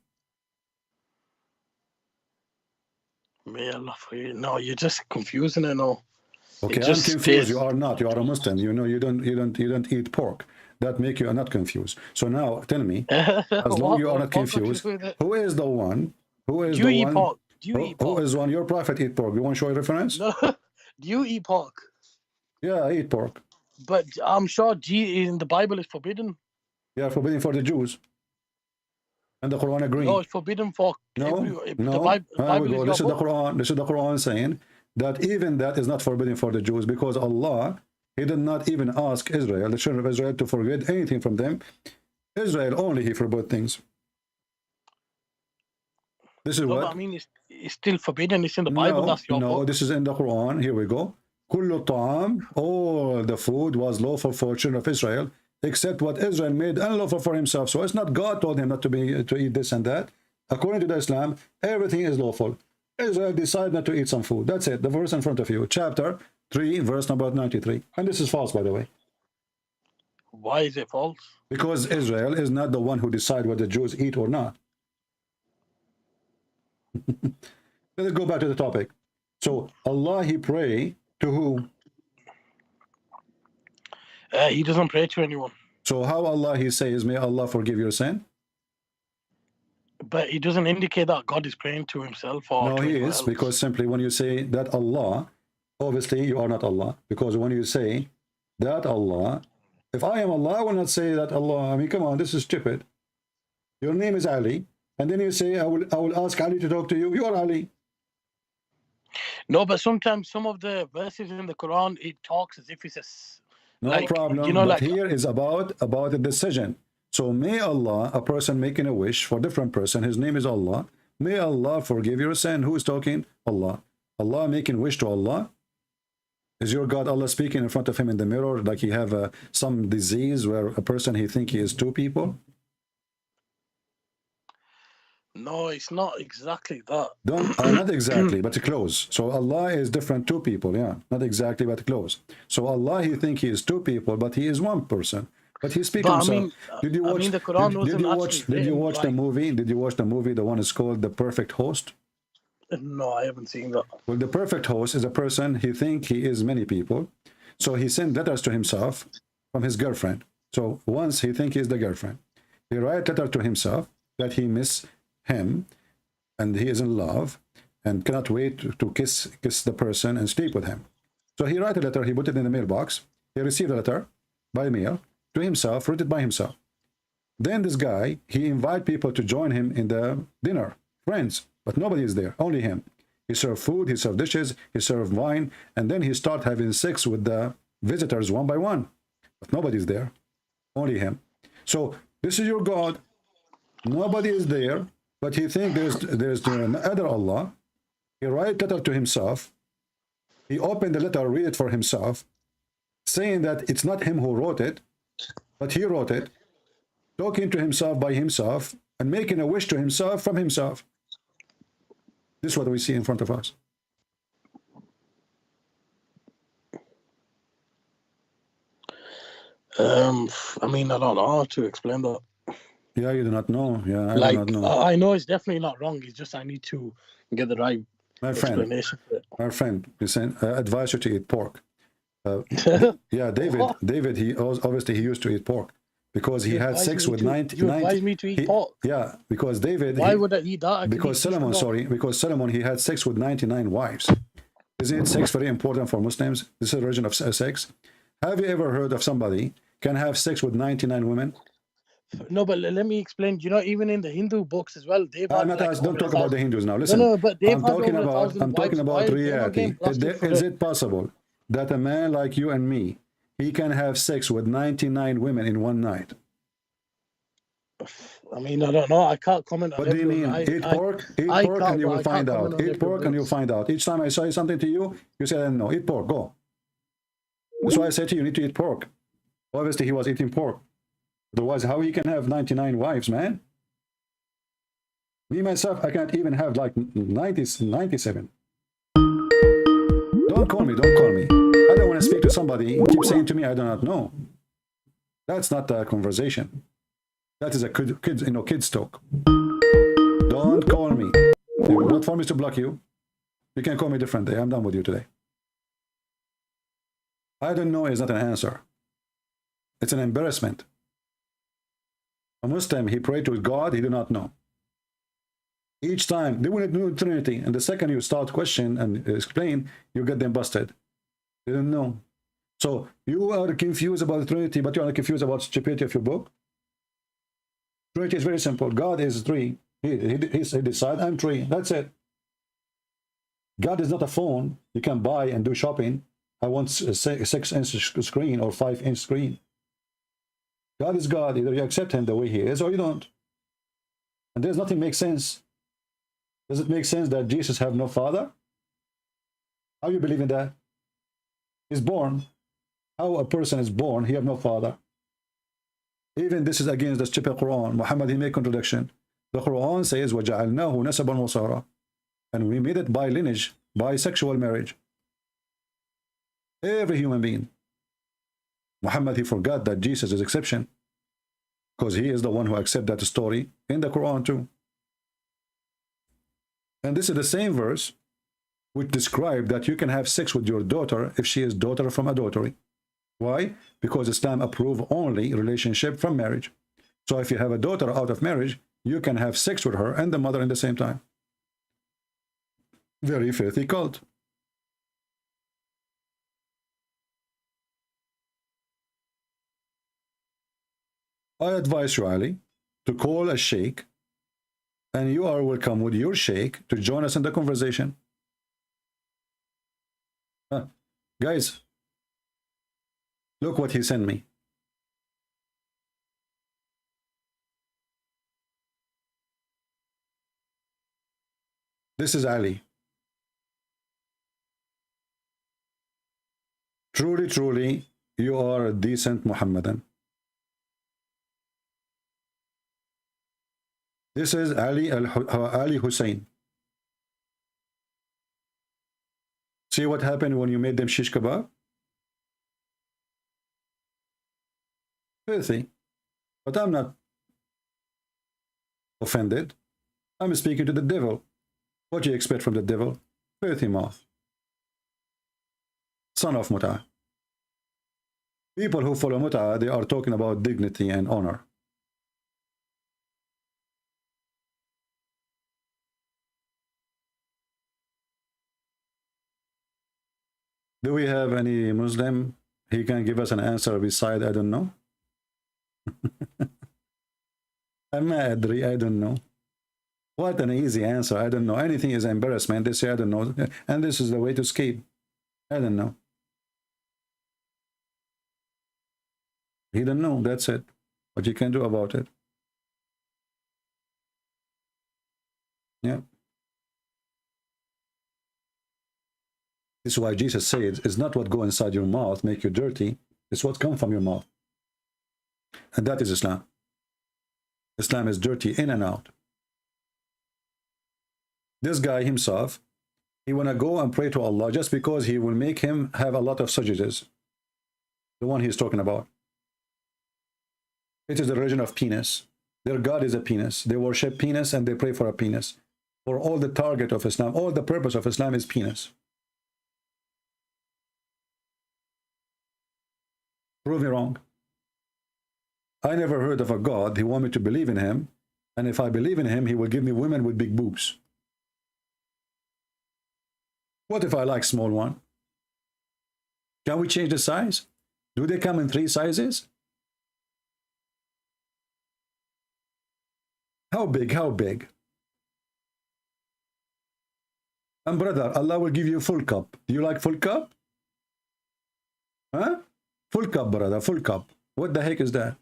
May Allah forgive. No, you're just confusing it. No. Okay, I'm confused. You are not. You are a Muslim. You know, you don't eat pork. That make you not confused. So now, tell me, as long you are not confused, who is the one? Who is the one? Pork? Do you eat pork? Who is one? Your prophet eat pork. You want to show a reference? No. Do you eat pork? Yeah, I eat pork. But I'm sure in the Bible is forbidden. Yeah, forbidden for the Jews. And the Quran agrees. No, it's forbidden for the Bible this is the Quran. This is the Quran saying that even that is not forbidden for the Jews, because Allah, He did not even ask Israel, the children of Israel, to forbid anything from them. Israel only He forbid things. This is what I mean. It's still forbidden. It's in the Bible. That's your book. This is in the Quran. Here we go. Kullu ta'am, all the food was lawful for children of Israel, except what Israel made unlawful for himself. So it's not God told him not to eat this and that. According to the Islam, everything is lawful. Israel decided not to eat some food. That's it. The verse in front of you, chapter 3, verse number 93. And this is false, by the way. Why is it false? Because Israel is not the one who decides what the Jews eat or not. Let's go back to the topic. So Allah, He pray to who? He doesn't pray to anyone. So how Allah, He says, may Allah forgive your sin? But it doesn't indicate that God is praying to himself or No, to he anyone is, else. because simply when you say that Allah, obviously you are not Allah. Because when you say that Allah, if I am Allah, I will not say that Allah. I mean, come on, this is stupid. Your name is Ali, and then you say, I will ask Ali to talk to you. You are Ali. No, but sometimes some of the verses in the Quran, it talks as if it's No like, problem. you know, But like here is about a decision. So may Allah, a person making a wish for a different person, his name is Allah. May Allah forgive your sin. Who is talking? Allah. Allah making wish to Allah. Is your God Allah speaking in front of him in the mirror like he have some disease where a person he think he is two people? no, it's not exactly that. Not exactly, but close. So Allah is different two people, yeah. Not exactly, but close. So Allah, he think he is two people, but he is one person. But he speaks But himself. Did you watch? the Quran wasn't Did you written watch the like- movie? Did you watch the movie? The one is called The Perfect Host. No, I haven't seen that. Well, the perfect host is a person he think he is many people, so he sent letters to himself from his girlfriend. So once he think he is the girlfriend, he write letter to himself that he miss him and he is in love and cannot wait to kiss the person and sleep with him. So he write a letter, he put it in the mailbox. He received a letter by mail to himself, written by himself. Then this guy, he invite people to join him in the dinner, friends, but nobody is there, only him. He served food, he served dishes, he served wine, and then he start having sex with the visitors one by one. But nobody is there, only him. So this is your God. Nobody is there, but he think there's another Allah. He write letter to himself. He opened the letter, read it for himself, saying that it's not him who wrote it, but he wrote it, talking to himself by himself, and making a wish to himself from himself. This is what we see in front of us. I mean, I don't know how to explain that. Yeah, you do not know. Yeah, I do not know. I know it's definitely not wrong. It's just I need to get the right explanation for it. My friend, listen, I advise you to eat pork. Yeah, David, he obviously he used to eat pork because he had sex with 90. You advise me to eat pork? Yeah, because David. Why would I eat that? Because Solomon, he had sex with 99 wives. Isn't sex very important for Muslims? This is a version of sex. Have you ever heard of somebody can have sex with 99 women? No, but let me explain. You know, even in the Hindu books as well, they've had don't talk about the Hindus now. Listen, no, but I'm talking about reality. Is it possible that a man like you and me, he can have sex with 99 women in one night? I mean, I don't know. I can't comment on What do you mean? Eat pork and you will find out. Eat pork and you'll find out. Each time I say something to you, you say, no, eat pork, go. That's why I said to you, you need to eat pork. Obviously, he was eating pork. Otherwise, how he can have 99 wives, man? Me, myself, I can't even have like 97. Don't call me. I don't want to speak to somebody. Keep saying to me, I do not know. That's not a conversation. That is a kid's talk. Don't call me. If you don't want me to block you, you can call me different day. I'm done with you today. I don't know is not an answer. It's an embarrassment. A Muslim, he prayed to God, he do not know. Each time, they want to do Trinity, and the second you start question and explain, you get them busted. They don't know. So you are confused about the Trinity, but you are confused about stupidity of your book. Trinity is very simple. God is three. He decides, I'm three. That's it. God is not a phone you can buy and do shopping. I want a 6-inch screen or 5-inch screen. God is God. Either you accept him the way he is or you don't. And there's nothing makes sense. Does it make sense that Jesus have no father? How you believe in that? He's born. How a person is born, he have no father. Even this is against the stupid Quran. Muhammad, he made contradiction. The Quran says, وَجَعَلْنَاهُ نَسَبًا وَصَارًا. And we made it by lineage, by sexual marriage. Every human being. Muhammad, he forgot that Jesus is exception. Because he is the one who accepted that story in the Quran too. And this is the same verse which describes that you can have sex with your daughter if she is daughter from adultery. Why? Because Islam approves only relationship from marriage. So if you have a daughter out of marriage, you can have sex with her and the mother in the same time. Very filthy cult. I advise you, Ali, to call a sheikh, and you are welcome with your sheikh to join us in the conversation. Guys, look what he sent me. This is Ali. Truly, truly, you are a decent Muhammadan. This is Ali Hussein. See what happened when you made them shish kebab? Filthy. But I'm not offended. I'm speaking to the devil. What do you expect from the devil? Filthy mouth. Son of Mut'ah. People who follow Mut'ah, they are talking about dignity and honor. Do we have any Muslim? He can give us an answer beside, I don't know. I'm Adri, I don't know. What an easy answer, I don't know. Anything is embarrassment, they say I don't know. And this is the way to escape. I don't know. He don't know, that's it. What you can do about it. Yeah. This is why Jesus said, it's not what go inside your mouth make you dirty, it's what comes from your mouth. And that is Islam. Islam is dirty in and out. This guy himself, he want to go and pray to Allah just because he will make him have a lot of sujuds. The one he's talking about. It is the religion of penis. Their God is a penis. They worship penis and they pray for a penis. For all the target of Islam, all the purpose of Islam is penis. Prove me wrong. I never heard of a God. He want me to believe in him. And if I believe in him, he will give me women with big boobs. What if I like small one? Can we change the size? Do they come in 3 sizes? How big? How big? And brother, Allah will give you full cup. Do you like full cup? Huh? Full cup, brother, full cup. What the heck is that?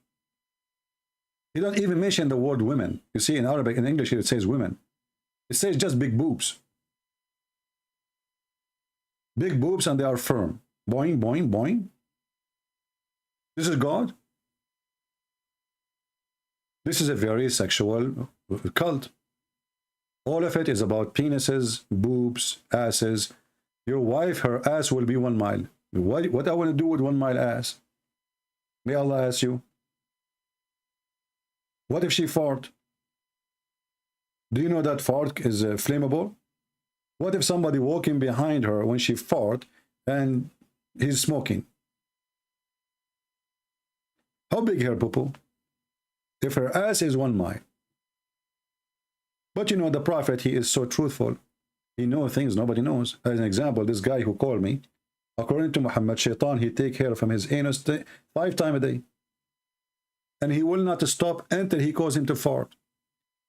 He don't even mention the word women. You see, in Arabic, in English, it says women. It says just big boobs. Big boobs and they are firm. Boing, boing, boing. This is God. This is a very sexual cult. All of it is about penises, boobs, asses. Your wife, her ass will be 1 mile. What I want to do with 1 mile ass? May Allah ask you. What if she fart? Do you know that fart is flammable? What if somebody walking behind her when she fart and he's smoking? How big her poo-poo? If her ass is 1 mile. But you know, the Prophet, he is so truthful. He knows things nobody knows. As an example, this guy who called me, according to Muhammad, Shaitan, he take hair from his anus 5 times a day. And he will not stop until he causes him to fart.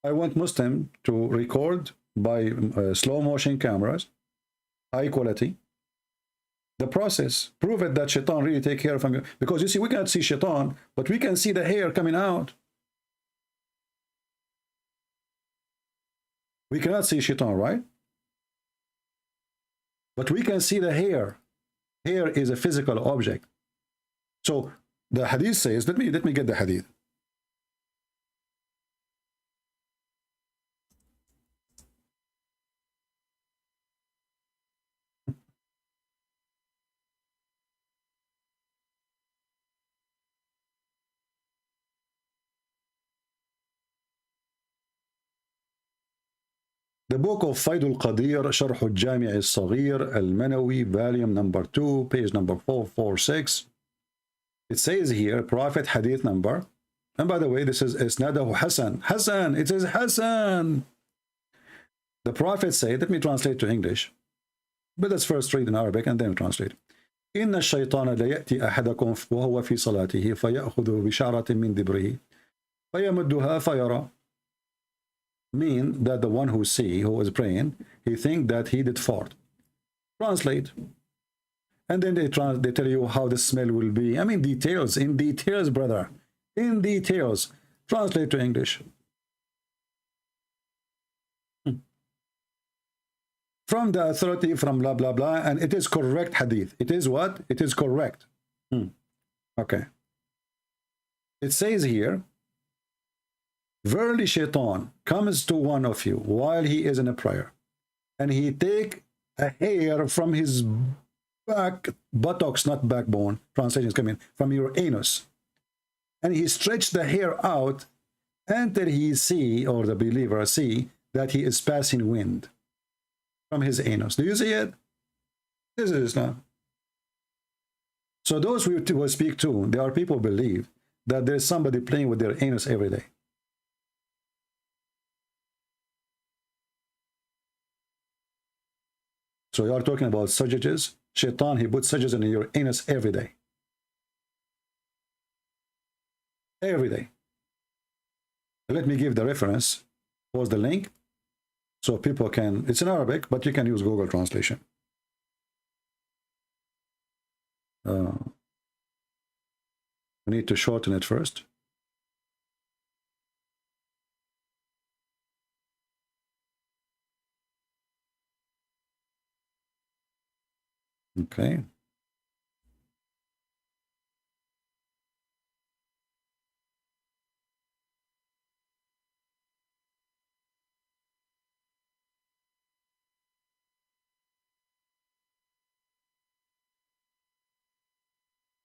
I want Muslim to record by slow motion cameras, high quality, the process. Prove it that Shaitan really take hair from you. Because you see, we cannot see Shaitan, but we can see the hair coming out. We cannot see Shaitan, right? But we can see the hair. Hair is a physical object. So the hadith says, let me get the hadith. The book of Fayd al-Qadir, Sharh al-Jami' al-Saghir, al-Manawi, volume number 2, page number 446. It says here, Prophet hadith number And by the way, this is Isnadahu Hassan. Hassan, it is Hassan. The Prophet said, let me translate to English. But let's first read in Arabic and then translate. إن الشيطان لا يأتي أحدكم وهو في صلاته فيأخذ بشعرة من دبره فيمدها فيرى. Mean that the one who is praying, he think that he did fart. Translate. And then they tell you how the smell will be. I mean, details, in details, brother. In details. Translate to English. From the authority, from blah, blah, blah. And it is correct hadith. It is what? It is correct. Okay. It says here, verily shaitan comes to one of you while he is in a prayer, and he take a hair from his buttocks, not backbone, translations come in, from your anus, and he stretch the hair out until he see, or the believer see, that he is passing wind from his anus. Do you see it? This is Islam. So those we will speak to, there are people who believe that there's somebody playing with their anus every day. So you are talking about surges. Shaitan, he puts surges in your anus every day. Every day. Let me give the reference. Post the link so people can, it's in Arabic, but you can use Google translation. We need to shorten it first. Okay.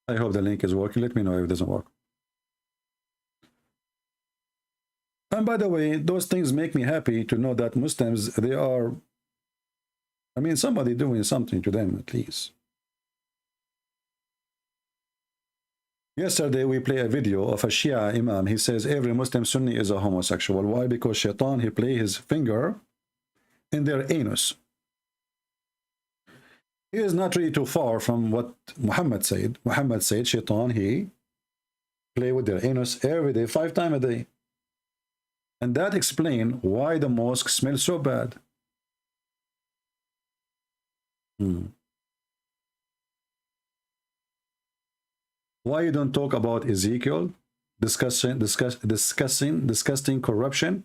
I hope the link is working. Let me know if it doesn't work. And by the way, those things make me happy to know that Muslims, they are, I mean, somebody doing something to them at least. Yesterday, we play a video of a Shia Imam. He says every Muslim Sunni is a homosexual. Why? Because Shaitan, he play his finger in their anus. He is not really too far from what Muhammad said. Muhammad said, Shaitan, he play with their anus every day, 5 times a day. And that explains why the mosque smells so bad. Why you don't talk about Ezekiel discussing corruption?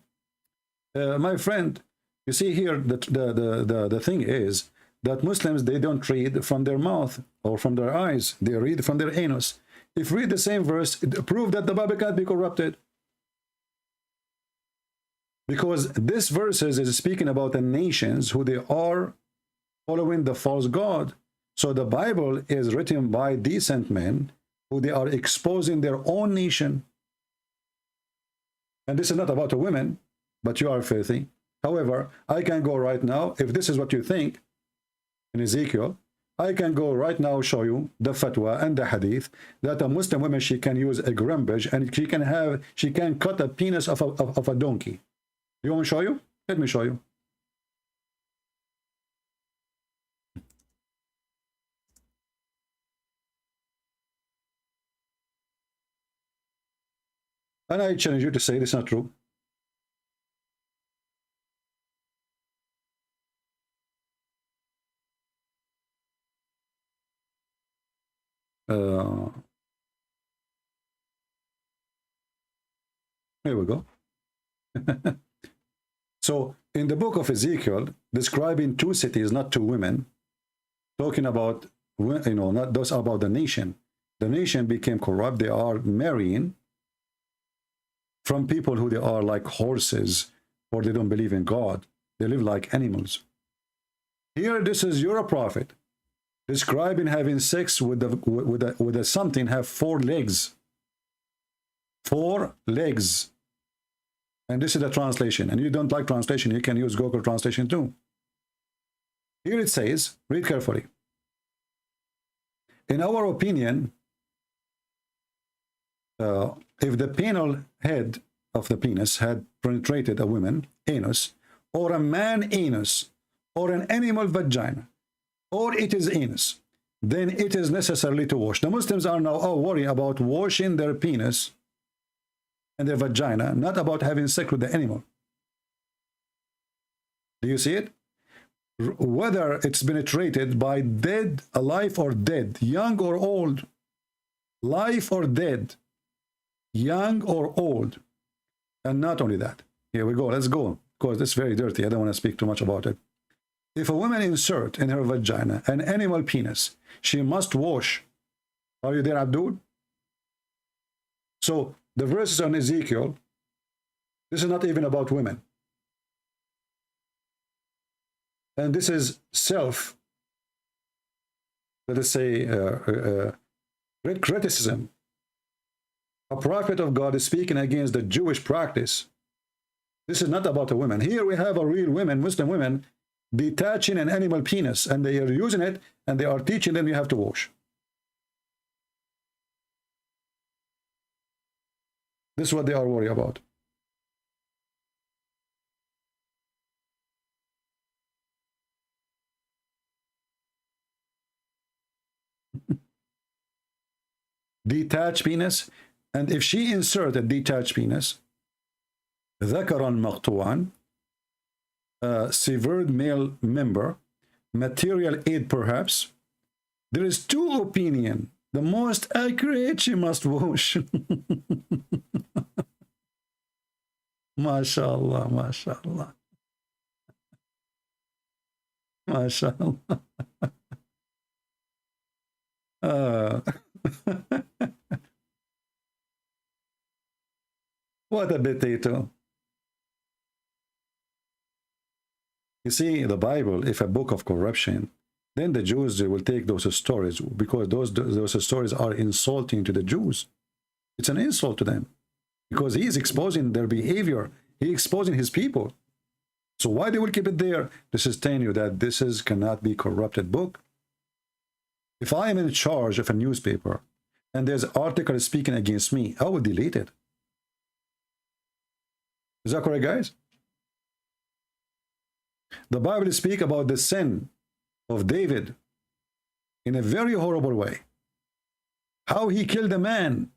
My friend, you see here the thing is that Muslims, they don't read from their mouth or from their eyes, they read from their anus. If read the same verse, it proves that the Bible can't be corrupted. Because this verses is speaking about the nations who they are following the false god. So the Bible is written by decent men who they are exposing their own nation. And this is not about a woman, but you are filthy. However, I can go right now, if this is what you think in Ezekiel, I can go right now show you the fatwa and the hadith that a Muslim woman, she can use a grumbage and she can cut a penis of a donkey. You want me to show you? Let me show you. And I challenge you to say this is not true. Here we go. So in the book of Ezekiel, describing 2 cities, not 2 women, talking about, you know, not those about the nation. The nation became corrupt. They are marrying from people who they are like horses, or they don't believe in God. They live like animals. Here, this is your prophet describing having sex with a something have 4 legs. 4 legs. And this is the translation. And you don't like translation, you can use Google translation too. Here it says, read carefully. In our opinion, if the penile head of the penis had penetrated a woman anus, or a man anus, or an animal vagina, or it is anus, then it is necessarily to wash. The Muslims are now all worried about washing their penis and their vagina, not about having sex with the animal. Do you see it? Whether it's penetrated by dead, alive or dead, young or old, live or dead, young or old. And not only that, here we go, let's go, because it's very dirty, I don't want to speak too much about it. If a woman insert in her vagina an animal penis, she must wash. Are you there, Abdul? So the verses on Ezekiel, this is not even about women. And this is self, let us say, criticism. A prophet of God is speaking against the Jewish practice. This is not about a woman. Here we have a real women, Muslim women, detaching an animal penis, and they are using it, and they are teaching them you have to wash. This is what they are worried about. Detached penis, and if she inserted detached penis, ذكرا مقطوعا, severed male member, material aid perhaps, there is two opinion. The most accurate, she must wash. MashaAllah, MashaAllah. MashaAllah. What a potato. You see, the Bible, if a book of corruption, then the Jews, they will take those stories, because those stories are insulting to the Jews. It's an insult to them, because he is exposing their behavior. He is exposing his people. So why they will keep it there? This is telling you that this is cannot be corrupted book. If I am in charge of a newspaper and there's an article speaking against me, I will delete it. Is that correct, guys? The Bible speaks about the sin of David in a very horrible way. How he killed a man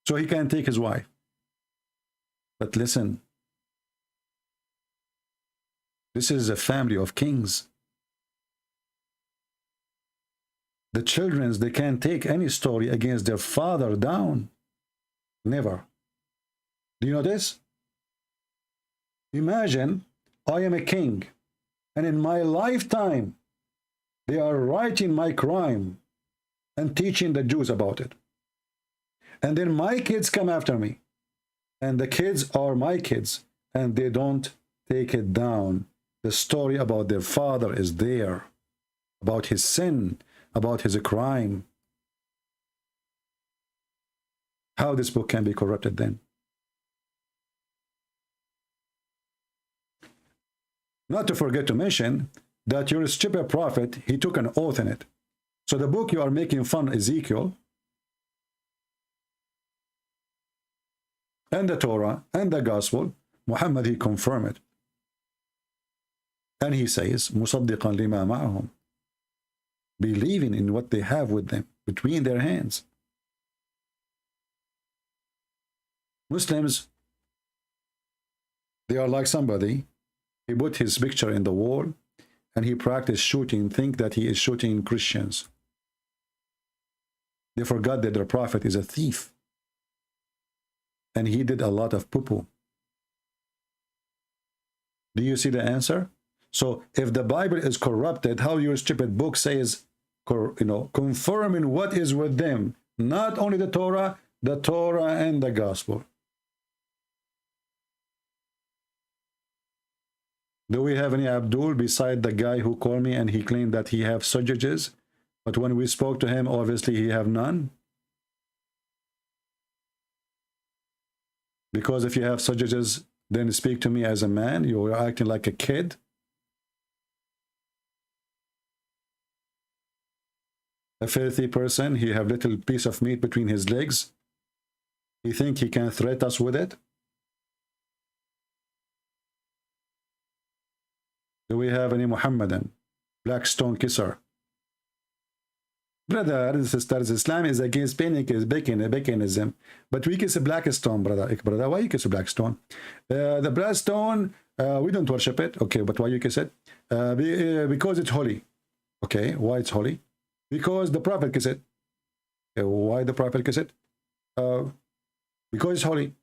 so he can take his wife. But listen, this is a family of kings. The children, they can't take any story against their father down. Never. Do you know this? Imagine I am a king, and in my lifetime, they are writing my crime and teaching the Jews about it. And then my kids come after me, and the kids are my kids, and they don't take it down. The story about their father is there, about his sin, about his crime. How this book can be corrupted then? Not to forget to mention that your stupid prophet, he took an oath in it. So the book you are making fun of, Ezekiel, and the Torah, and the Gospel, Muhammad, he confirmed it. And he says, مُصَدِّقًا لِمَا مَعَهُمْ, believing in what they have with them, between their hands. Muslims, they are like somebody, he put his picture in the wall, and he practiced shooting, think that he is shooting Christians. They forgot that their prophet is a thief. And he did a lot of poo-poo. Do you see the answer? So if the Bible is corrupted, how your stupid book says, confirming what is with them, not only the Torah and the Gospel. Do we have any Abdul beside the guy who called me and he claimed that he have surges, but when we spoke to him, obviously he have none? Because if you have surges, then speak to me as a man. You are acting like a kid. A filthy person, he have little piece of meat between his legs. You think he can threat us with it? Do we have any Muhammadan? Black stone kisser. Brother, sisters, Islam is against paganism. But we kiss a black stone, brother. Brother, why you kiss a black stone? The black stone, we don't worship it. Okay, but why you kiss it? Because it's holy. Okay, why it's holy? Because the Prophet kissed it. Why the Prophet kissed it? Because it's holy.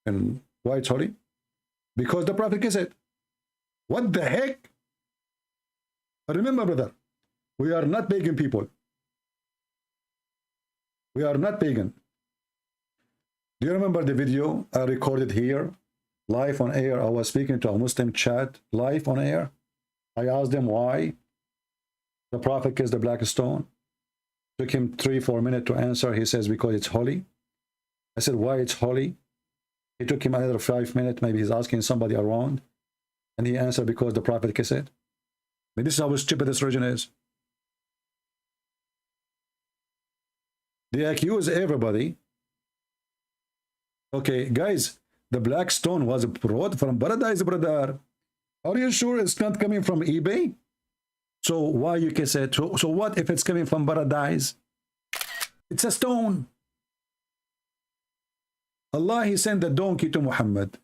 And why it's holy? Because the Prophet kissed it. What the heck? Remember, brother, we are not pagan people. We are not pagan. Do you remember the video I recorded here, live on air? I was speaking to a Muslim chat, live on air. I asked them why the Prophet kissed the black stone. Took him 3-4 minutes to answer. He says, because it's holy. I said, why it's holy? It took him another 5 minutes. Maybe he's asking somebody around. And he answered, because the Prophet kissed it. I mean, this is how stupid this religion is. They accuse everybody. Okay, guys, the black stone was brought from paradise, brother. Are you sure it's not coming from eBay? So why you kiss it? So what if it's coming from paradise? It's a stone. Allah, he sent the donkey to Muhammad.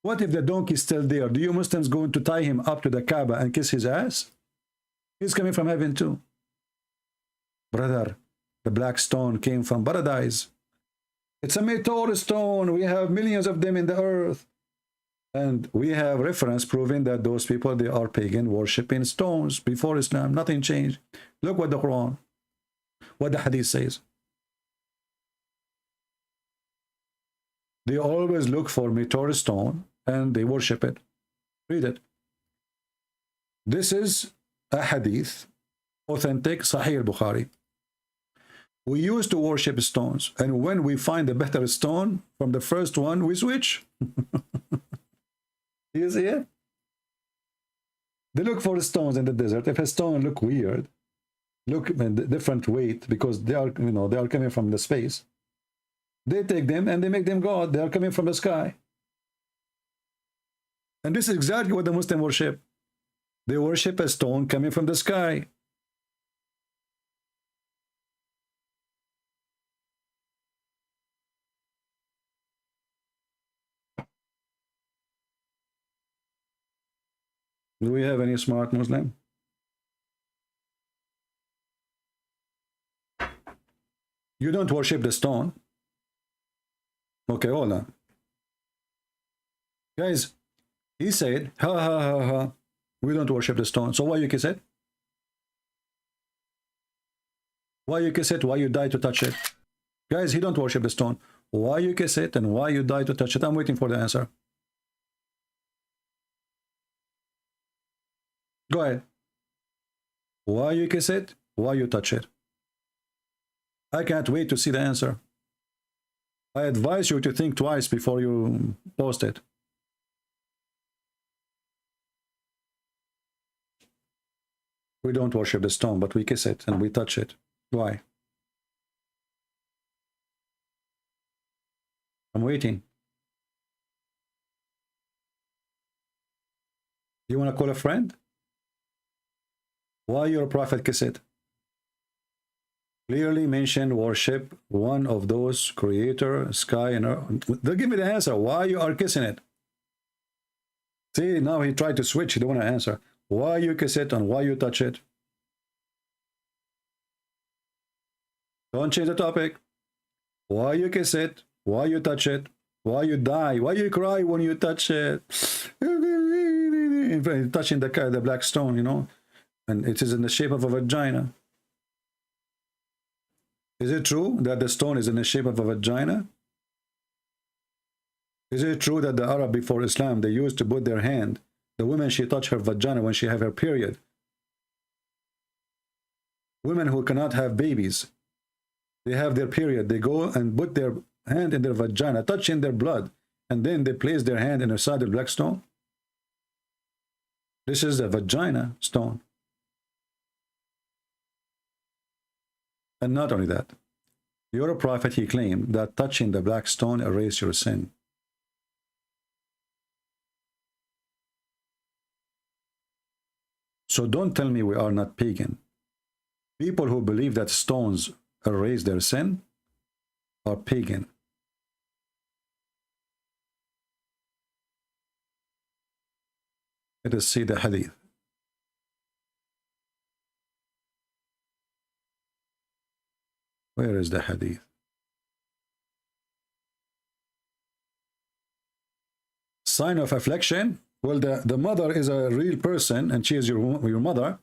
What if the donkey is still there? Do you Muslims going to tie him up to the Kaaba and kiss his ass? He's coming from heaven too. Brother, the black stone came from paradise. It's a meteor stone. We have millions of them in the earth. And we have reference proving that those people, they are pagan, worshipping stones before Islam. Nothing changed. Look what the Quran, what the Hadith says. They always look for meteor stone and they worship it. Read it. This is a Hadith, authentic, Sahih al-Bukhari. We used to worship stones, and when we find a better stone from the first one, we switch. You see it? They look for stones in the desert. If a stone look weird, look different weight, because they are, you know, they are coming from the space. They take them and they make them God. They are coming from the sky. And this is exactly what the Muslim worship. They worship a stone coming from the sky. Do we have any smart Muslim? You don't worship the stone. Okay, hold on. Guys, he said, ha ha ha ha, we don't worship the stone. So why you kiss it? Why you kiss it? Why you die to touch it? Guys, he don't worship the stone. Why you kiss it and why you die to touch it? I'm waiting for the answer. Go ahead. Why you kiss it? Why you touch it? I can't wait to see the answer. I advise you to think twice before you post it. We don't worship the stone, but we kiss it and we touch it. Why? I'm waiting. You want to call a friend? Why your prophet kiss it? Clearly mention worship one of those creator, sky and earth. They'll give me the answer. Why you are kissing it? See, now he tried to switch. He don't want to answer. Why you kiss it and why you touch it? Don't change the topic. Why you kiss it? Why you touch it? Why you die? Why you cry when you touch it? Touching the black stone, you know, and it is in the shape of a vagina. Is it true that the stone is in the shape of a vagina? Is it true that the Arab before Islam, they used to put their hand, the woman, she touch her vagina when she have her period? Women who cannot have babies, they have their period, they go and put their hand in their vagina, touching their blood, and then they place their hand in the side of the black stone. This is the vagina stone. And not only that, Your prophet, he claimed that touching the black stone erase your sin. So don't tell me we are not pagan. People who believe that stones erase their sin are pagan. Let us see the hadith. Where is the hadith? Sign of affliction? Well, the mother is a real person and she is your mother.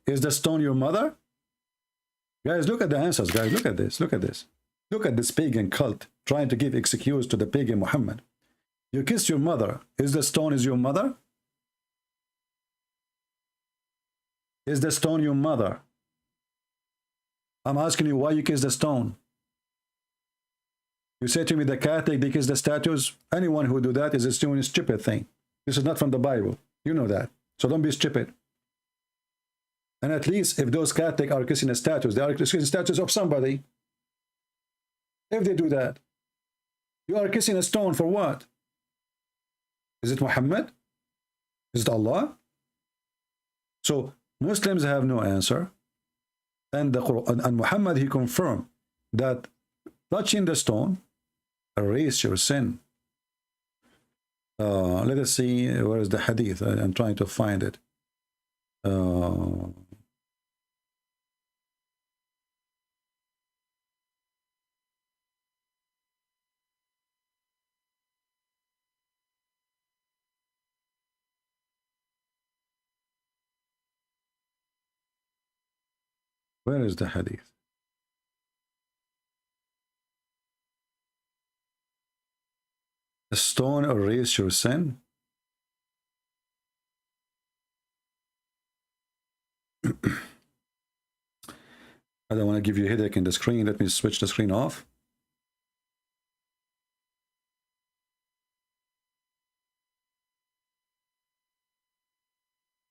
Is the stone your mother? Guys, look at the answers, guys. Look at this. Look at this. Look at this pagan cult trying to give excuse to the pagan Muhammad. You kissed your mother. Is the stone is your mother? Is the stone your mother? I'm asking you why you kiss the stone. You say to me the Catholic, they kiss the statues. Anyone who do that is doing a stupid thing. This is not from the Bible. You know that. So don't be stupid. And at least if those Catholics are kissing the statues, they are kissing the statues of somebody. If they do that, you are kissing a stone for what? Is it Muhammad? Is it Allah? So Muslims have no answer. And the Quran and Muhammad, he confirmed that touching the stone erase your sin. Let us see, where is the hadith? I'm trying to find it. Where is the hadith? A stone erase your sin? I don't want to give you a headache in the screen. Let me switch the screen off.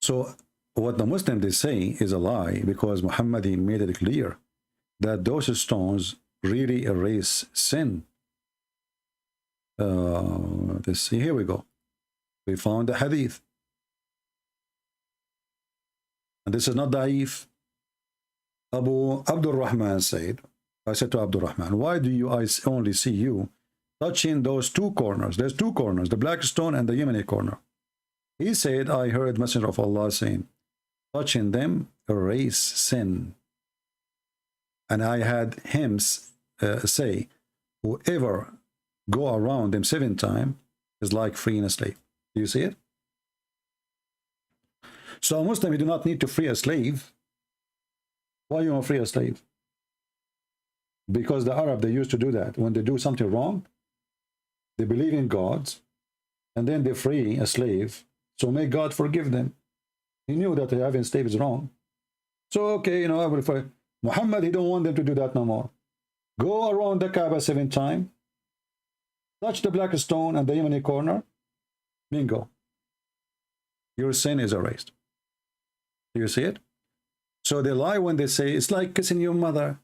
So what the Muslims they say is a lie, because Muhammad he made it clear that those stones really erase sin. Let's see, here we go. We found the hadith. And this is not da'if. Abu Abdul Rahman said, I said to Abdul Rahman, why do I only see you touching those two corners? There's two corners, the black stone and the Yemeni corner. He said, I heard Messenger of Allah saying, touching them erase sin. And I had him say, whoever go around them 7 times is like freeing a slave. Do you see it? So a Muslim, you do not need to free a slave. Why you want to free a slave? Because the Arab, they used to do that. When they do something wrong, they believe in gods, and then they free a slave. So may God forgive them. He knew that having slaves is wrong. So, okay, you know, I will free. Muhammad, he don't want them to do that no more. Go around the Kaaba 7 times, touch the black stone and the Yemeni corner, bingo. Your sin is erased. Do you see it? So they lie when they say, it's like kissing your mother.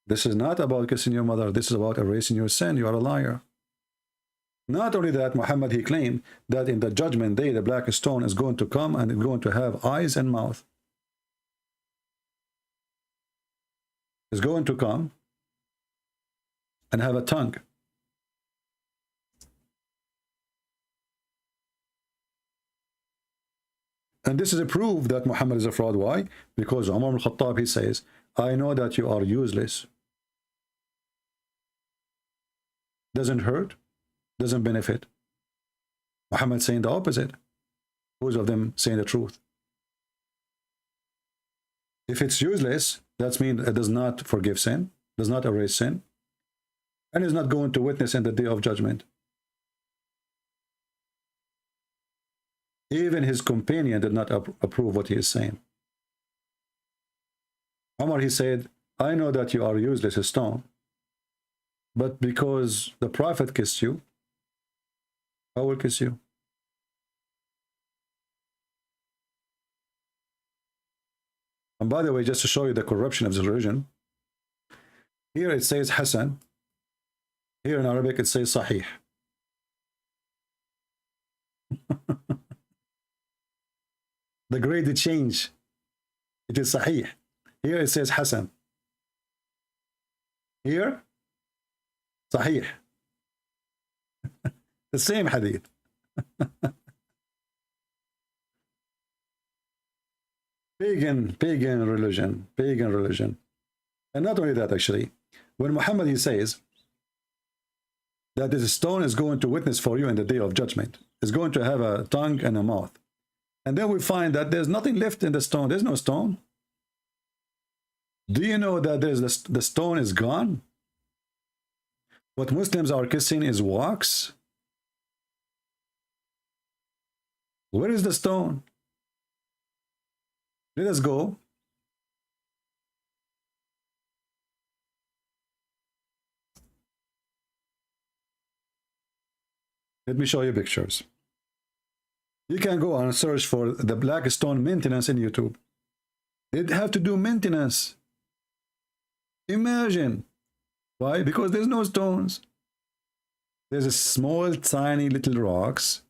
This is not about kissing your mother. This is about erasing your sin. You are a liar. Not only that, Muhammad, he claimed that in the judgment day, the black stone is going to come and it's going to have eyes and mouth. It's going to come and have a tongue. And this is a proof that Muhammad is a fraud. Why? Because Umar al-Khattab, he says, I know that you are useless. Doesn't hurt, doesn't benefit. Muhammad saying the opposite. Both of them saying the truth. If it's useless, that means it does not forgive sin, does not erase sin, and is not going to witness in the day of judgment. Even his companion did not approve what he is saying. Umar, he said, I know that you are useless as stone, but because the Prophet kissed you, I will kiss you. And by the way, just to show you the corruption of this religion, Here it says Hasan. Here in Arabic it says Sahih. The grade change. It is Sahih. Here it says Hasan. Here, Sahih. The same hadith. pagan religion. And not only that, actually, when Muhammad, he says that this stone is going to witness for you in the day of judgment, is going to have a tongue and a mouth. And then we find that there's nothing left in the stone. There's no stone. Do you know that the stone is gone? What Muslims are kissing is wax. Where is the stone? Let us go. Let me show you pictures. You can go and search for the black stone maintenance in YouTube. They'd have to do maintenance. Imagine. Why? Because there's no stones. There's a small, tiny little rocks.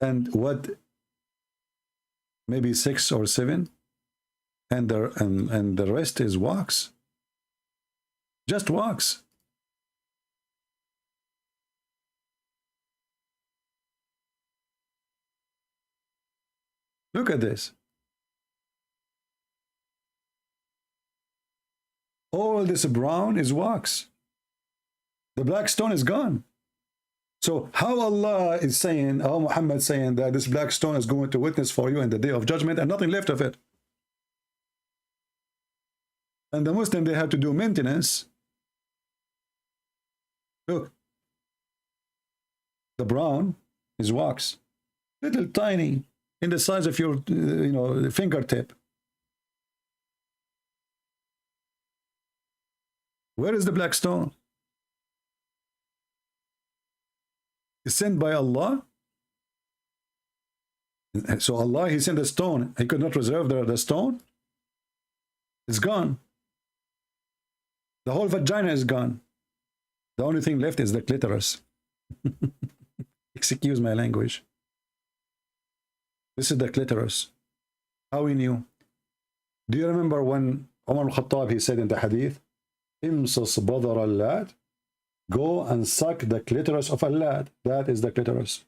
And what? Maybe 6 or 7. And the rest is wax. Just wax. Look at this. All this brown is wax. The black stone is gone. So how Allah is saying, how Muhammad is saying that this black stone is going to witness for you in the day of judgment and nothing left of it. And the Muslim, they have to do maintenance. Look. The brown is wax. Little tiny, in the size of your, fingertip. Where is the black stone? It's sent by Allah. So Allah, he sent the stone. He could not reserve the stone. It's gone. The whole vagina is gone. The only thing left is the clitoris. Excuse my language. This is the clitoris. How we knew? Do you remember when Umar al-Khattab, he said in the hadith, Imsus badar al-lad, go and suck the clitoris of al-lad. That is the clitoris.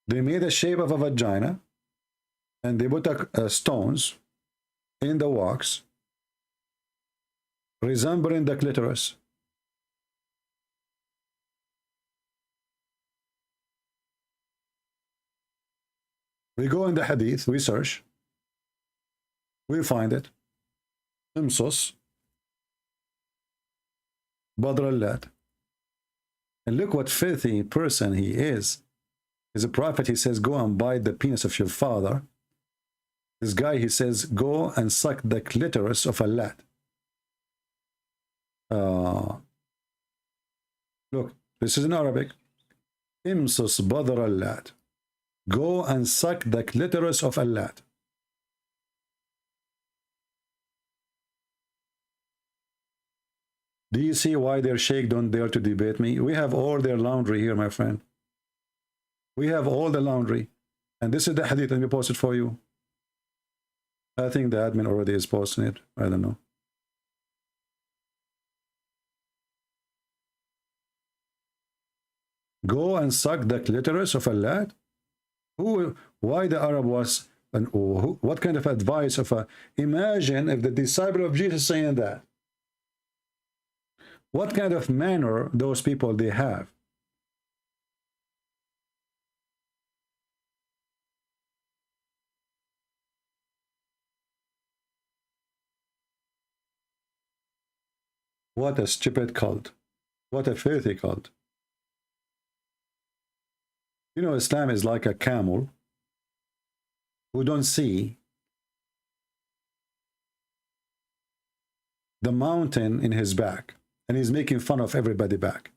They made a shape of a vagina and they put stones in the wax resembling the clitoris. We go in the hadith, we search, we find it. Imsus badr al-lad. And look what filthy person he is. As a prophet, he says, go and bite the penis of your father. This guy, he says, go and suck the clitoris of a lad. Look, this is in Arabic. Imsus badr al-lad. Go and suck the clitoris of a lad. Do you see why their sheikh don't dare to debate me? We have all their laundry here, my friend. We have all the laundry. And this is the hadith. Let me post it for you. I think the admin already is posting it. I don't know. Go and suck the clitoris of a lad? Why the Arab was, and what kind of advice of a, imagine if the disciple of Jesus saying that. What kind of manner those people they have? What a stupid cult. What a filthy cult. You know, Islam is like a camel who don't see the mountain in his back, and he's making fun of everybody back.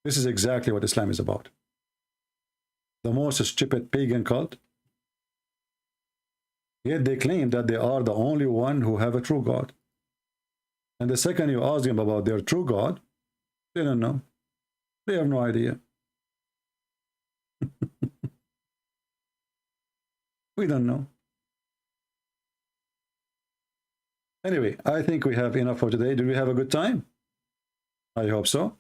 This is exactly what Islam is about. The most stupid pagan cult Yet they claim that they are the only one who have a true God. And the second you ask them about their true God, they don't know. They have no idea. We don't know. Anyway, I think we have enough for today. Did we have a good time? I hope so.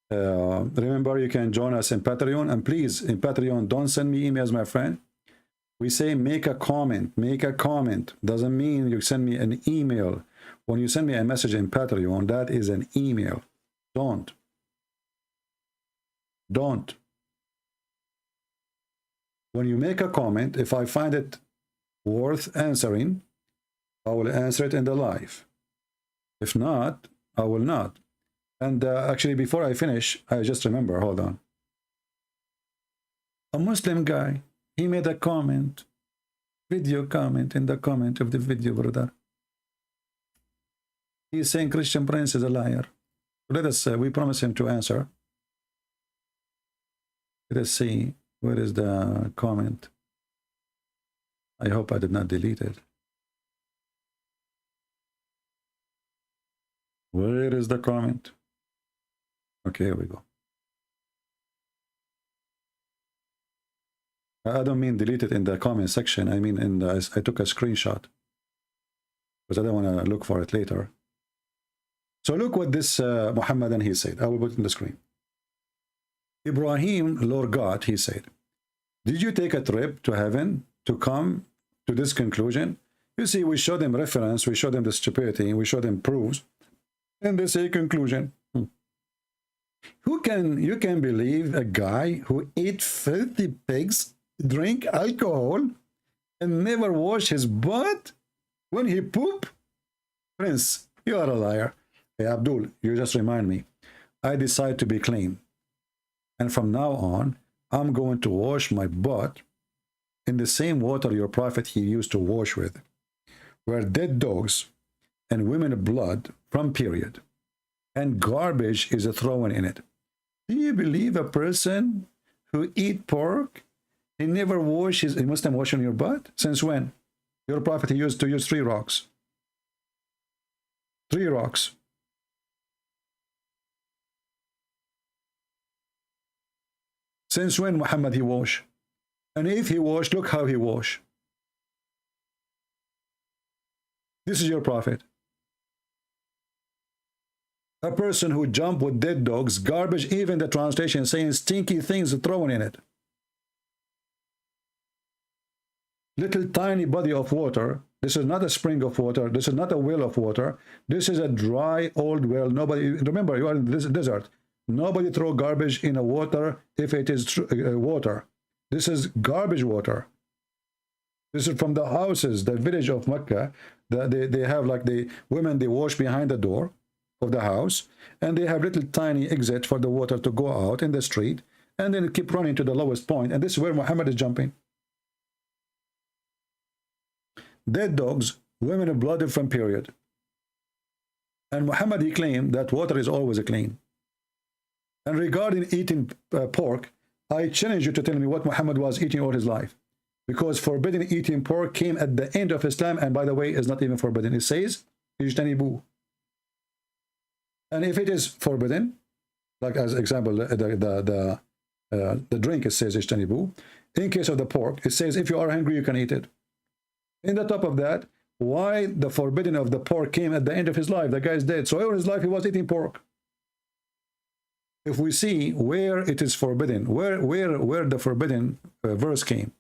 Remember, you can join us in Patreon. And please, in Patreon, don't send me emails, my friend. We say make a comment. Make a comment. Doesn't mean you send me an email. When you send me a message in Patreon, that is an email. Don't. Don't. When you make a comment, if I find it worth answering, I will answer it in the live. If not, I will not. And actually, before I finish, I just remember, hold on. A Muslim guy, he made a comment, video comment in the comment of the video, brother. He's saying Christian Prince is a liar. Let us, we promise him to answer. Let us see, where is the comment? I hope I did not delete it. Where is the comment? Okay, here we go. I don't mean delete it in the comment section. I mean, I took a screenshot because I don't want to look for it later. So look what this Muhammadan he said. I will put it in the screen. Ibrahim, Lord God, he said, did you take a trip to heaven to come to this conclusion? You see, we show them reference, we show them the stupidity, we show them proofs, and they say conclusion. You can believe a guy who ate filthy pigs, drink alcohol, and never wash his butt when he poop? Prince, you are a liar. Hey, Abdul, you just remind me. I decide to be clean. And from now on, I'm going to wash my butt in the same water your prophet he used to wash with, where dead dogs and women blood from period and garbage is thrown in it. Do you believe a person who eat pork, he never wash his, he must have washed on your butt? Since when? Your prophet he used to use 3 rocks. 3 rocks. Since when Muhammad he wash? And if he wash, look how he wash. This is your prophet. A person who jump with dead dogs, garbage, even the translation saying stinky things thrown in it. Little tiny body of water. This is not a spring of water. This is not a well of water. This is a dry old well. Nobody, remember, you are in this desert. Nobody throw garbage in a water if it is water. This is garbage water. This is from the houses, the village of Mecca. They have like the women, they wash behind the door of the house, and they have little tiny exit for the water to go out in the street, and then keep running to the lowest point. And this is where Muhammad is jumping. Dead dogs, women blooded from period. And Muhammad, he claimed that water is always clean. And regarding eating pork, I challenge you to tell me what Muhammad was eating all his life. Because forbidden eating pork came at the end of Islam, and by the way, is not even forbidden. It says, "Ijtanibu." And if it is forbidden, like as example, the drink, it says "Ijtanibu." In case of the pork, it says, if you are hungry, you can eat it. In the top of that, why the forbidden of the pork came at the end of his life? The guy is dead. So all his life, he was eating pork. If we see where it is forbidden, where the forbidden verse came,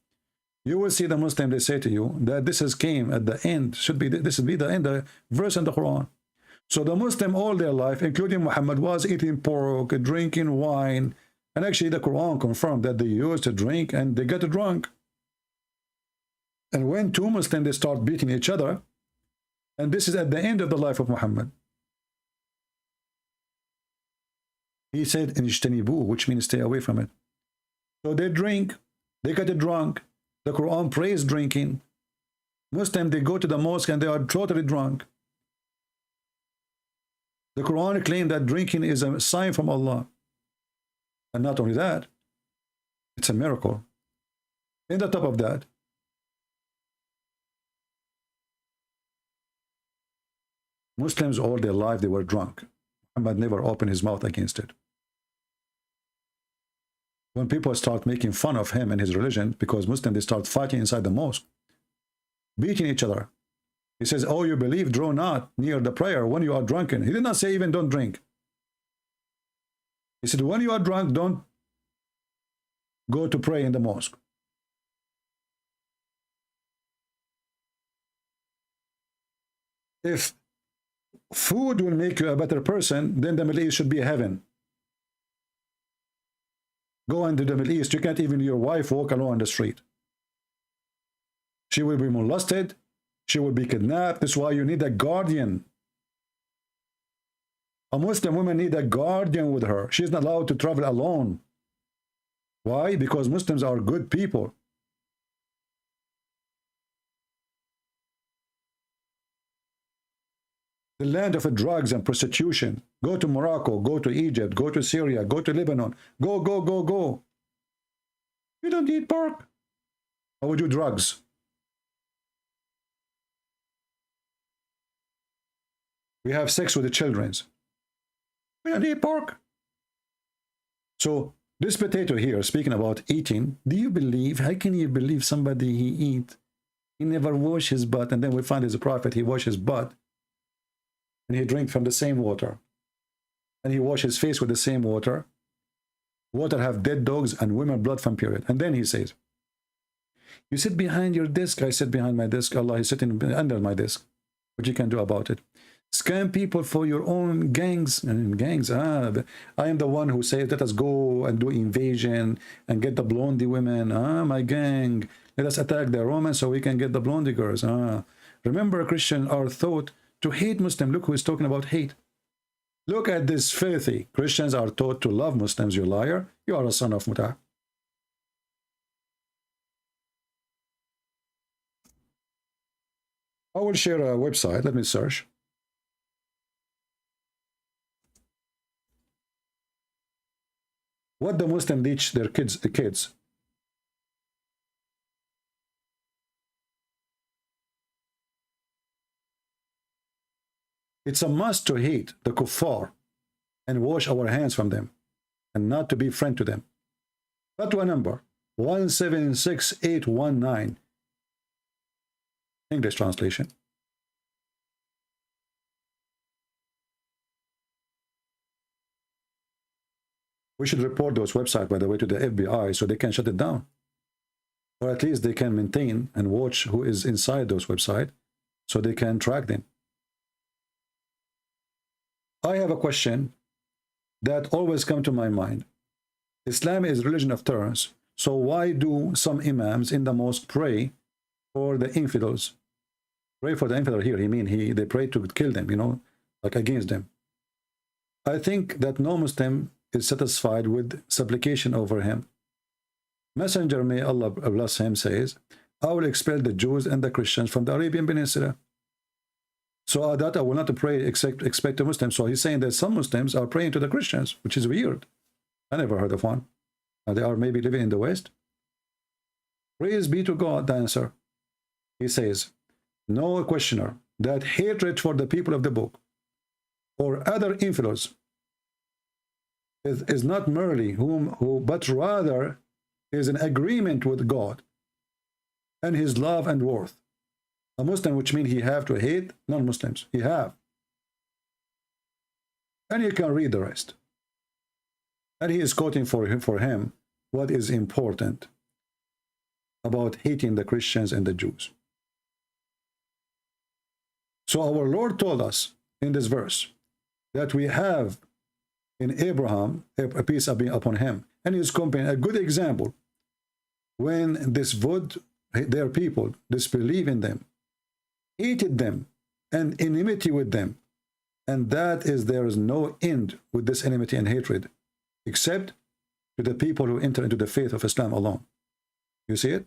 you will see the Muslim, they say to you that this is came at the end, this should be the end, the verse in the Quran. So the Muslim all their life, including Muhammad, was eating pork, drinking wine, and actually the Quran confirmed that they used to drink and they get drunk. And when 2 Muslims, they start beating each other, and this is at the end of the life of Muhammad. He said, "Ijtanibu," which means stay away from it. So they drink, they get drunk. The Quran prays drinking. Muslims, they go to the mosque and they are totally drunk. The Quran claims that drinking is a sign from Allah. And not only that, it's a miracle. In the top of that, Muslims all their life, they were drunk. Muhammad never opened his mouth against it. When people start making fun of him and his religion, because Muslims, they start fighting inside the mosque, beating each other. He says, oh, you believe, draw not near the prayer when you are drunken. He did not say even don't drink. He said, when you are drunk, don't go to pray in the mosque. If food will make you a better person, then the Middle East should be a heaven. Go into the Middle East, you can't even your wife walk alone on the street. She will be molested, she will be kidnapped. That's why you need a guardian. A Muslim woman needs a guardian with her. She's not allowed to travel alone. Why? Because Muslims are good people. The land of drugs and prostitution. Go to Morocco, go to Egypt, go to Syria, go to Lebanon. Go, go, go, go. You don't eat pork. How would you drugs? We have sex with the children. We don't eat pork. So this potato here, speaking about eating, do you believe, how can you believe somebody he eat? He never wash his butt, and then we find as a prophet, he wash his butt, and he drink from the same water. And he wash his face with the same water. Water have dead dogs and women blood from period. And then he says, you sit behind your desk. I sit behind my desk. Allah is sitting under my desk. What you can do about it? Scam people for your own gangs. And gangs, I am the one who says, let us go and do invasion and get the blondie women. My gang. Let us attack the Romans so we can get the blondie girls. Remember, Christians are taught to hate Muslims. Look who is talking about hate. Look at this filthy. Christians are taught to love Muslims. You liar. You are a son of Muta. I will share a website. Let me search. What the Muslim teach their kids. It's a must to hate the kuffar and wash our hands from them and not to be friend to them. Fatwa number 176819. English translation. We should report those websites, by the way, to the FBI so they can shut it down. Or at least they can maintain and watch who is inside those websites so they can track them. I have a question that always comes to my mind. Islam is religion of tolerance. So why do some imams in the mosque pray for the infidels? Pray for the infidel here. They pray to kill them, like against them. I think that no Muslim is satisfied with supplication over him. Messenger, may Allah bless him, says, I will expel the Jews and the Christians from the Arabian Peninsula. So that I will not pray expect the Muslims. So he's saying that some Muslims are praying to the Christians, which is weird. I never heard of one. They are maybe living in the West. Praise be to God, the answer. He says, no questioner, that hatred for the people of the book or other infidels is not merely but rather is an agreement with God and his love and worth. A Muslim, which means he have to hate non-Muslims. He have. And you can read the rest. And he is quoting for him what is important about hating the Christians and the Jews. So our Lord told us in this verse that we have in Abraham a peace be upon him. And he is comparing a good example when their people disbelieve in them, hated them, and enmity with them. And that is, there is no end with this enmity and hatred, except to the people who enter into the faith of Islam alone. You see it?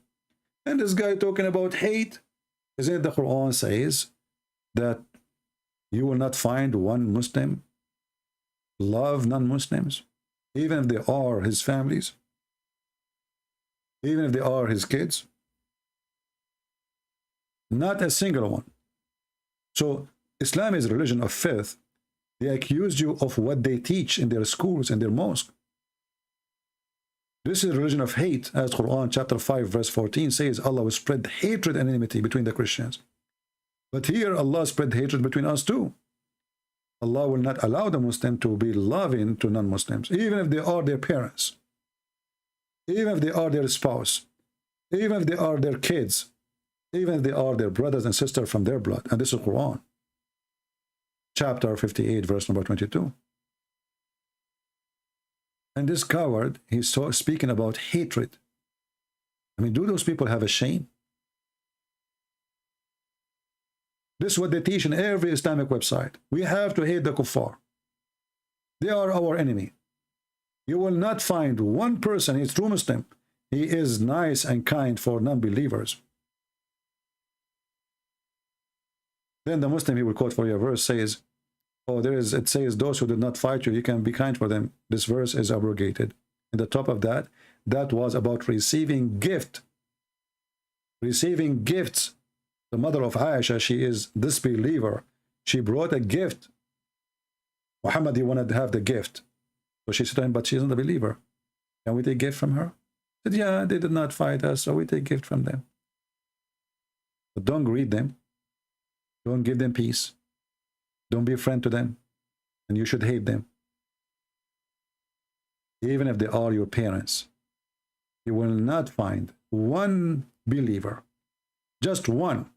And this guy talking about hate, isn't it the Quran says that you will not find one Muslim love non-Muslims, even if they are his families, even if they are his kids? Not a single one. So Islam is a religion of faith. They accuse you of what they teach in their schools and their mosques. This is a religion of hate, as Quran chapter 5 verse 14 says, Allah will spread hatred and enmity between the Christians. But here Allah spread hatred between us too. Allah will not allow the Muslim to be loving to non-Muslims, even if they are their parents, even if they are their spouse, even if they are their kids, even if they are their brothers and sisters from their blood. And this is Quran chapter 58 verse number 22. And this coward, he's speaking about hatred. I mean, do those people have a shame? This is what they teach in every Islamic website. We have to hate the kuffar. They are our enemy. You will not find one person, he's true Muslim, he is nice and kind for non-believers. Then the Muslim, he will quote for you a verse, says, oh, it says, those who did not fight you, you can be kind for them. This verse is abrogated. In the top of that, that was about receiving gift. Receiving gifts. The mother of Aisha, she is disbeliever. She brought a gift. Muhammad, he wanted to have the gift. So she said to him, but she isn't a believer. Can we take gift from her? He said, yeah, they did not fight us, so we take gift from them. But don't greet them. Don't give them peace. Don't be a friend to them. And you should hate them. Even if they are your parents. You will not find one believer, just one,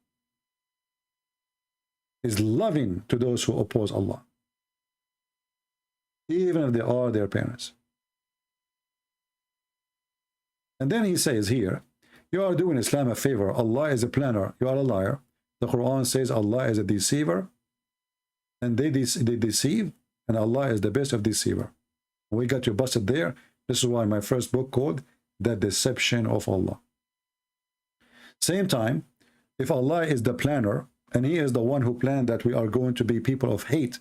is loving to those who oppose Allah. Even if they are their parents. And then he says here, you are doing Islam a favor. Allah is a planner. You are a liar. The Quran says Allah is a deceiver. And they deceive. And Allah is the best of deceiver. We got you busted there. This is why my first book called The Deception of Allah. Same time, if Allah is the planner, and He is the one who planned that we are going to be people of hate,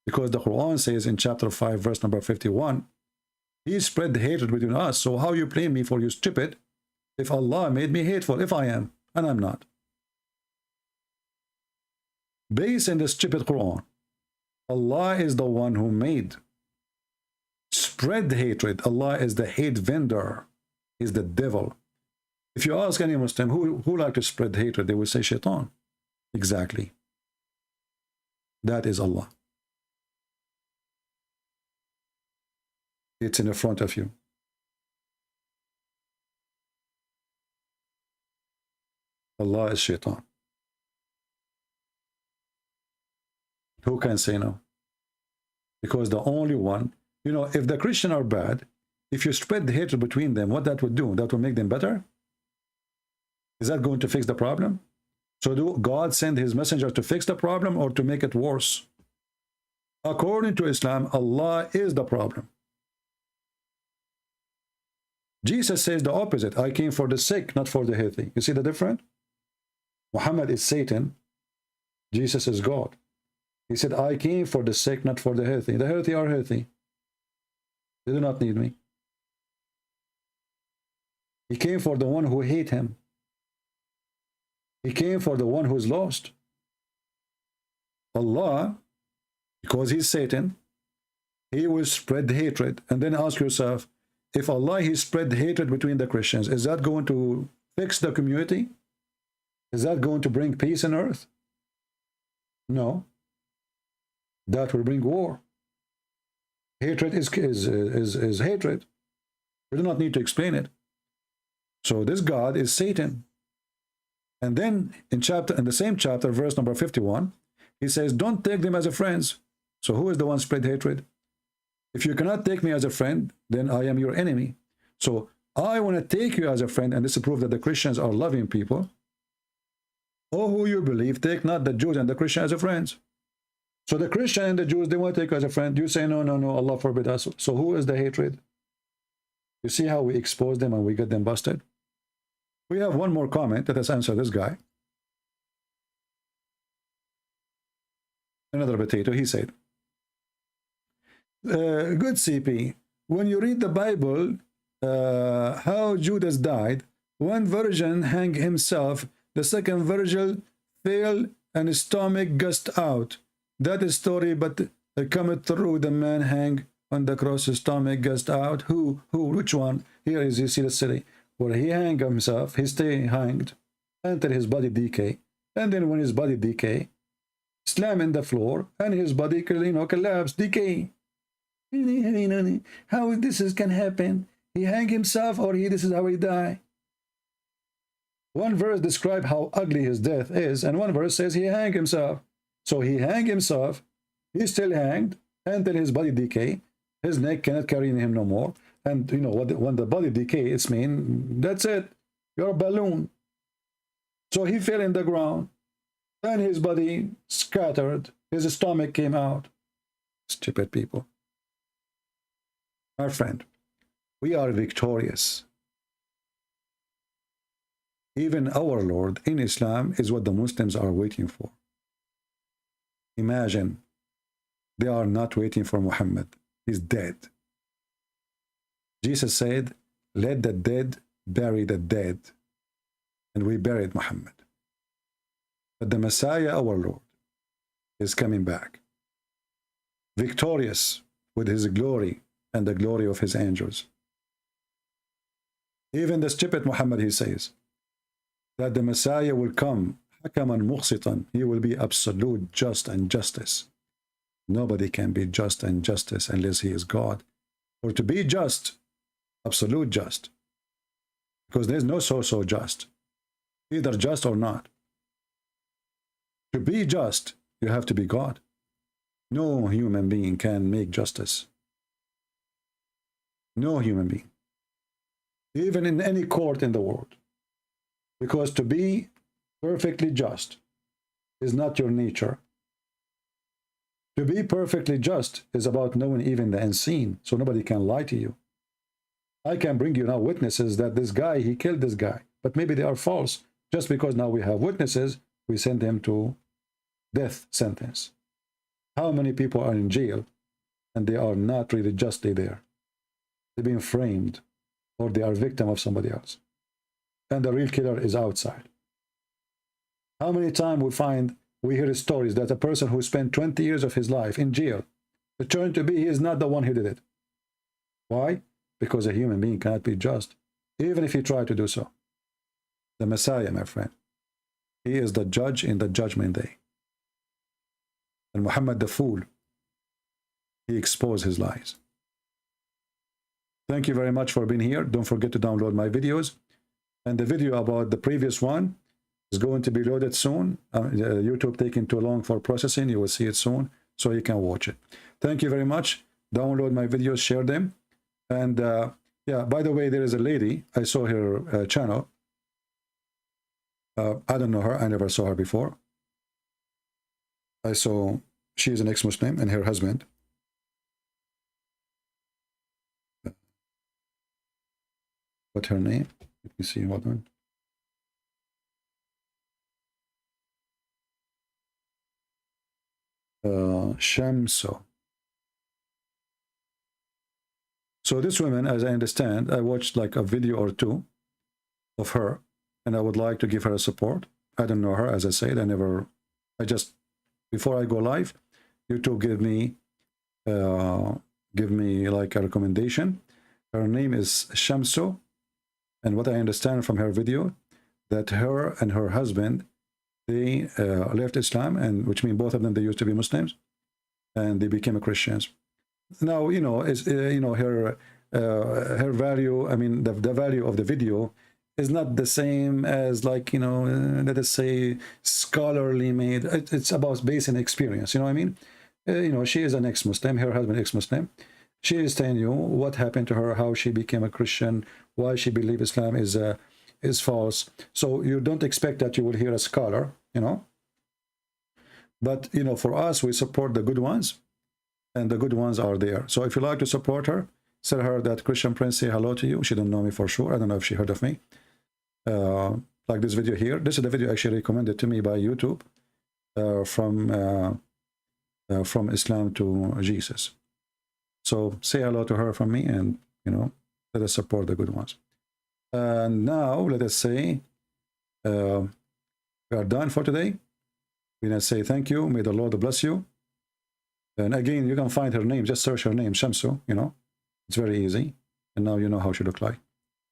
because the Quran says in chapter 5, verse number 51, He spread hatred between us. So how you blame me for you stupid if Allah made me hateful, if I am, and I'm not? Based in the stupid Quran, Allah is the one who made spread hatred. Allah is the hate vendor, is the devil. If you ask any Muslim who like to spread hatred, they will say shaitan. Exactly. That is Allah. It's in the front of you. Allah is shaitan. Who can say no? Because the only one, you know, if the Christians are bad, if you spread the hatred between them, what that would do? That will make them better? Is that going to fix the problem? So do God send His messenger to fix the problem or to make it worse? According to Islam, Allah is the problem. Jesus says the opposite. I came for the sick, not for the healthy. You see the difference? Muhammad is Satan. Jesus is God. He said, I came for the sick, not for the healthy. The healthy are healthy. They do not need me. He came for the one who hate Him. He came for the one who is lost. Allah, because He's Satan, He will spread hatred. And then ask yourself, if Allah, He spread hatred between the Christians, is that going to fix the community? Is that going to bring peace on earth? No. That will bring war. Hatred is hatred. We do not need to explain it. So this God is Satan. And then in the same chapter, verse number 51, He says, don't take them as a friends. So who is the one spread hatred? If you cannot take me as a friend, then I am your enemy. So I want to take you as a friend, and this is proof that the Christians are loving people. Oh, who you believe, take not the Jews and the Christians as friends. So the Christian and the Jews, they want to take you as a friend. You say, no, no, no, Allah forbid us. So who is the hatred? You see how we expose them and we get them busted? We have one more comment. Let us answer this guy. Another potato, he said, good CP, when you read the Bible, how Judas died, one virgin hanged himself, the second virgin fell and his stomach gushed out. That is story, but cometh through the man hang on the cross, his stomach gushed out. Who, which one? Here is, you see the city, where he hang himself, he stay hanged, until his body decay. And then when his body decay, slam in the floor, and his body, collapse, decay. How this can happen? He hang himself, or this is how he die. One verse describes how ugly his death is, and one verse says he hang himself. So he hang himself, he's still hanged, until his body decay. His neck cannot carry him no more. And when the body decay, it's mean, that's it. You're a balloon. So he fell in the ground, and his body scattered. His stomach came out. Stupid people. My friend, we are victorious. Even our Lord in Islam is what the Muslims are waiting for. Imagine, they are not waiting for Muhammad. He's dead. Jesus said, let the dead bury the dead. And we buried Muhammad. But the Messiah, our Lord, is coming back, victorious with his glory and the glory of his angels. Even the stupid Muhammad, he says, that the Messiah will come, hakaman muqsitan, he will be absolute just and justice. Nobody can be just and justice unless he is God. For to be just, absolute just, because there's no so just, either just or not. To be just, you have to be God. No human being can make justice. No human being. Even in any court in the world. Because to be perfectly just is not your nature. To be perfectly just is about knowing even the unseen, so nobody can lie to you. I can bring you now witnesses that this guy, he killed this guy, but maybe they are false. Just because now we have witnesses, we send them to death sentence. How many people are in jail and they are not really justly there? They've been framed, or they are victim of somebody else. And the real killer is outside. How many times we hear stories that a person who spent 20 years of his life in jail, it turned to be he is not the one who did it. Why? Because a human being cannot be just, even if he tried to do so. The Messiah, my friend, he is the judge in the judgment day. And Muhammad the fool, he exposed his lies. Thank you very much for being here. Don't forget to download my videos. And the video about the previous one is going to be loaded soon. YouTube taking too long for processing. You will see it soon, so you can watch it. Thank you very much. Download my videos, share them. And yeah, by the way, there is a lady, I saw her channel. I don't know her, I never saw her before. I saw she is an ex-Muslim and her husband. What's her name? Let me see, hold on. Shamso. So this woman, as I understand, I watched like a video or two of her, and I would like to give her a support. I don't know her, as I said. Before I go live, YouTube give me like a recommendation. Her name is Shamso, and what I understand from her video, that her and her husband, they left Islam, and which means both of them, they used to be Muslims, and they became Christians. Now, her value, I mean, the value of the video is not the same as, like, let us say, scholarly made. It's about based on experience, you know what I mean? She is an ex-Muslim, her husband ex-Muslim. She is telling you what happened to her, how she became a Christian, why she believes Islam is false. So you don't expect that you will hear a scholar, But, for us, we support the good ones, and the good ones are there. So if you like to support her, tell her that Christian Prince say hello to you. She don't know me for sure. I don't know if she heard of me. Like this video here. This is the video actually recommended to me by YouTube from Islam to Jesus. So say hello to her from me, and, let us support the good ones. And now, let us say, we are done for today. we're going to say thank you. May the Lord bless you. And again, you can find her name. Just search her name, Shamsu, you know. It's very easy. And now you know how she look like.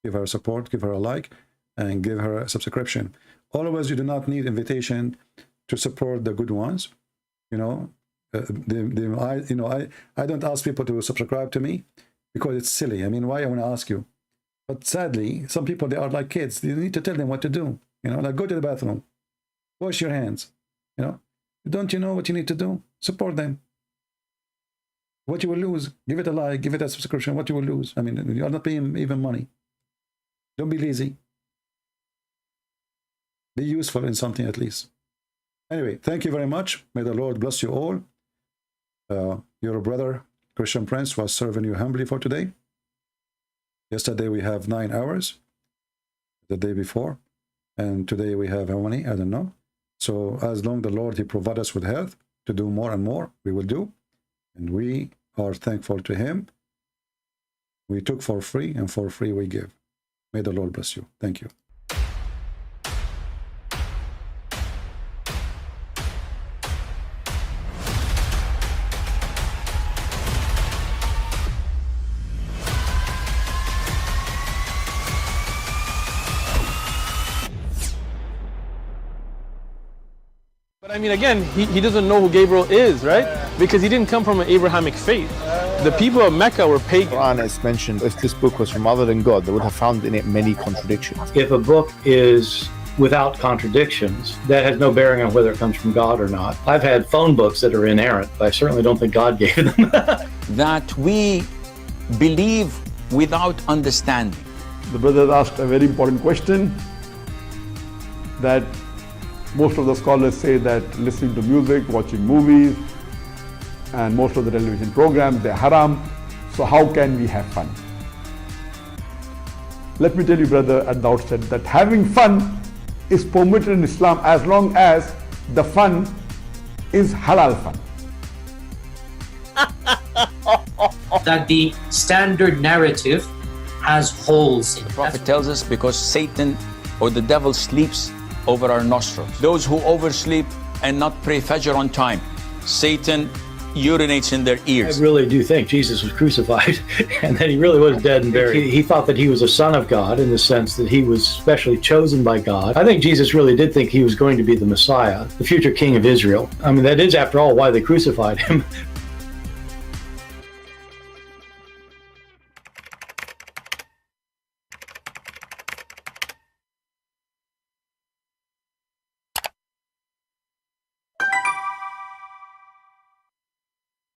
Give her support, give her a like, and give her a subscription. Always, you do not need invitation to support the good ones. You know, I don't ask people to subscribe to me because it's silly. I mean, why I want to ask you? But sadly, some people, they are like kids. You need to tell them what to do. You know, like go to the bathroom, wash your hands. You know, don't you know what you need to do? Support them. What you will lose, give it a like, give it a subscription. What you will lose? I mean, you are not paying even money. Don't be lazy. Be useful in something at least. Anyway, thank you very much. May the Lord bless you all. Your brother, Christian Prince, was serving you humbly for today. Yesterday we have 9 hours. The day before. And today we have how many? I don't know. So as long as the Lord, He provide us with health to do more and more, we will do. And we are thankful to Him. We took for free, and for free we give. May the Lord bless you. Thank you. But I mean, again, he doesn't know who Gabriel is, right? Because he didn't come from an Abrahamic faith. The people of Mecca were pagan. The Quran is mentioned, if this book was from other than God, they would have found in it many contradictions. If a book is without contradictions, that has no bearing on whether it comes from God or not. I've had phone books that are inerrant, but I certainly don't think God gave them. That we believe without understanding. The brother asked a very important question, that most of the scholars say that listening to music, watching movies, and most of the television programs, they're haram. So how can we have fun? Let me tell you, brother, at the outset, that having fun is permitted in Islam as long as the fun is halal fun. That the standard narrative has holes in it. The Prophet tells us because Satan or the devil sleeps over our nostrils. Those who oversleep and not pray Fajr on time, Satan urinates in their ears. I really do think Jesus was crucified and that He really was dead and buried. He thought that He was a son of God in the sense that He was specially chosen by God. I think Jesus really did think He was going to be the Messiah, the future king of Israel. I mean, that is, after all, why they crucified Him.